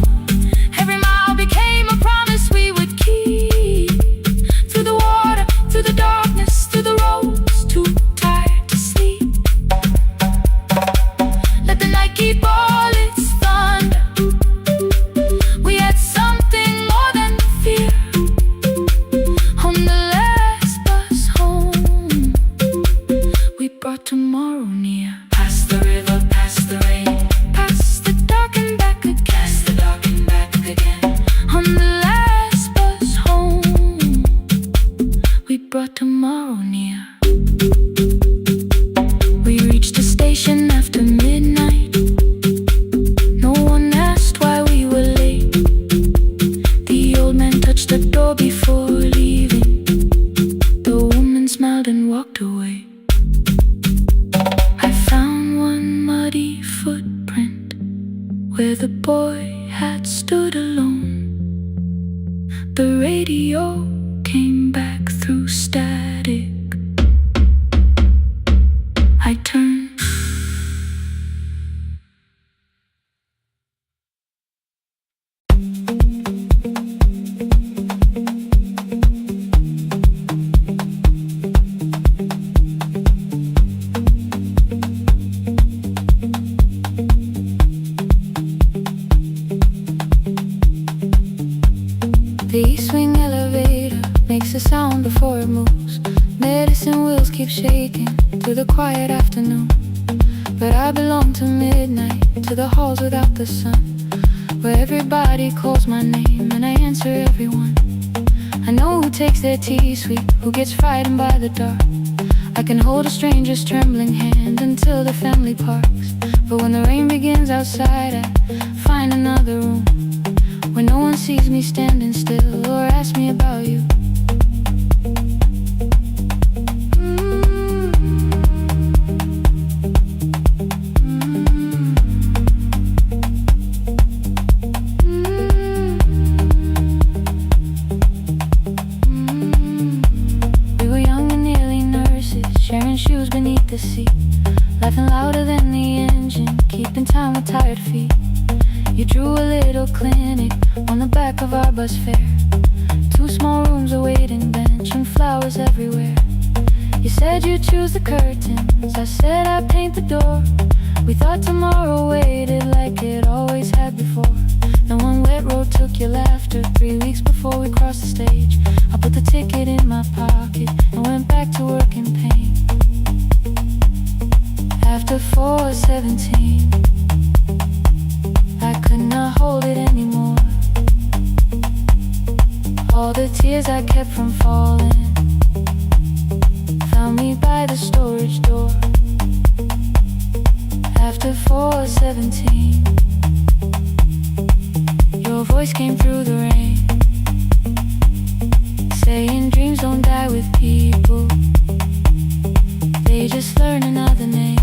Every mile became a promise we would keep. Through the water, through the darkness, through the roads too tired to sleep. Let the night keep all its thunder. We had something more than fear. On the last bus home, we brought tomorrow near. Past the river, past the rain, past the dark and back again. Past the dark and back again. On the last bus home, we brought tomorrow near. We reached the station after midnight. No one asked why we were late. The old man touched the door before leaving. The woman smiled and walked away. I found one muddy footprint where the boy had stood alone. The radio came back through static. I turned. The east wing elevator makes a sound before it moves. Medicine wheels keep shaking through the quiet afternoon. But I belong to midnight, to the halls without the sun, where everybody calls my name and I answer everyone. I know who takes their tea sweet, who gets frightened by the dark. I can hold a stranger's trembling hand until the family parks. But when the rain begins outside, I find another room where no one sees me standing still or asks me about you. We were young and nearly nurses, sharing shoes beneath the seat, laughing louder than the engine, keeping time with tired feet. You drew a little clinic on the back of our bus fare. 2 small rooms, a waiting bench, and flowers everywhere. You said you'd choose the curtains, I said I'd paint the door. We thought tomorrow waited like it always had before. Then one wet road took your laughter. 3 weeks before we crossed the stage, I put the ticket in my pocket and went back to work in pain. After 4:17, I could not hold it anymore. All the tears I kept from falling found me by the storage door. After 4:17, your voice came through the rain, saying dreams don't die with people, they just learn another name.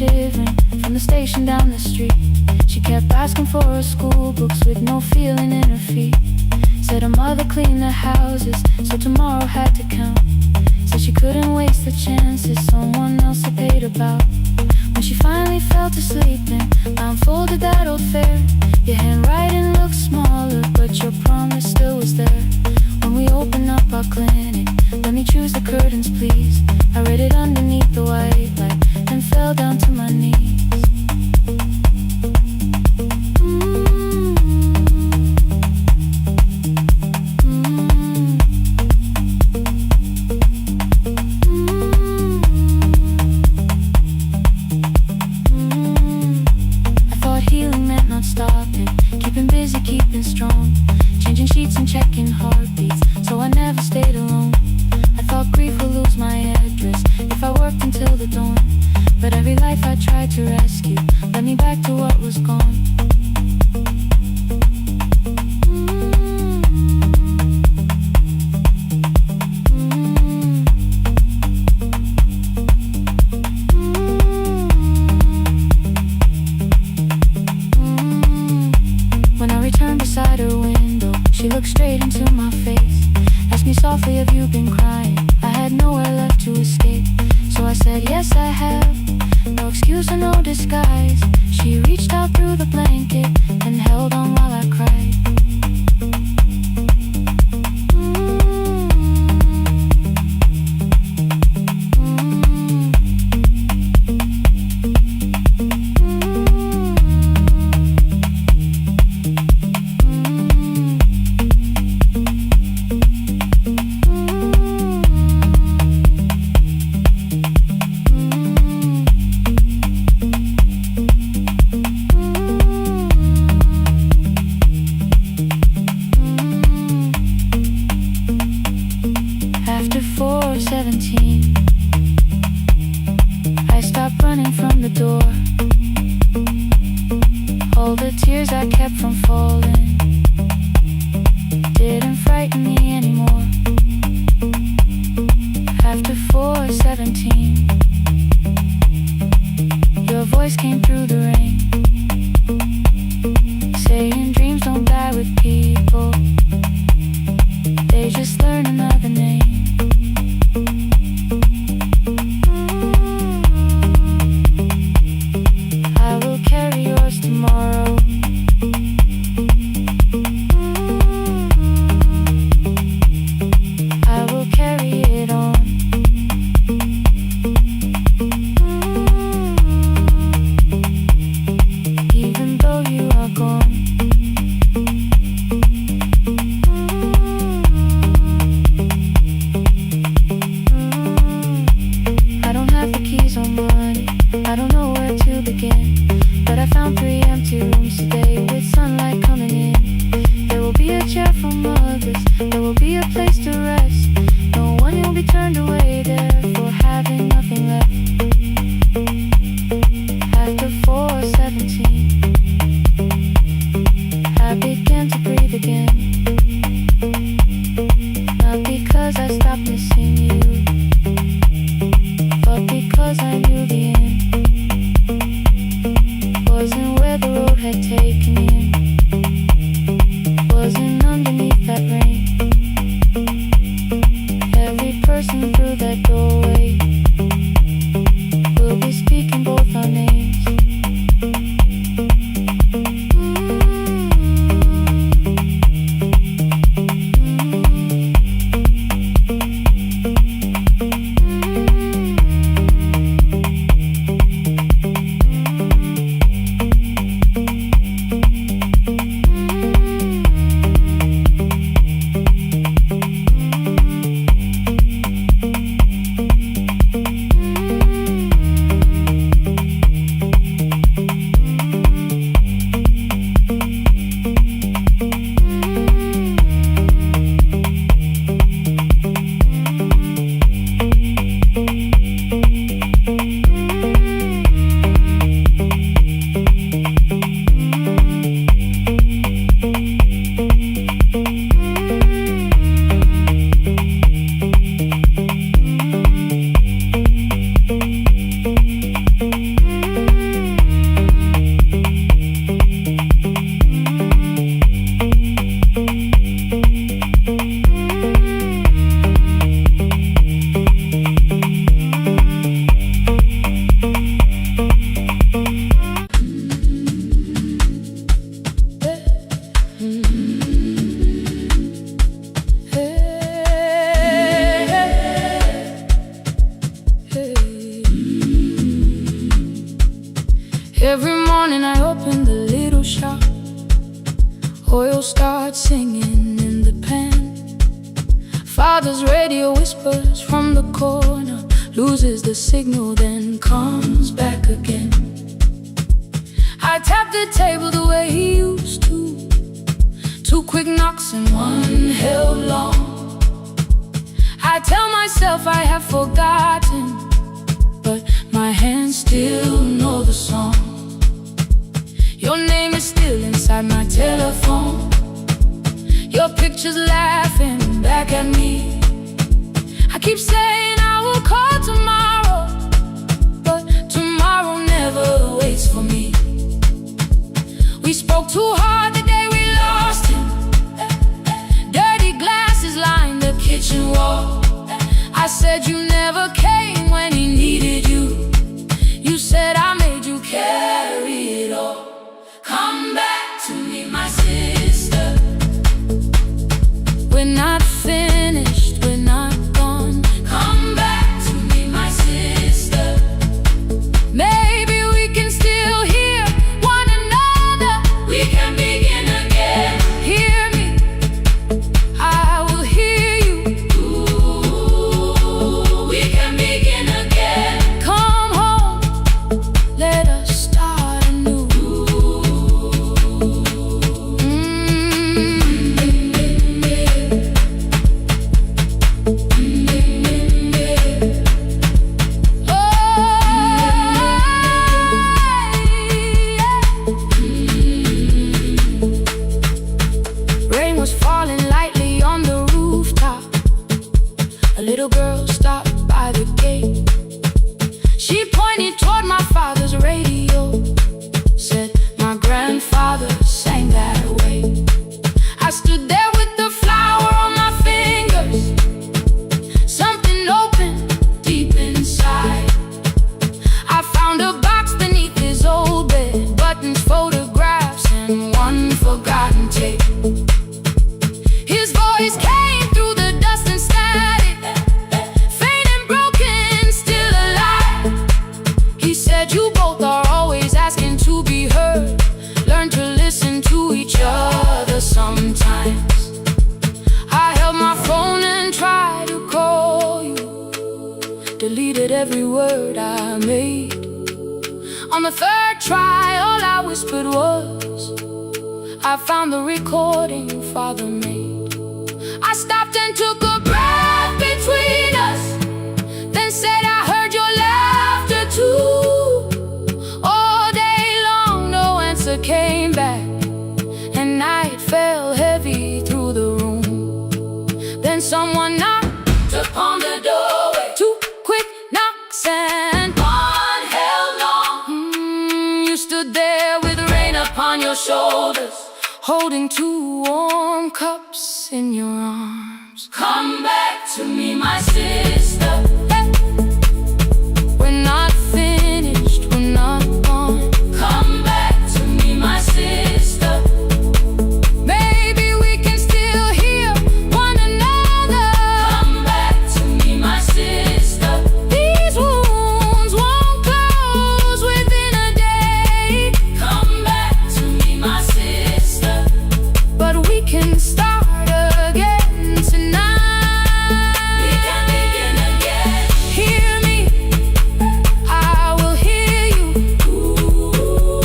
Shivering from the station down the street, she kept asking for her school books with no feeling in her feet. Said her mother cleaned the houses, so tomorrow had to count. Said she couldn't waste the chances someone else had paid about. When she finally fell to sleep and unfolded that old fare, Your handwriting looks smaller, but your promise still was there. When we open up our clinic, let me choose the curtains, please. I read it underneath the white light and fell down to my knees. Stopping, keeping busy, keeping strong, changing sheets and checking heartbeats, so I never stayed alone. I thought grief would lose my address if I worked until the dawn, but every life I tried to rescue led me back to what was gone. Beside her window, she looked straight into my face, asked me softly, have you been crying? I had nowhere left to escape, so I said, yes I have, no excuse or no disguise. She reached out through the blanket and held on while I cried. After 4:17, I stopped running from the door. All the tears I kept from falling didn't frighten me anymore. After 4:17, your voice came through the rain, saying dreams don't die with people, they just learn another name. I will carry yours tomorrow. I will carry it on. Even though you are gone. I don't have the keys or money, I don't know where to begin, but I found 3 empty rooms today with sunlight coming in. There will be a chair for mothers, there will be a place to rest. No one will be turned away there for having nothing left. After 4:17, I began to breathe again. Not because I stopped missing you, but because I knew the end wasn't where the road had taken him, wasn't underneath that rain. Every morning I open the little shop. Oil starts singing in the pan. Father's radio whispers from the corner, loses the signal, then comes back again. I tap the table the way he used to. 2 quick knocks and 1 held long. I tell myself I have forgotten, but my hands still know the song. Your name is still inside my telephone. Your picture's laughing back at me. I keep saying I will call tomorrow, but tomorrow never waits for me. We spoke too hard the day we lost him. Dirty glasses lined the kitchen wall. I said you never came when he needed you. You said I made you carry it all. Come back to me, my sister. We're not finished, we're not gone. Come back to me, my sister. Maybe we can still hear one another. We can begin again. Hear me, I will hear you. Ooh, we can begin again. Come home, let us start anew. Rain was falling lightly on the rooftop. A little girl stopped by the gate. She pointed toward my father's radio, said my grandfather sang that way. I stood there with the flower on my fingers. Something opened deep inside. I found a box beneath his old bed, buttons, photographs, and 1 forgotten tape. His voice came through the dust and static, faint and broken, still alive. He said you both are always asking to be heard. Learn to listen to each other sometimes. I held my phone and tried to call you, deleted every word I made. On the 3rd try, all I whispered was, I found the recording Father made. I stopped and took a breath between us, then said I heard your laughter too. All day long no answer came back, and night fell heavy through the room. Then someone knocked upon the doorway. 2 quick knocks and 1 held long. You stood there with rain upon your shoulders, holding 2 warm cups in your arms. Come back to me, my sister. We're not finished, we're not gone. Come back to me, my sister. Maybe we can still hear one another. Come back to me, my sister. These wounds won't close within a day. Come back to me, my sister. But we can start again tonight. We can begin again. Hear me, I will hear you. Ooh,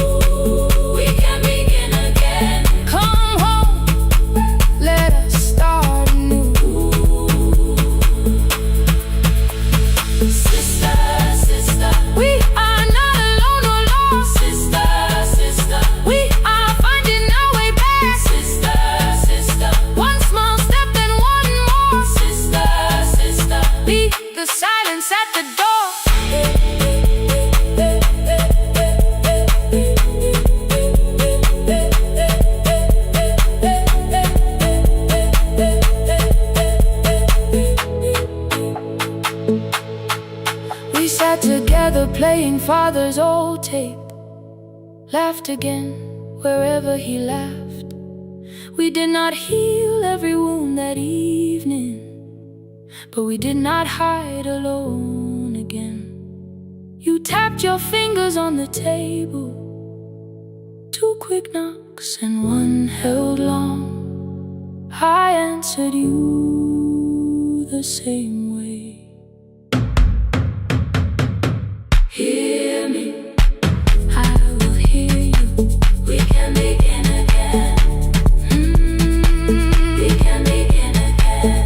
we can begin again. Come home, let us start anew. Sister, sister, we are not alone or lost. Sister, sister, we are finding our way back. Sister, sister, 1 small step and 1 more. Sister, sister, beat the silence at the door. We sat together playing Father's old tape, laughed again wherever he laughed. We did not heal every wound that evening, but we did not hide alone again. You tapped your fingers on the table, Two quick knocks and one held long. I answered you the same way. Hear me, I will hear you. We can begin again. We can begin again.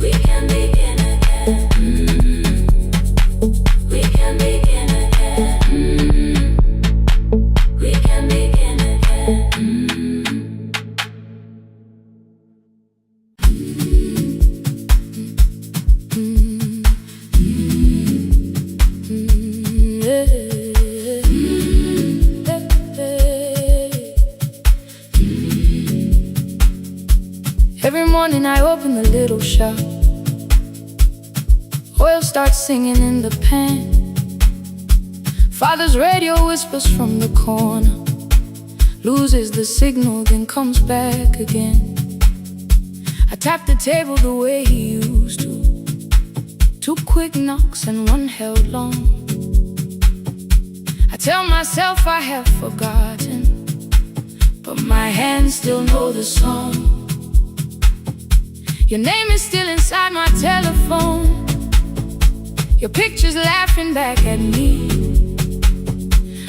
We can begin again. We can begin again. We can begin again. Every morning I open the little shop. Oil starts singing in the pan. Father's radio whispers from the corner, loses the signal, then comes back again. I tap the table the way he used to. Two quick knocks and one held long. I tell myself I have forgotten, but my hands still know the song. Your name is still inside my telephone. Your picture's laughing back at me.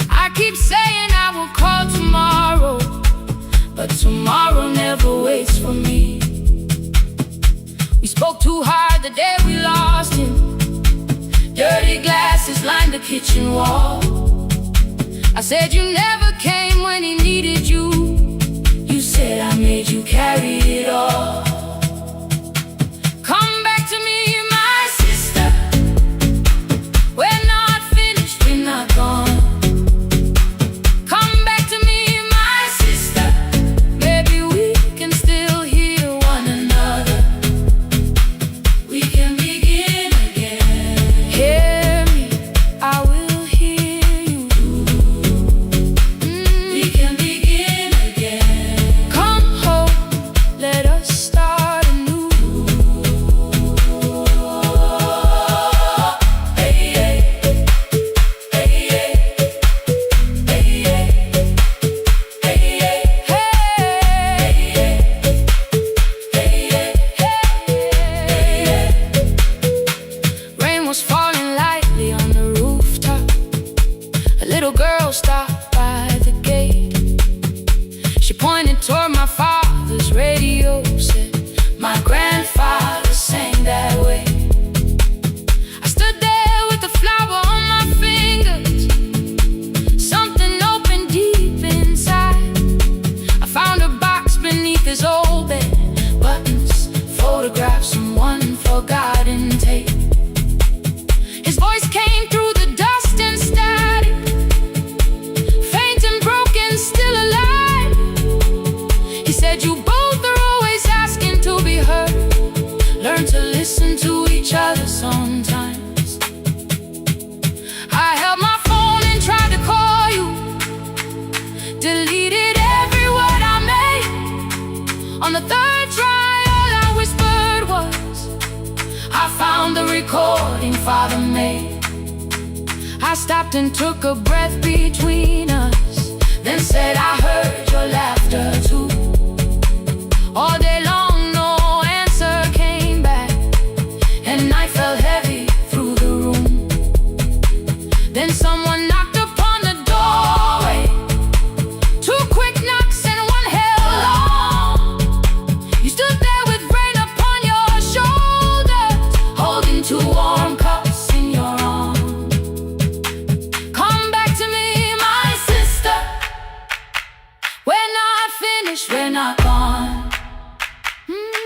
I keep saying I will call tomorrow, but tomorrow never waits for me. We spoke too hard the day we lost him. Dirty glasses lined the kitchen wall. I said you never came when he needed you. You said I made you carry it all. Come back to me, my sister. We're not finished, we're not gone. Come back to me, my sister. Maybe we can still hear one another. We can begin again. Hear me, I will hear you. We can begin again. Come home, let us start anew. Rain was falling lightly on the rooftop. A little girl stopped by the gate. She pointed toward my father's radio, said, my grandfather sang that way. I stood there with a flower on my fingers. Something opened deep inside. I found a box beneath his old bed. Buttons, photographs, and one forgotten tape. His voice came through the dust and static, faint and broken, still alive. He said, you both are always asking to be heard. Learn to listen to each other sometimes. I held my phone and tried to call you, deleted every word I made. On the third try, all I whispered was, I found the recording Father made. I stopped and took a breath between us, then said I heard your laughter too. All day long no answer came back, and night fell heavy through the room. Then someone knocked upon the doorway. Two quick knocks and one held long. You stood there with rain upon your shoulders, holding two warm cups in your arms. Come back to me, my sister. We're not finished, we're not gone.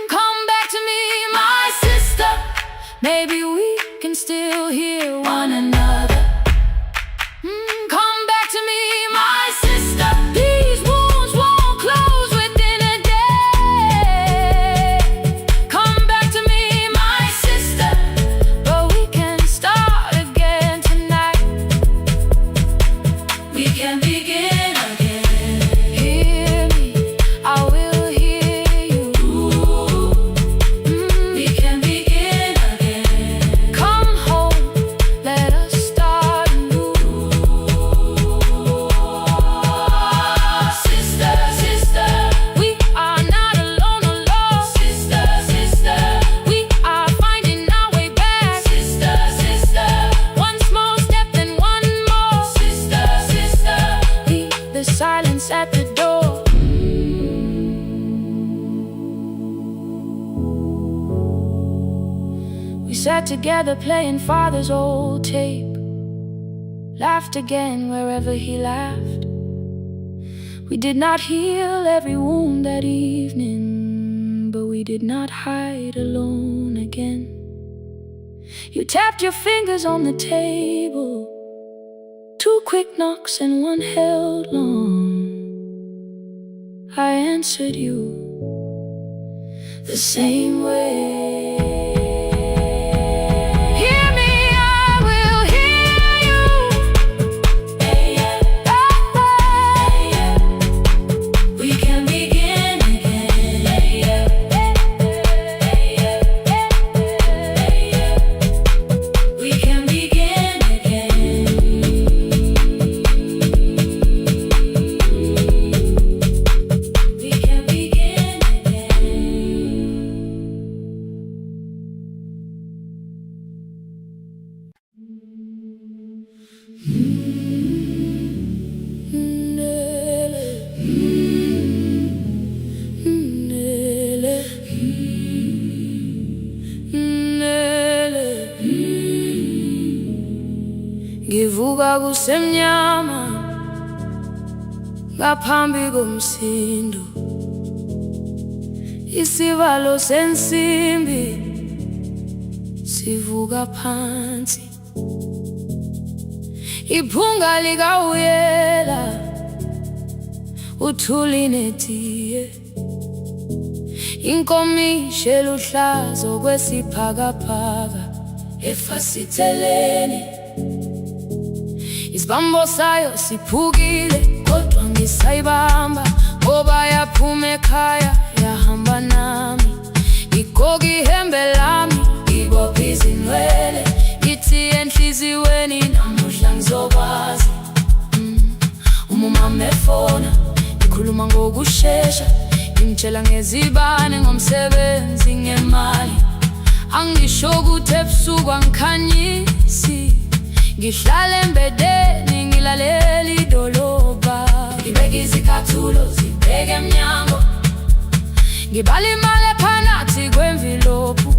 Come back to me, my sister. Maybe we can still hear one another. Come back to me, my sister. These wounds won't close within a day. Come back to me, my sister. But we can start again tonight. We can begin again. Hear me, I will hear you. We can begin again. Come home, We sat together playing father's old tape, laughed again wherever he laughed. We did not heal every wound that evening, but we did not hide alone again. You tapped your fingers on the table, 2 quick knocks and 1 held long. I answered you the same way. Ngivuka kusemnyama ngaphambi komsindo, isivalo sensimbi sivuka phansi, iphunga likawuyela uthuli netiye, inkomishi eluhlaza okwesiphakapaka efasiteleni. Isibambo sayo siphukile kodwa ngisayibamba, ngoba yaphuma ekhaya yahamba nami. Igoga ihembe lami, ibopha izinwele, ithi enhliziyweni namuhla ngizokwazi. Umama efona, ngikhuluma ngokushesha, ngimtshela ngezibane, ngomsebenzi, ngemali. Angisho ukuthi ebusuku angikhanyisi, ngihlala embedeni ngilalela idolobha. Ngibeka izicathulo zibheke emnyango, ngibala imali ephakathi kwemvilophu,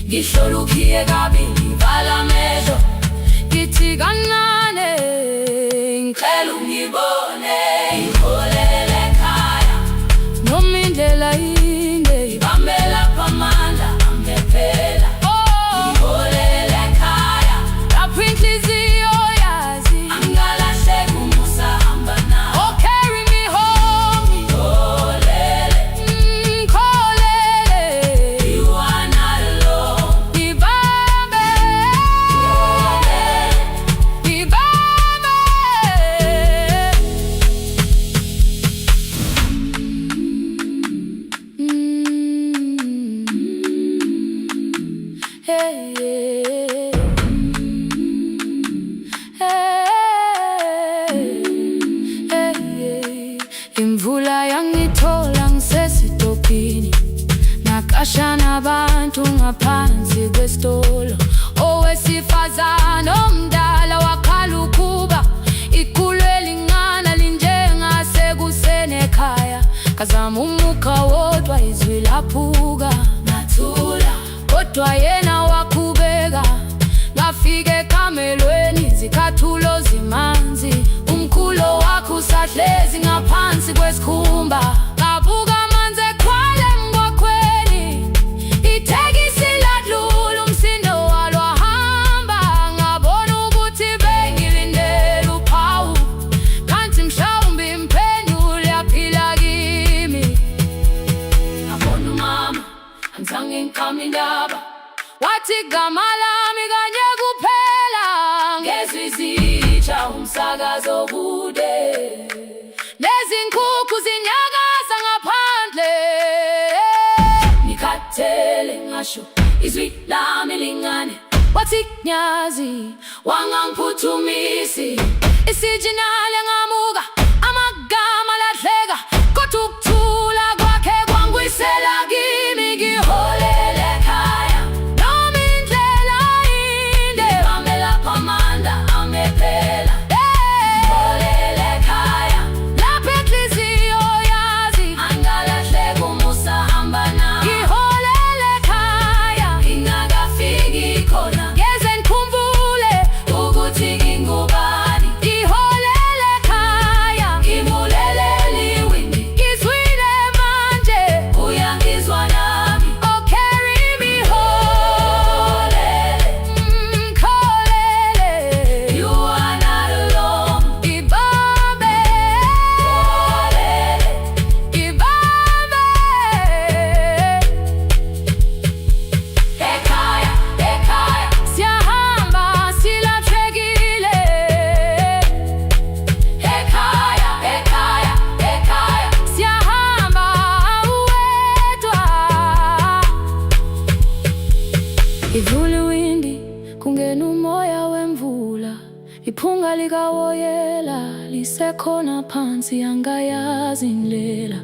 ngihlola ukhiye kabili, ngivala amehlo, ngithi kancane ngicela ungibone. Ngiholele ekhaya noma indlela inde, ngibambela lapha amandla angephela. Ngiholele ekhaya lapho inhliziyo yazi angalahleki umusa hamba nawe. Oh, carry me home. Ngiholele, ngiholele, you are not alone. Ngibambe, ngibambe. Hey, yeah. Hey, yeah. Imvula yangithola ngisesitopini, nakasha nabantu ngaphansi kwesitolo. Owesifazane omdala wakhala ukuba ikhulu elingana linjengasekuseni ekhaya. Kazama umukha wodwa izwi laphuka, ngathula kodwa yena wakhubeka. Ngafika ekamelweni, izicathulo zimanzi, umkhulo wakho usahlezi ngaphansi kwesikhumba. Ngabuka amanzi ekhwale emgwaqweni, itekisi ladlula, umsindo walo wahamba. Ngabona ukuthi bengilindele uphawu, kanti mhlawumbe impendulo yaphila kimi. Ngabona umama angizange ngiqame indaba, wathi igama lami kanye kuphela. Ngezwi zitsha umsakazo kude, nezinkukhu zinyakaza ngaphandle. Ngikhathele ngasho izwi lami lingane, wathi nyazi wangangiphuthumisi. Isijinali ngamuka, amagama lahleka, kodwa ukuthula kwakhe kwangwisela kimi. Ngiholele ekhaya noma indlela inde, ngibambe lapha amandla angephela. Ngiholele ekhaya lapho inhliziyo yazi angalahleki umusa hamba nawe. Ngiholele ekhaya ngingakafiki Ivule windi kungena umoya wemvula, iphunga likawoyela lisekhona phansi. Angayazi indlela,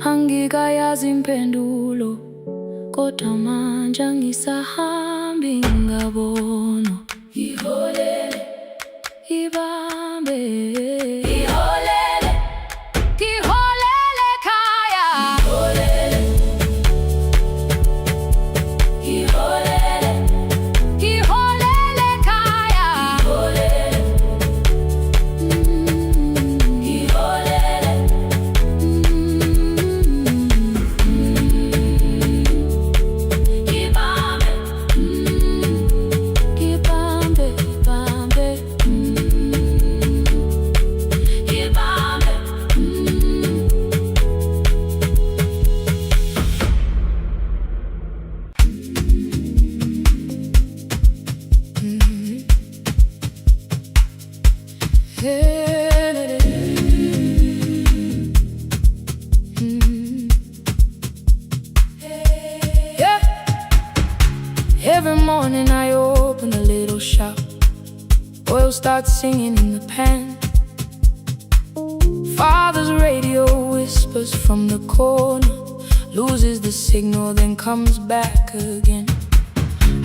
angikayazi impendulo, kodwa manje angisahambi ngabona. Iholele, ibambe, iholele, iholele khaya. Iholele, iholele, iholele khaya. Iholele, iholele, ibambe, ibambe, ibambe, ibambe. Yeah. Every morning I open a little shop. Oil starts singing in the pan. Father's radio whispers from the corner, loses the signal, then comes back again.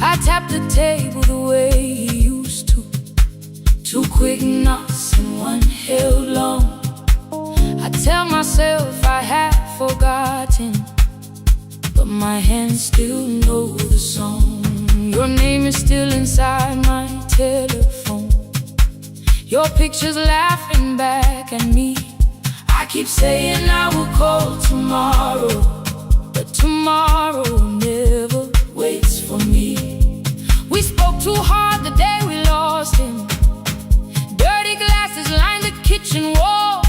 I tap the table the way he used to. 2 quick knocks and 1 held long. I tell myself I have forgotten, but my hands still know the song. Your name is still inside my telephone. Your picture's laughing back at me. I keep saying I will call tomorrow, but tomorrow never waits for me. We spoke too hard the day we lost him. Dirty glasses lined the kitchen wall.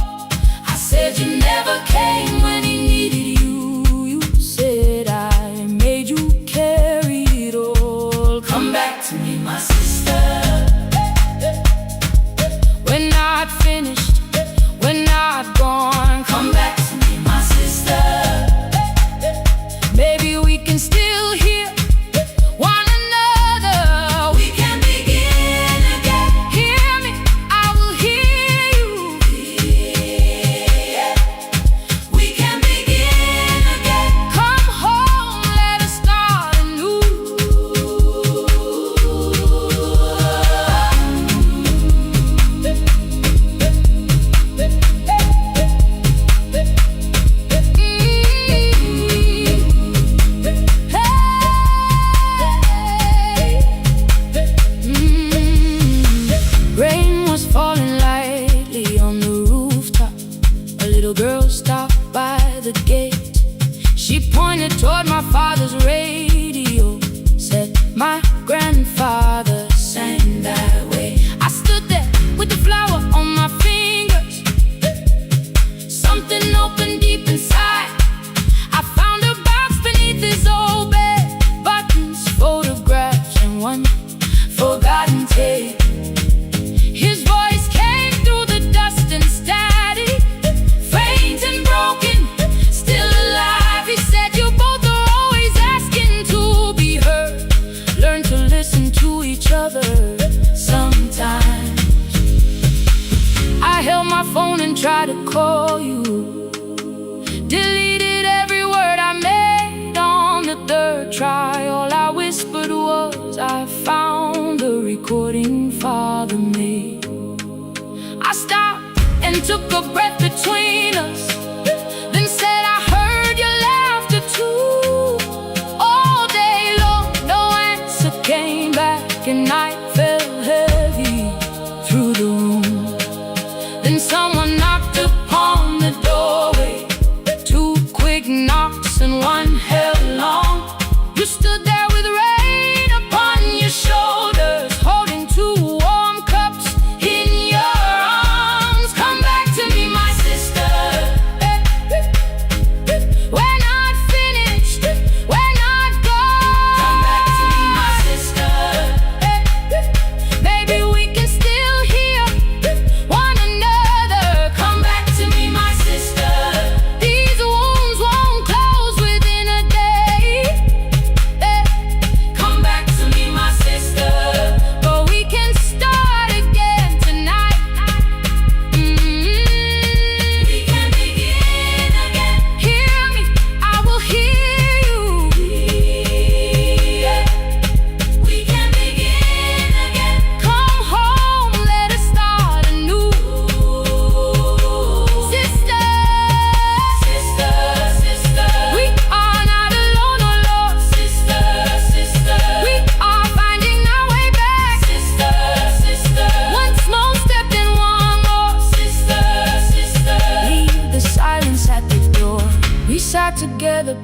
I said you never came when he needed you. You said I made you carry it all. Come back to me, my sister. We're not finished, we're not gone. Come back to me, my sister. Maybe we can still hear one another. We can begin again. Hear me, I will hear you. Yeah. We can begin again. Come home, let us start anew. Rain was falling lightly on the rooftop. A little girl stopped by the gate. She pointed toward my father's radio, said my grandfather sang that way. I stood there with the flower on my fingers. Something opened deep inside. I found a box beneath his old bed, buttons, photographs, and 1 forgotten tape. His voice came through the dust and static, faint and broken, still alive. He said you both are always asking to be heard. Learn to listen to each other sometimes. I held my phone and tried to call you, deleted every word I made on the 3rd try. All I whispered was I found the recording Father made. I stopped and took a breath between us, then said I heard your laughter too. All day long, no answer came back, and night fell heavy through the room. Then someone knocked upon the doorway. 2 quick knocks and 1 held long. You stood there with rain upon your shoulders, holding 2 warm cups in your arms. Come back to me, my sister. We're not finished, we're not gone. Come back to me, my sister.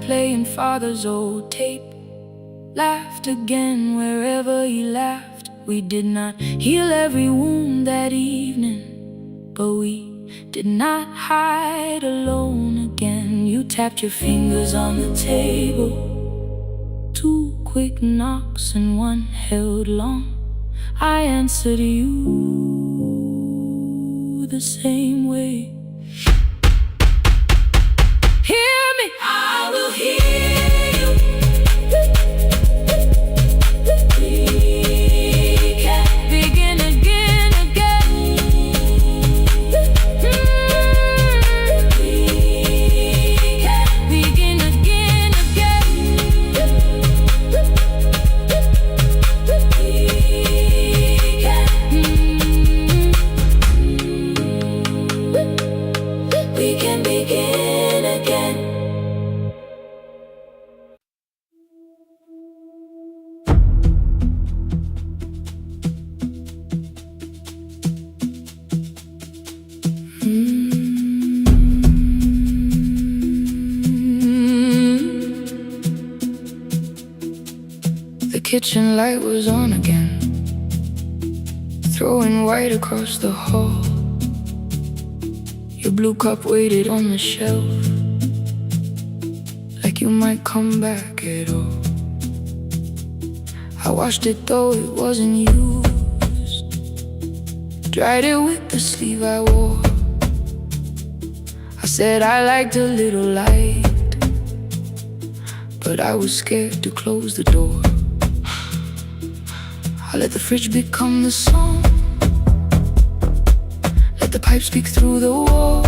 playing father's old tape. Laughed again wherever he laughed. We did not heal every wound that evening, but we did not hide alone again. You tapped your fingers on the table, 2 quick knocks and 1 held long. I answered you the same way. Hear me, I will hear you. We can begin again, again. We can begin again, again. We can begin again. The kitchen light was on again, throwing white across the hall. Your blue cup waited on the shelf, like you might come back at all. I washed it though it wasn't used, dried it with the sleeve I wore. I said I liked a little light, but I was scared to close the door. I let the fridge become the song, let the pipe speak through the wall.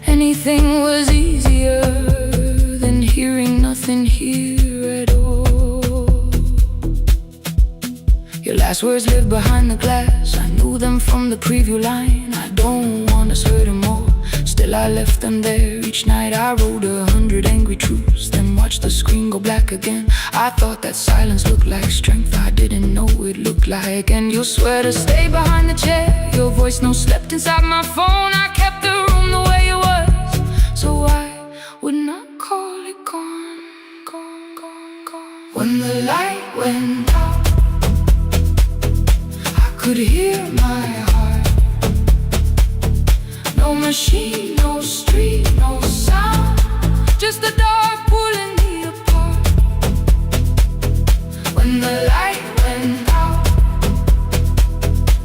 Anything was easier than hearing nothing here at all. Your last words lived behind the glass. I knew them from the preview line. I don't want us hurting more. Still I left them there. Each night I wrote 100 angry truths, then watched the screen go black again. I thought that silence looked like strength. I didn't know it looked like. And you swear to stay behind the chair. Your voice no slept inside my phone. I kept the room the way it was, so I would not call it gone, gone, gone, gone. When the light went out, I could hear my heart. No machine, no street, no sound, just the dark pulling me apart. When the light went out,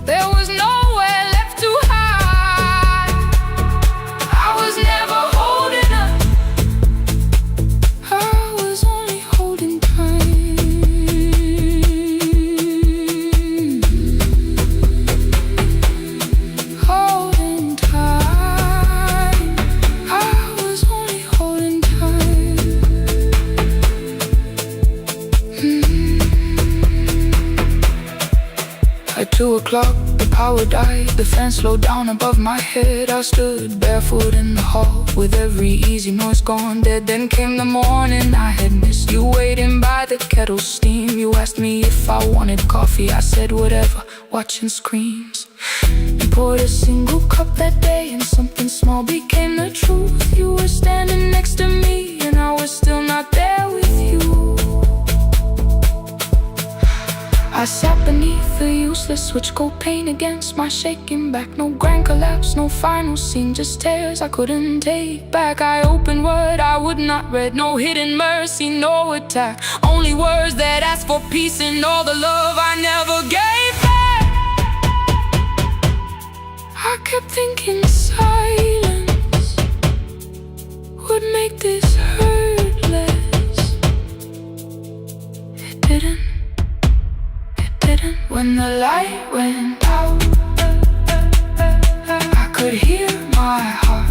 there was nowhere left to hide. I was never holding up, I was only holding time. Holding time, I was only holding time. At 2 o'clock, the power died. The fan slowed down above my head. I stood barefoot in the hall, with every easy noise gone dead. Then came the morning I had missed. You waiting by the kettle steam. You asked me if I wanted coffee. I said whatever, watching screens. You poured a single cup that day, and something small became the truth. You were standing next to me, and I was still not there with you. I sat beneath the useless switch, cold pain against my shaking back. No grand collapse, no final scene, just tears I couldn't take back. I opened what I would not read, no hidden mercy, no attack. Only words that asked for peace and all the love I never gave back. I kept thinking silence would make this hurt less. It didn't. When the light went out, I could hear my heart.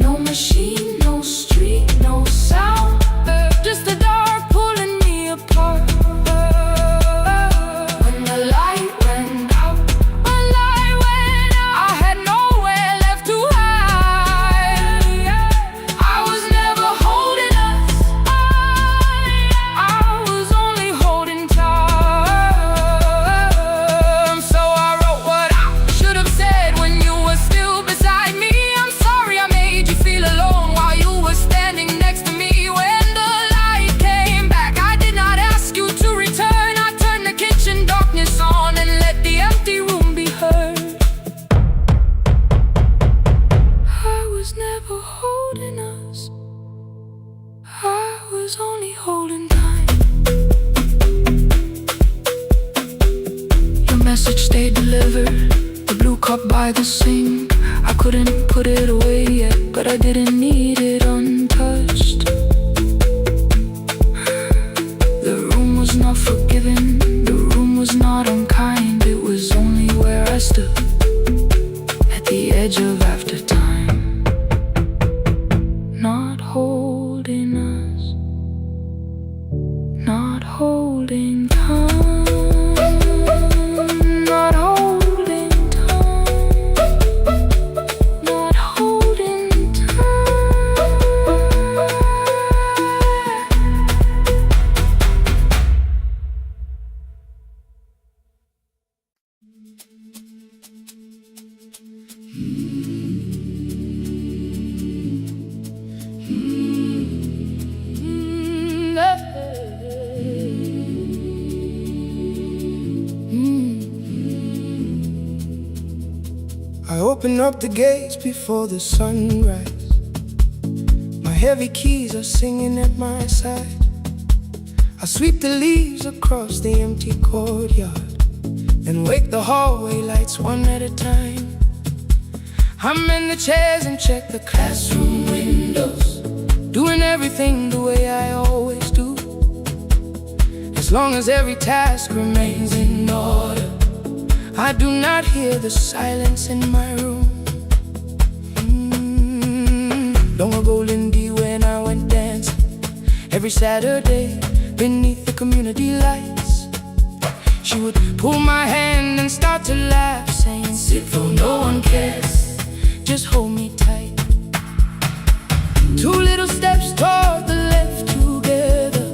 No machine, no street, no sound, just the dark pulling me apart. When the light went out, I had nowhere left to hide. I was never holding us, I was only holding tight.
was only holding time. Your message stayed delivered, the blue cup by the sink. I couldn't put it away yet, but I didn't need it untouched. The room was not forgiving, the room was not unkind. It was only where I stood, at the edge of after time. Not holding us, not holding time, not holding time, not holding time. I open up the gates before the sunrise. My heavy keys are singing at my side. I sweep the leaves across the empty courtyard and wake the hallway lights one at a time. I'm in the chairs and check the classroom windows, doing everything the way I always do. As long as every task remains in order, I do not hear the silence in my room. Long ago, Lindy, when I went dancing every Saturday beneath the community lights, she would pull my hand and start to laugh, saying, "Sit though no one cares, just hold me tight." Two little steps toward the left together,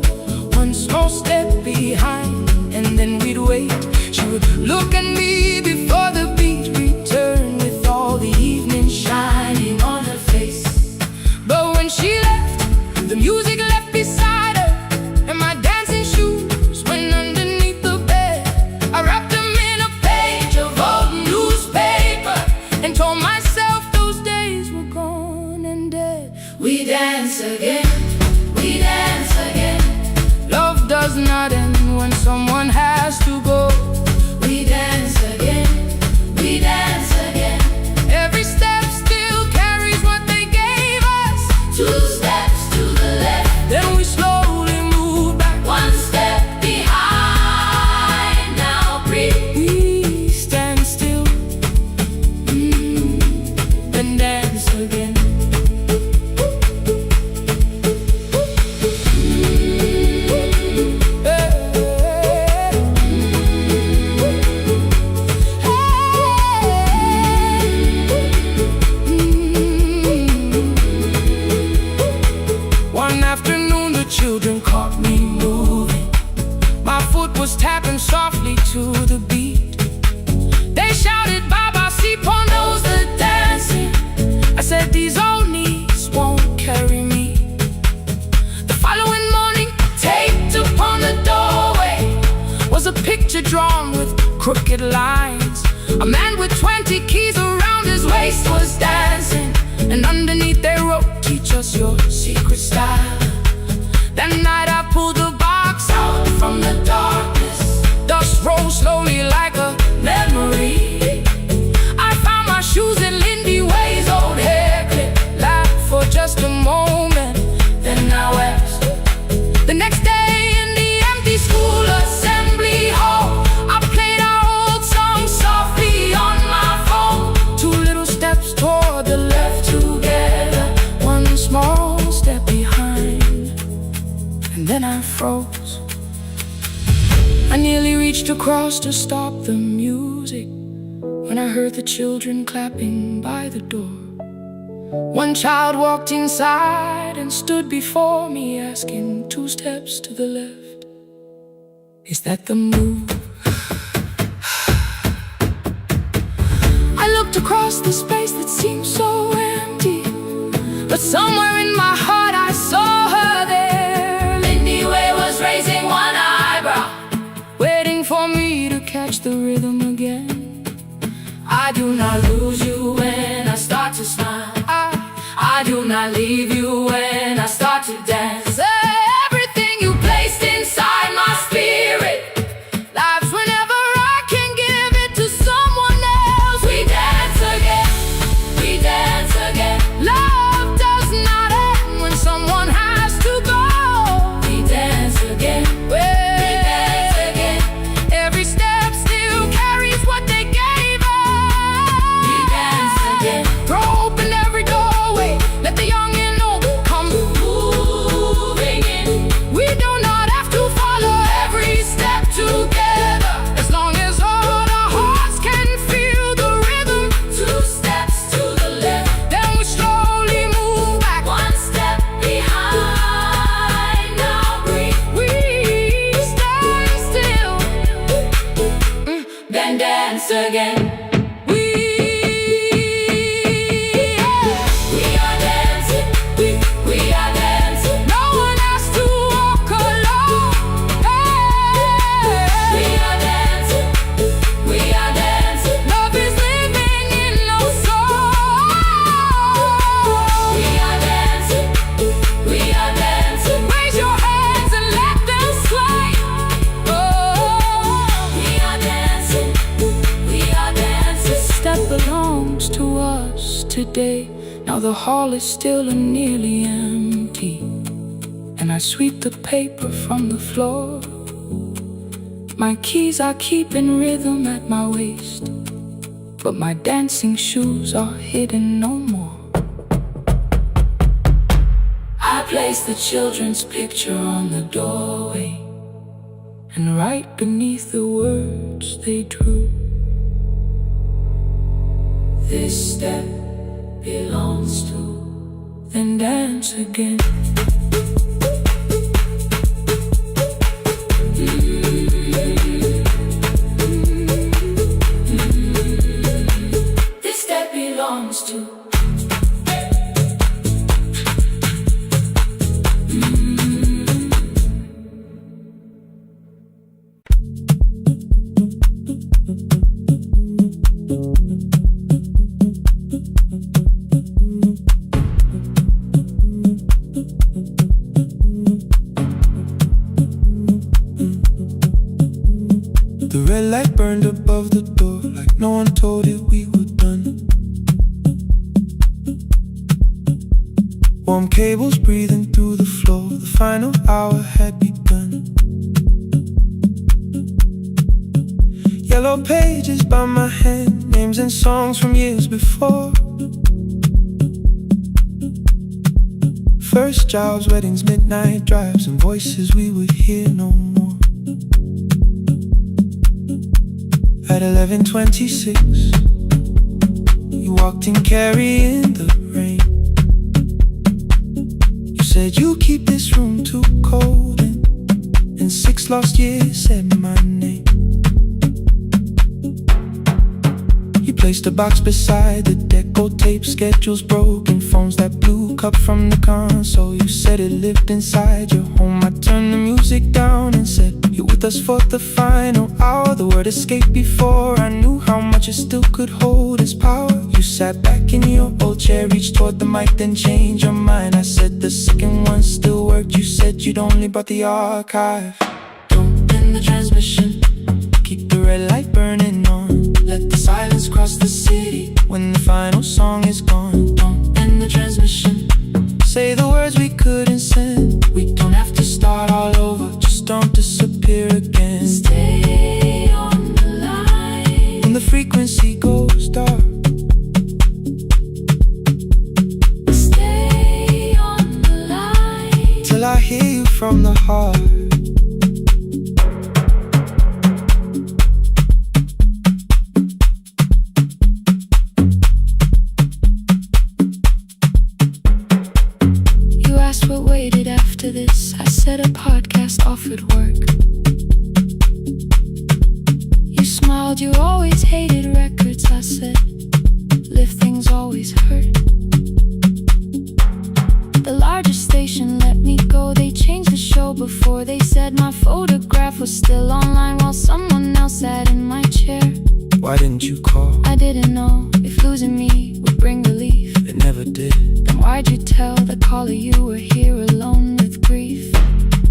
one small step behind, and then we'd wait. She would look at me before the beat returned, with all the evening shining on her face. But when she left, the music left beside her, and my dancing shoes went underneath the bed. I wrapped them in a page of old newspaper and told myself those days were gone and dead. We dance again, we dance again. Love does not end when someone has to go. We dance again, we dance again. Every step still carries what they gave us. Two steps to the left, then we slowly move back. One step behind, now breathe. We stand still, then dance again. Children caught me moving. My foot was tapping softly to the beat. They shouted, "Baba, Sipo knows the dancing." I said, "These old knees won't carry me." The following morning, taped upon the doorway was a picture drawn with crooked lines. A man with 20 keys around his waist was dancing, and underneath they wrote, "Teach us your secret style." That night I pulled the box out from the darkness. Dust rose slowly like a memory. I found my shoes in Lindy Way's old hair clip. Laughed for just a moment, then I wept. The next day in the empty school assembly hall, I played our old song softly on my phone. Two little steps toward the left together, one small step behind. And then I froze. I nearly reached across to stop the music when I heard the children clapping by the door. One child walked inside and stood before me, asking, "Two steps to the left, is that the move?" I looked across the space that seemed so empty, but somewhere in my heart I saw her there. Raising one eyebrow, waiting for me to catch the rhythm again. I do not lose you when I start to smile. I do not leave you when I start to dance. day. Now the hall is still and nearly empty, and I sweep the paper from the floor. My keys I keep in rhythm at my waist, but my dancing shoes are hidden no more. I place the children's picture on the doorway, and right beneath the words they drew, this step belongs to, then dance again. This step belongs to. The red light burned above the door, like no one told it we were done. Warm cables breathing through the floor, the final hour had begun. Yellow pages by my hand, names and songs from years before. First jobs, weddings, midnight drives, and voices we would hear no more. At 11:26, you walked in carrying the rain. You said you keep this room too cold, and in 6 lost years said my name. You placed a box beside the deco tape, schedules broken, phones that blew, cup from the console. You said it lived inside your home. I turned the music down and said, you're with us for the final hour. The word escaped before I knew how much it still could hold its power. You sat back in your old chair, reached toward the mic, then changed your mind. I said the second one still worked. You said you'd only brought the archive. Don't end the transmission, keep the red light burning on. Let the silence cross the city when the final song is gone. Don't end the transmission, say the words we couldn't send. We don't have to start all over, just don't disappear again. Stay on the line when the frequency goes dark. Stay on the line till I hear you from the heart. What waited after this? I said a podcast offered work. You smiled, you always hated records. I said, live things always hurt. The largest station let me go. They changed the show before they said my photograph was still online while someone else sat in my chair. Why didn't you call? I didn't know if losing me would bring relief. It never did. Then why'd you tell the caller you were here alone with grief?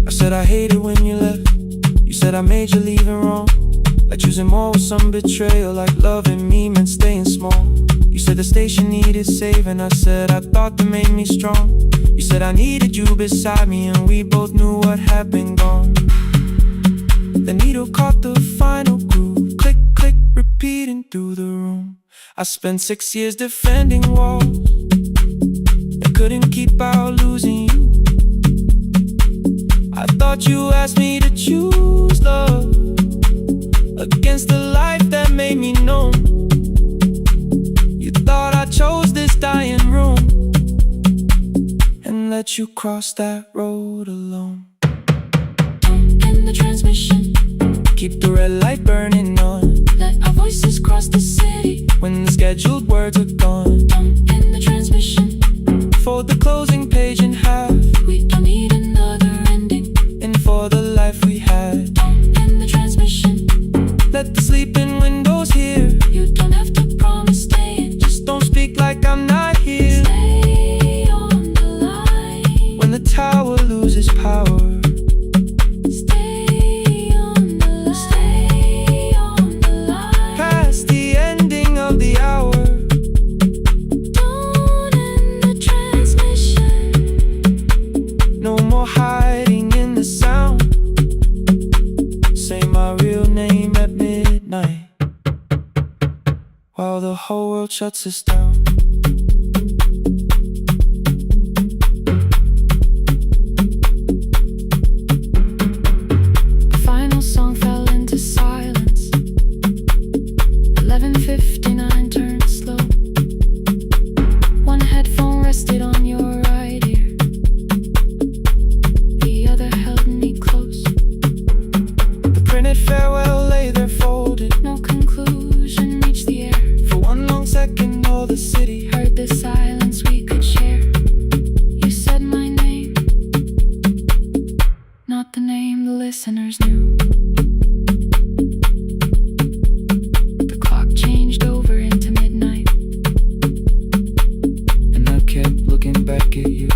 I said I hated when you left. You said I made you leaving wrong, like choosing more with some betrayal, like loving me meant staying small. You said the station needed saving. I said I thought that made me strong. You said I needed you beside me, and we both knew what had been gone. The needle caught the final groove, click, click, repeating through the room. I spent 6 years defending walls and couldn't keep out losing you. I thought you asked me to choose love against the life that made me numb. You thought I chose this dying room and let you cross that road alone. Don't end the transmission, keep the red light burning on. Let our voices cross the city when the scheduled words are gone. Don't end the transmission, fold the closing page in half. We don't need another ending, and for the life we had. Don't end the transmission, let the sleeping windows hear. You don't have to promise staying, just don't speak like I'm not here. Stay on the line when the tower loses power. Stay on the line, stay on the line past the ending of the hour. Don't whole world shuts us down.
The final song fell into silence. 11:59 turned slow. One headphone rested on your right ear, the other held me close.
The printed farewell lay there folded.
No conclusion reached the air.
For one long second all the city
Heard the silence we could share. You said my name, not the name the listeners knew. The clock changed over into midnight,
and I kept looking back at you.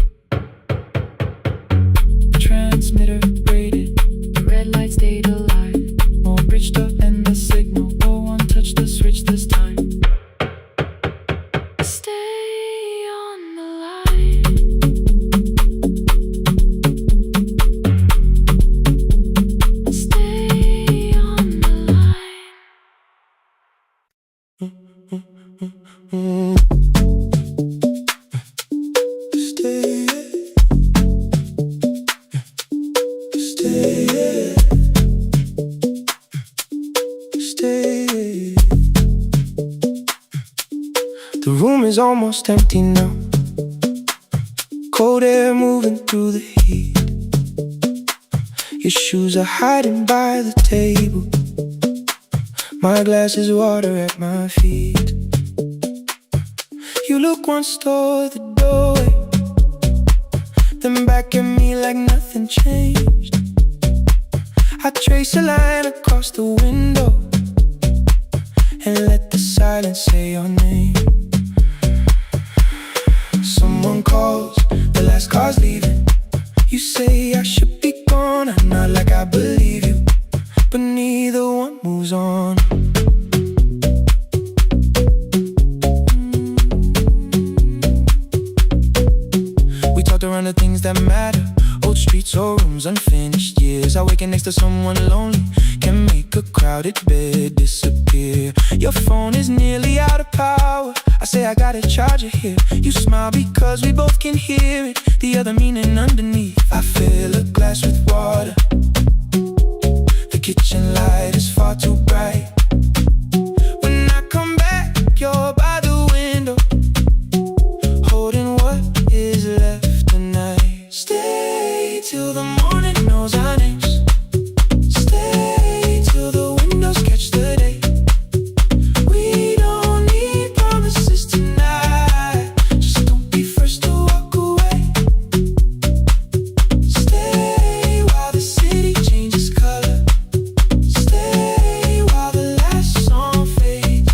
The transmitter braided,
the red light stayed alive.
more bridged up and the signal. No one touched the switch this time.
Stay on the line. Stay on the line.
Stay, stay, stay. The room is almost empty now. Cold air moving through the heat. Your shoes are hiding by the table. My glass is water at my feet. You look once toward the doorway, then back at me like nothing changed. I trace a line across the window and let the silence say your name. Someone calls, the last car's leaving. You say I should be gone, I nod like I believe you, but neither one moves on. We talked around the things that matter, old streets or rooms, unfinished years. I waking next to someone lonely can make a crowded bed disappear. Your phone is nearly out of power. I say I gotta charge it here. You smile because we both can hear it, the other meaning underneath. I fill a glass with water. The kitchen light is far too bright. When I come back, you're by the window, holding what is left tonight. Stay till the morning knows our names. Stay till the windows catch the day. We don't need promises tonight. Just don't be first to walk away. Stay while the city changes color. Stay while the last song fades.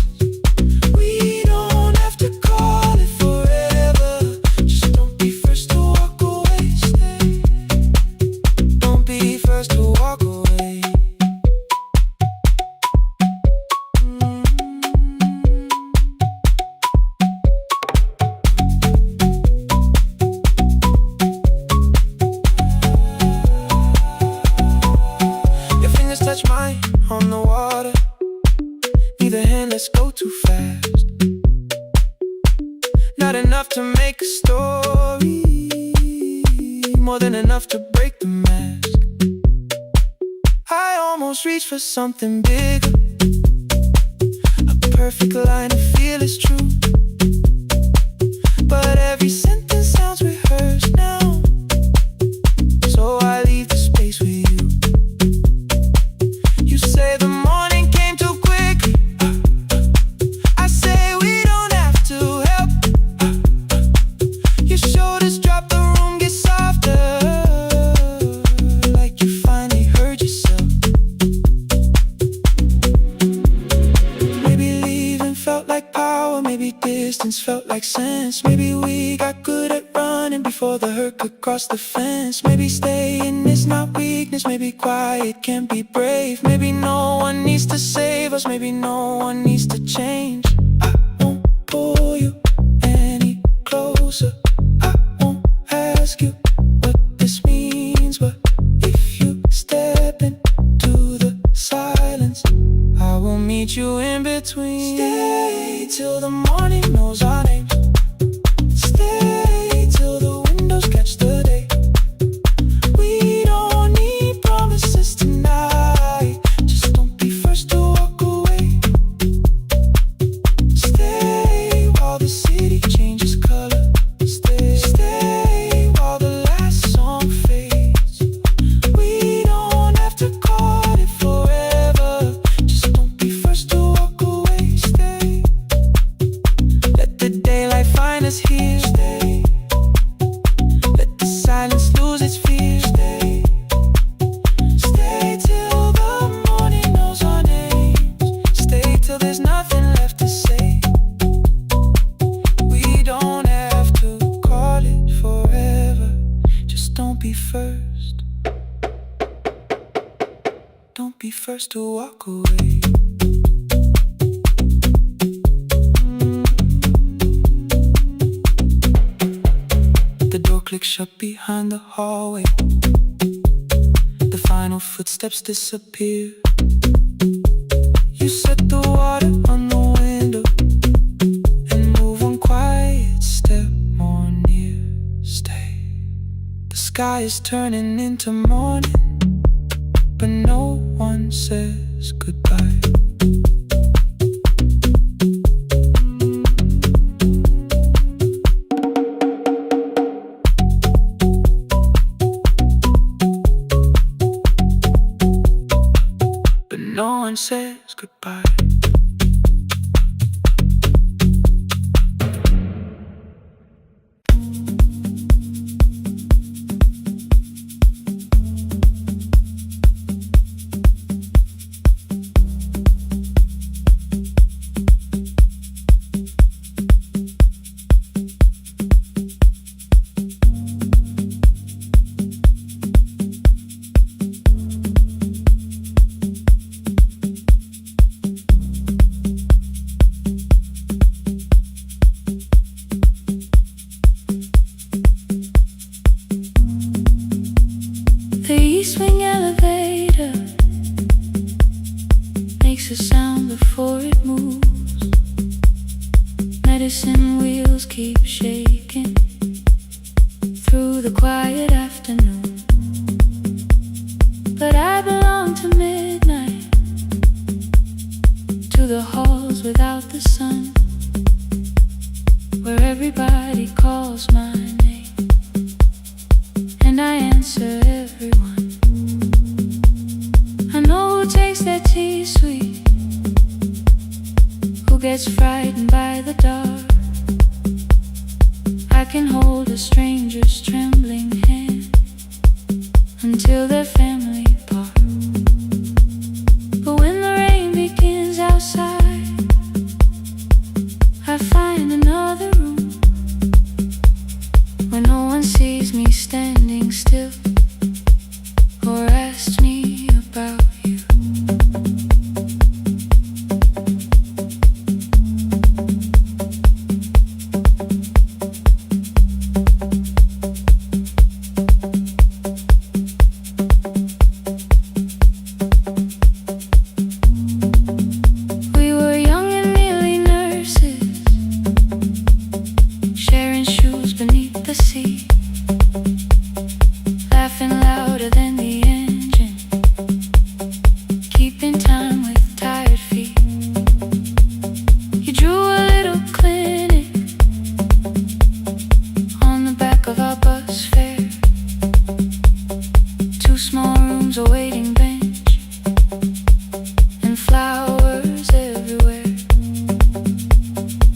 We don't have to call it forever. Just don't be first to walk away. Stay. Don't be first to walk away. Your fingers touch mine on the water. Neither hand, let's go too fast. Not enough to make a story, more than enough to break the mask. I almost reach for something bigger, a perfect line to feel is true. But every sentence sounds rehearsed now, so I leave the space with you. You say the morning came too quickly. I say we don't have to help. Your shoulders drop, the room gets softer, like you finally heard yourself. Maybe leaving felt like power, maybe distance felt like sense. Maybe we got good at running before the hurt could cross the fence. Maybe staying is not weakness, maybe quiet can be brave. Maybe no one needs to save us, maybe no one needs to change. I won't pull you any closer. I won't ask you what this means, but if you step into the silence, I will meet you in between. Stay till the morning knows our names. Stay till the windows catch the day. We don't need promises tonight. Just don't be first to walk away. Stay while the city changes color. Stay while the last song fades. We don't have to call it forever. Just don't be first to walk away. Stay. Let the daylight find us here. Stay. Let the silence lose its fear. Stay. Stay till the morning knows our names. Stay till there's nothing left to say. We don't have to call it forever. Just don't be first. Don't be first to walk away. The door clicks shut behind the hallway. The final footsteps disappear. You set the water on the window and move one quiet step more near. Stay. The sky is turning into morning, but no one says goodbye. But no one says goodbye. The east wing elevator makes a sound before it moves. Medicine wheels keep shaking through the quiet afternoon. But I belong to midnight, to the halls without the sun, where everybody calls my name and I answer everyone. I know who takes their tea sweet, who gets frightened by the dark. I can hold a stranger's trembling hand until their family part. But when the rain begins outside, I find another room where no one sees me standing still or asks me about you. We were young and nearly nurses, sharing shoes beneath the sea, laughing louder than the engine, keeping time with tired feet. You drew a little clinic on the back of our bus fare, 2 small rooms, a waiting bench, and flowers everywhere.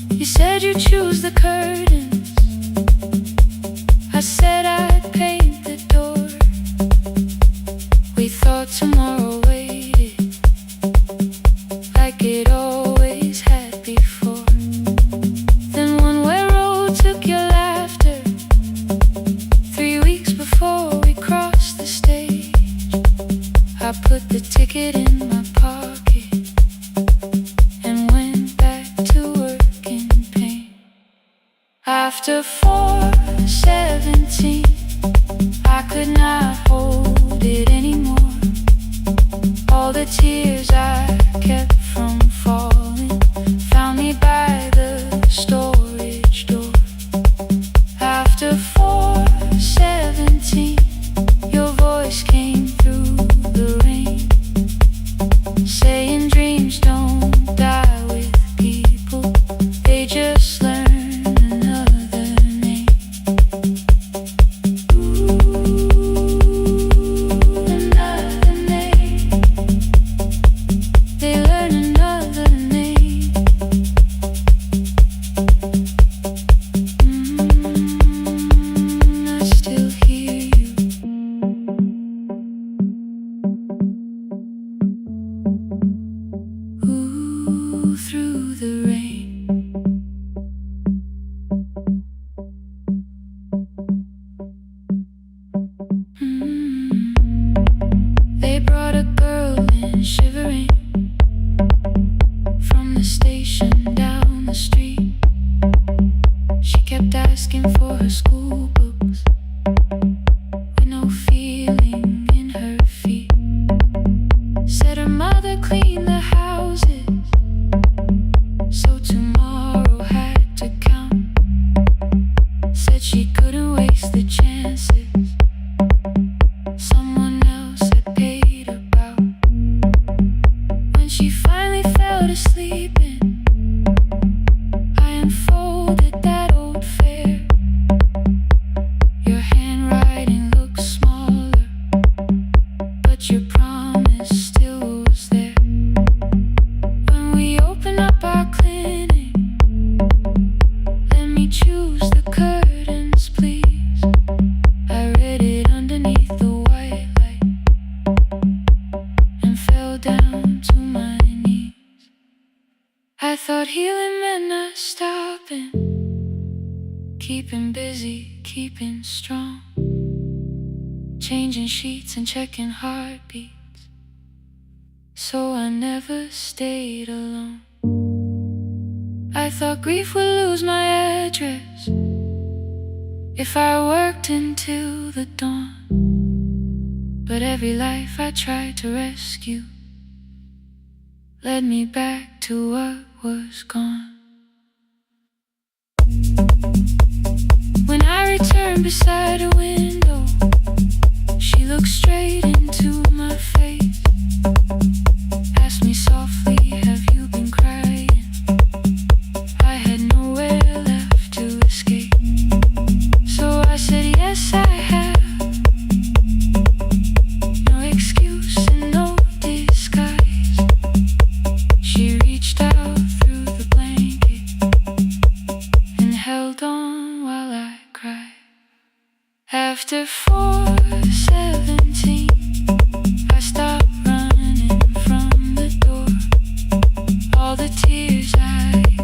You said you'd choose the curtains, I said I'd paint the door. We thought tomorrow waited like it always had before. Then one way road took your laughter, 3 weeks before we crossed the stage. I put the ticket in my pocket and went back to work in pain. After 4:17, I could not hold it anymore.
thought healing meant not stopping, keeping busy, keeping strong, changing sheets and checking heartbeats, so I never stayed alone. I thought grief would lose my address if I worked until the dawn, but every life I tried to rescue led me back to what was gone. When I returned beside a window, she looked straight into my face, asked me softly, have you been crying? I had nowhere left to escape, so I said yes, I have. No excuse and no disguise. She reached out through the blanket and held on while I cried. After 4:17, I stopped running from the door. All the tears I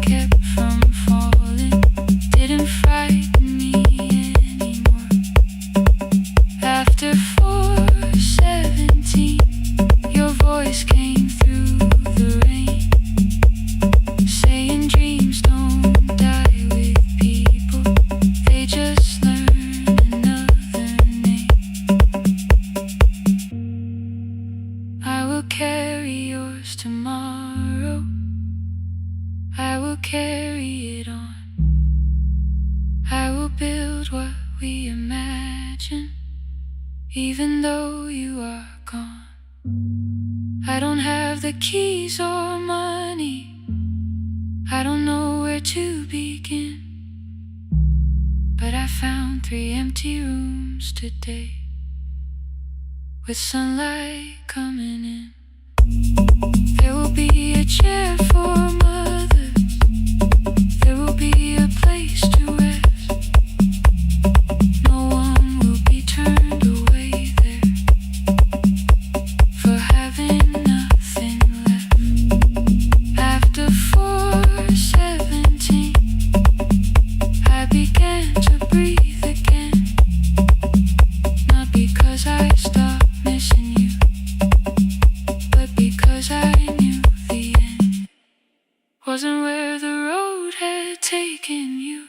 kept from falling didn't frighten me anymore. After 4:17, your voice came through the rain, saying dreams don't die with people, they just learn another name. I will carry yours tomorrow, I will carry it on. I will build what we imagine, even though you are gone. I don't have the keys or money, I don't know where to begin, but I found 3 empty rooms today, with sunlight coming in. There will be a chair for mothers, there will be a place to rest. No one will be turned away there for having nothing left. After 4:17, I began to breathe again, not because I stopped missing you, but because I knew the end wasn't where the road had taken you.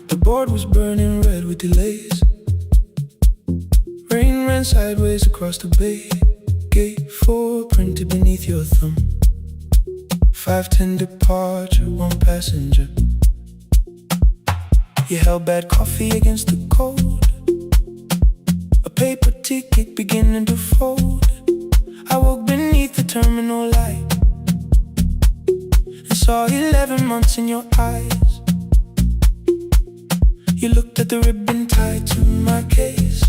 The board was burning red with delays. Rain ran sideways across the bay. Gate 4 printed beneath your thumb. 5:10 departure, 1 passenger. You held bad coffee against the cold, a paper ticket beginning to fold. I woke beneath the terminal light and saw 11 months in your eyes. You looked at the ribbon tied to my case,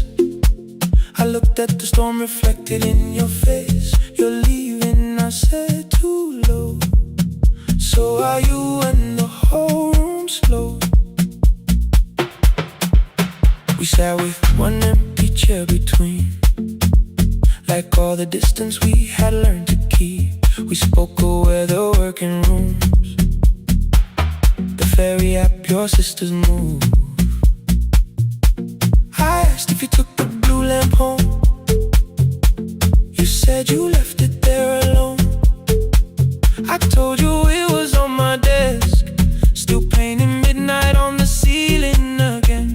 I looked at the storm reflected in your face. You're leaving, I said, too low. So are you, and the whole room slowed. We sat with 1 empty chair between, like all the distance we had learned to keep. We spoke of weather, working rooms, the ferry app your sisters move. I asked if you took the blue lamp home, you said you left it there alone. I told you it was on my desk, still painting midnight on the ceiling again.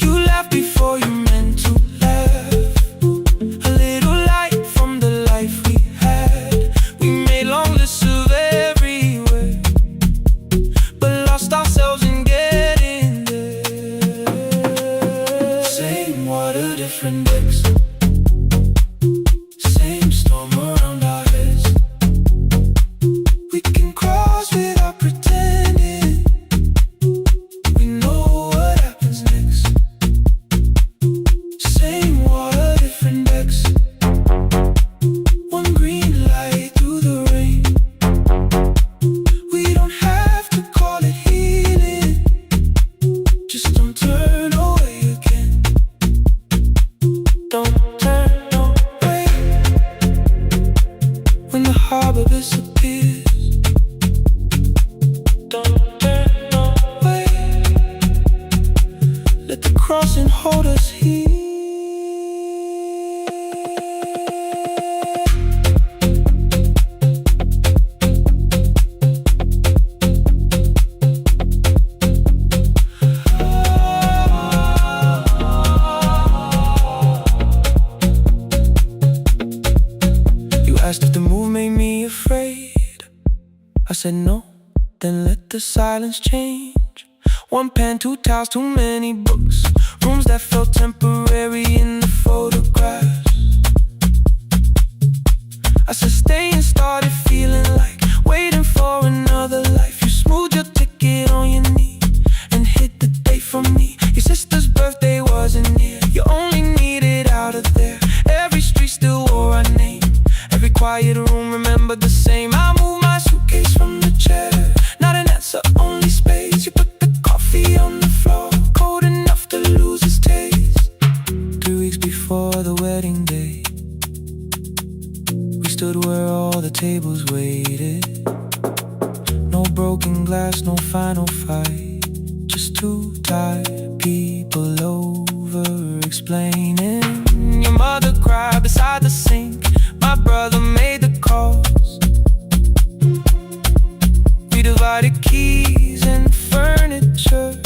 You laughed before you meant to laugh, a little light from the life we had. We made long lists of everywhere, but lost ourselves in getting there. Same water, different decks, same storm around our heads. We can cross without pretending we know what happens next. Same water, different decks, 1 green cross and hold us here. You asked if the move made me afraid. I said no, then let the silence change. One pen, two towels, too many books. Rooms that felt temporary in the photographs. I said stay and started feeling like waiting for another life. You smoothed your ticket on your knee and hit the date for me. Your sister's birthday wasn't near. You only needed out of there. Every street still wore our name. Every quiet room remembered the same. I moved my suitcase from the chair. Not an answer, only space. You put on the floor, cold enough to lose its taste. 3 weeks before the wedding day, we stood where all the tables waited. No broken glass, no final fight. Just two tired people over-explaining. Your mother cried beside the sink. My brother made the calls. We divided keys and furniture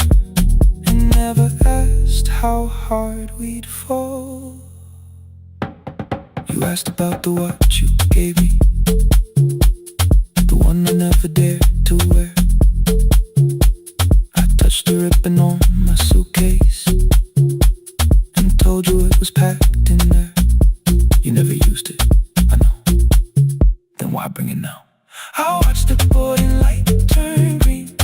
and never asked how hard we'd fall. You asked about the watch you gave me, the one I never dared to wear. I touched the ribbon on my suitcase and told you it was packed in there. You never used it, I know. Then why bring it now? I watched the boarding light turn green.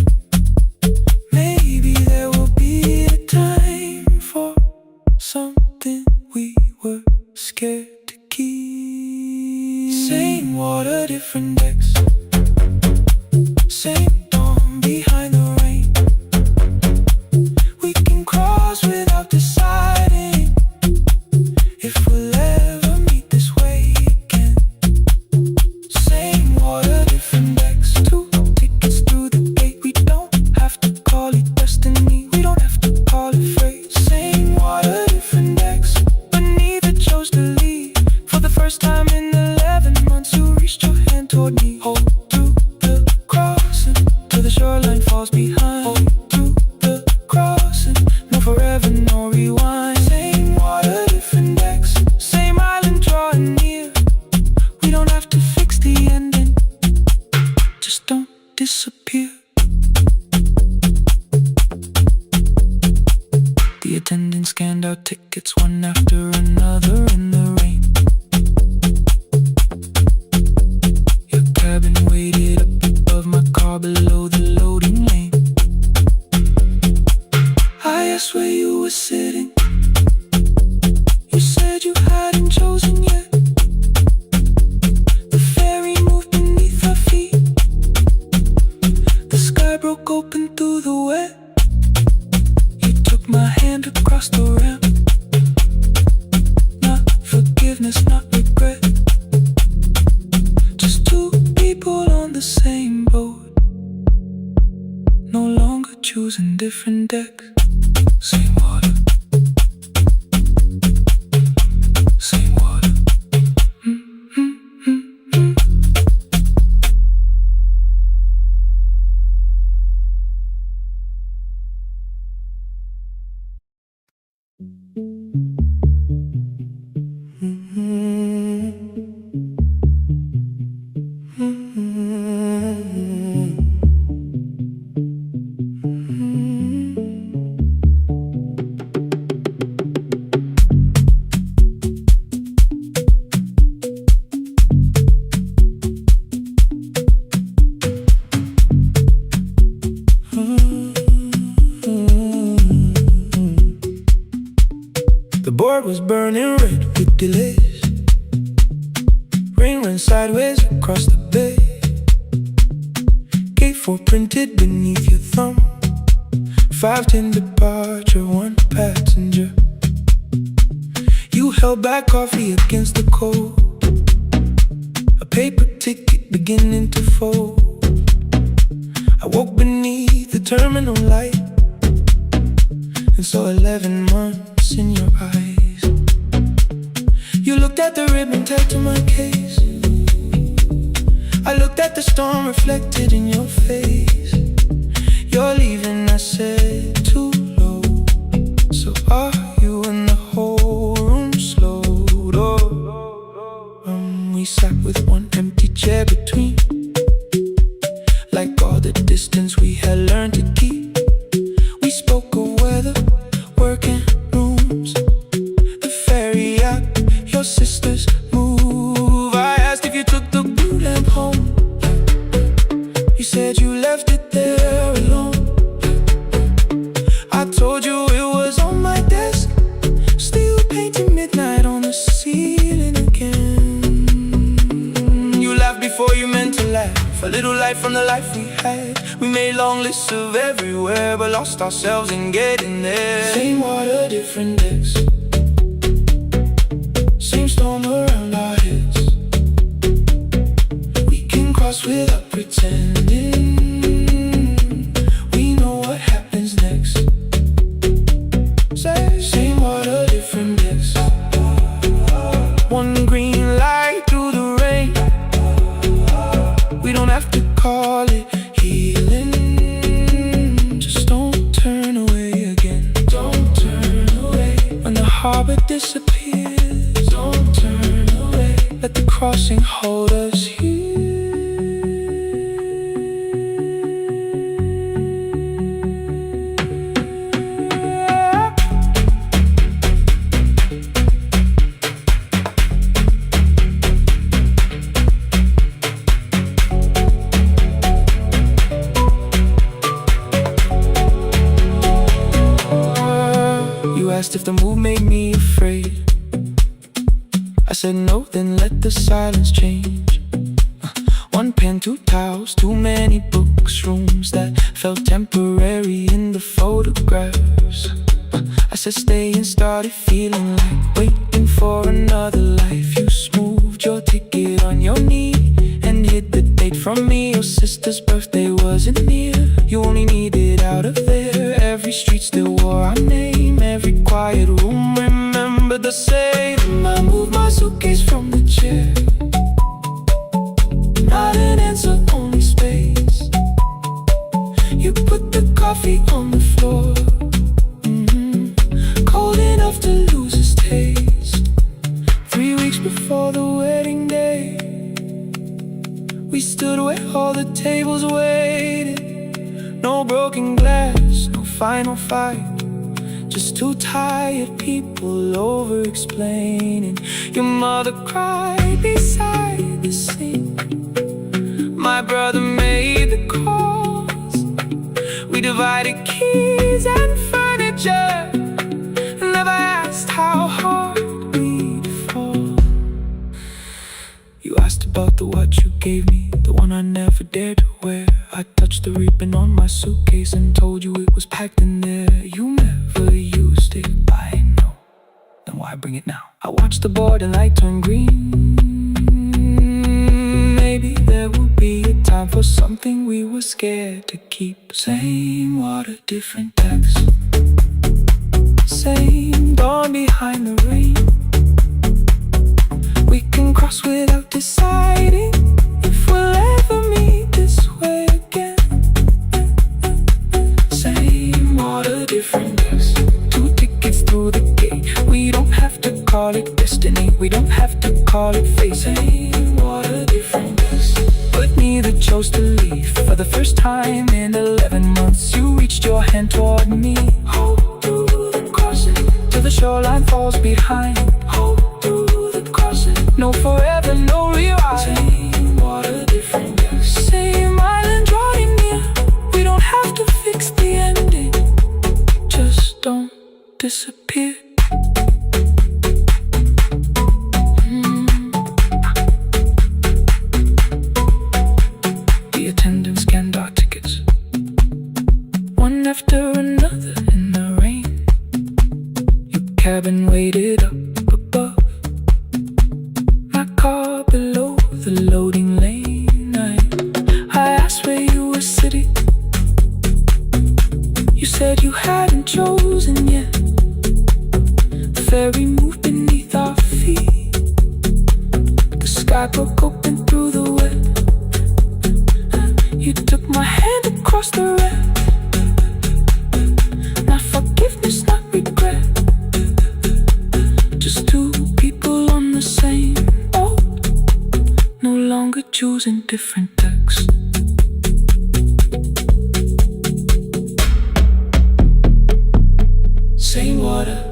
Maybe there will be a time for something we were scared to keep. Same water, different decks. Same dawn behind the rain. We can cross without deciding if we'll ever meet this way again. Same water, different decks. 2 tickets through the gate. We don't have to call it destiny. We don't have to call it fate. Same water, different decks. But neither chose to leave. For the first time in 11 months, you reached your hand toward me. Hold through the crossing till the shoreline falls behind. Hold through the crossing. No forever, no rewind. Same water, different decks. Same island drawing near. We don't have to fix the ending. Just don't disappear. The attendant scanned our tickets one after another in the rain. Your cabin waited up above my car below the loading lane. I asked where you were sitting. You said you hadn't chosen yet. The ferry moved beneath our feet. The sky broke open through the wet. You took my hand across the ramp. Not forgiveness, not regret. Just two people on the same boat. No longer choosing different decks. Same water. Same water. The board was burning red with delays. Rain ran sideways across the bay. Gate 4 printed beneath your thumb. 5:10 departure, 1 passenger. You held back coffee against the cold. A paper ticket beginning to fold. I woke beneath the terminal light and saw 11 months in your eyes. You looked at the ribbon tied to my case. I looked at the storm reflected in your face. You're leaving, I said, too low. So are you? And the whole room slowed up. We sat with one empty chair between, like all the distance we had learned to keep. We spoke of weather, work and rooms, the ferry app, your sister's move. I asked if you took the blue lamp home. You said you left it there alone. I told you it was on my desk, still painting midnight on the ceiling again. You laughed before you meant to laugh, a little light from the life we had. We made long lists of everywhere, but lost ourselves in getting there. Same water, different decks, same storm around our heads. We can cross without pretending. We know what happens next. Same water, different decks. One green light through the rain. We don't have to call it healing. Just don't turn away again. Don't turn away. When the harbor disappears, don't turn away. Let the crossing hold us here. Asked if the move made me afraid. I said no, then let the silence change. One pen, two towels, too many books, rooms that felt temporary in the photographs. I said stay and started feeling like waiting for another life. You smoothed your ticket on your knee and hid the date from me. Your sister's birthday wasn't near. You only needed out of there. Every street still wore our name. Every quiet room remembered the same. I moved my suitcase from the chair. Not an answer, only space. You put the coffee on the floor, cold enough to lose its taste. 3 weeks before the wedding day, we stood where all the tables waited. No broken glass, no final fight, just two tired people over-explaining. Your mother cried beside the sink. My brother made the calls. We divided keys and furniture, never asked how hard we'd fall. You asked about the watch you gave me, the one I never dared to wear. I touched the ribbon on my suitcase and told you it was packed in there. You never used it, I know. Then why bring it now? I watched the board and light turn green. Maybe there will be a time for something we were scared to keep. Same water, different decks. Same dawn behind the rain. We can cross without deciding if we'll ever meet this way again. Same water, different decks. 2 tickets through the gate. We don't have to call it destiny. We don't have to call it fate. Same water, different decks. But neither chose to leave. For the first time in 11 months, you reached your hand toward me. Hold through the crossing till the shoreline falls behind. Hold through the crossing. No forever, no rewrite. Same water, different decks. Same island drawing near. We don't have to fix the ending. Just don't disappear. The attendant scanned our tickets, one after another in the rain. Your cabin waited up above, my car below the loading lane. I asked where you were sitting. You said you hadn't chosen yet. different text. Same water.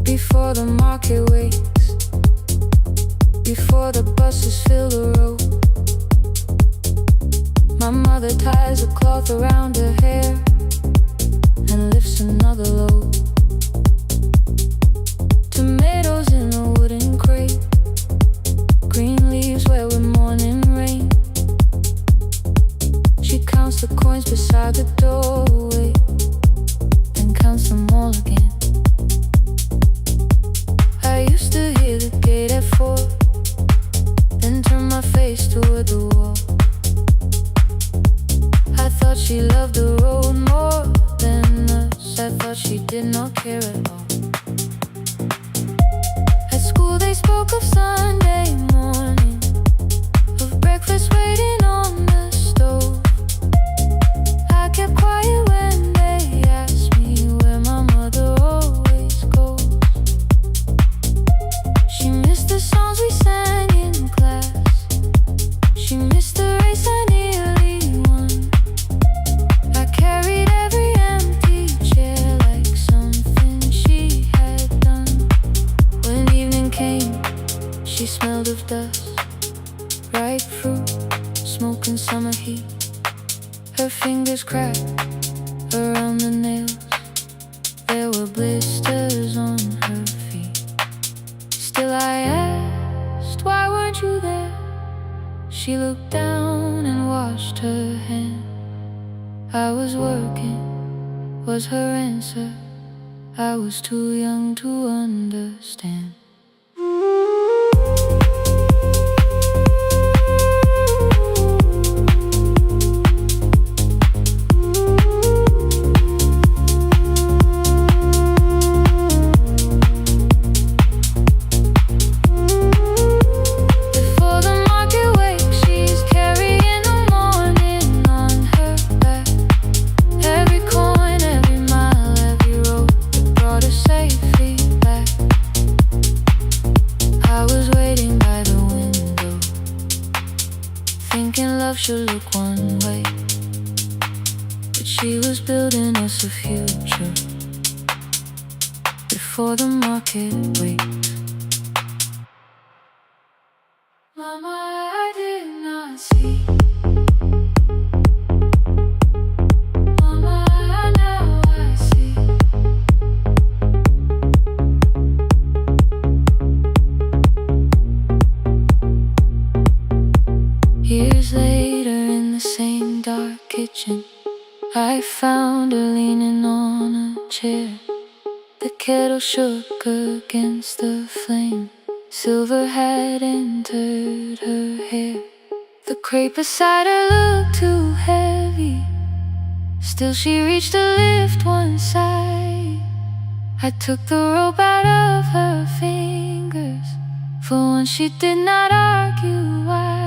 Before the market wakes, before the buses fill the road, my mother ties a cloth around her hair and lifts another load. Tomatoes in a wooden crate, green leaves where we're morning rain. She counts the coins beside the doorway, then counts them all again. I used to hear the gate at 4, then turn my face toward the wall. I thought she loved the road more than us. I thought she did not care at all. At school they spoke of Sunday morning, of breakfast waiting on the stove. I kept quiet when they asked me where my mother always goes. She missed the songs we sang in class, she missed the race I nearly won. I carried every empty chair like something she had done. When evening came, she smelled of dust, ripe fruit, smoke and summer heat. Her fingers cracked around the nails, there were blisters on her feet. Still I asked, why weren't you there? She looked down and washed her hand. I was working, was her answer. I was too young to understand. Before the market wakes, she's carrying the morning on her back. Every coin, every mile, every road that brought her safely back. I was waiting by the window, thinking love should look one way, but she was building us a future before the market wakes. Mama, I did not see. Mama, now I see. Years later in the same dark kitchen, I found her leaning on a chair. The kettle shook against the flame, silver had entered her hair. The crate beside her looked too heavy, still she reached to lift one side. I took the rope out of her fingers, for once she did not argue why.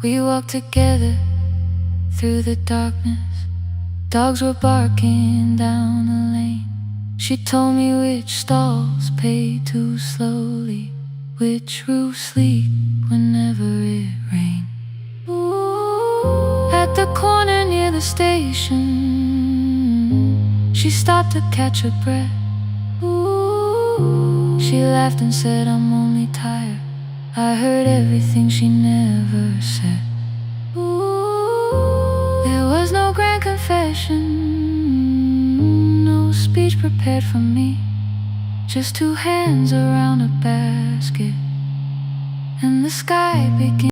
We walked together through the darkness, dogs were barking down the lane. She told me which stalls pay too slowly, which roofs leak whenever it rains. At the corner near the station, she stopped to catch her breath. She laughed and said, I'm only tired. I heard everything she never said. There was no grand confession, no speech prepared for me, just two hands around a basket, and the sky began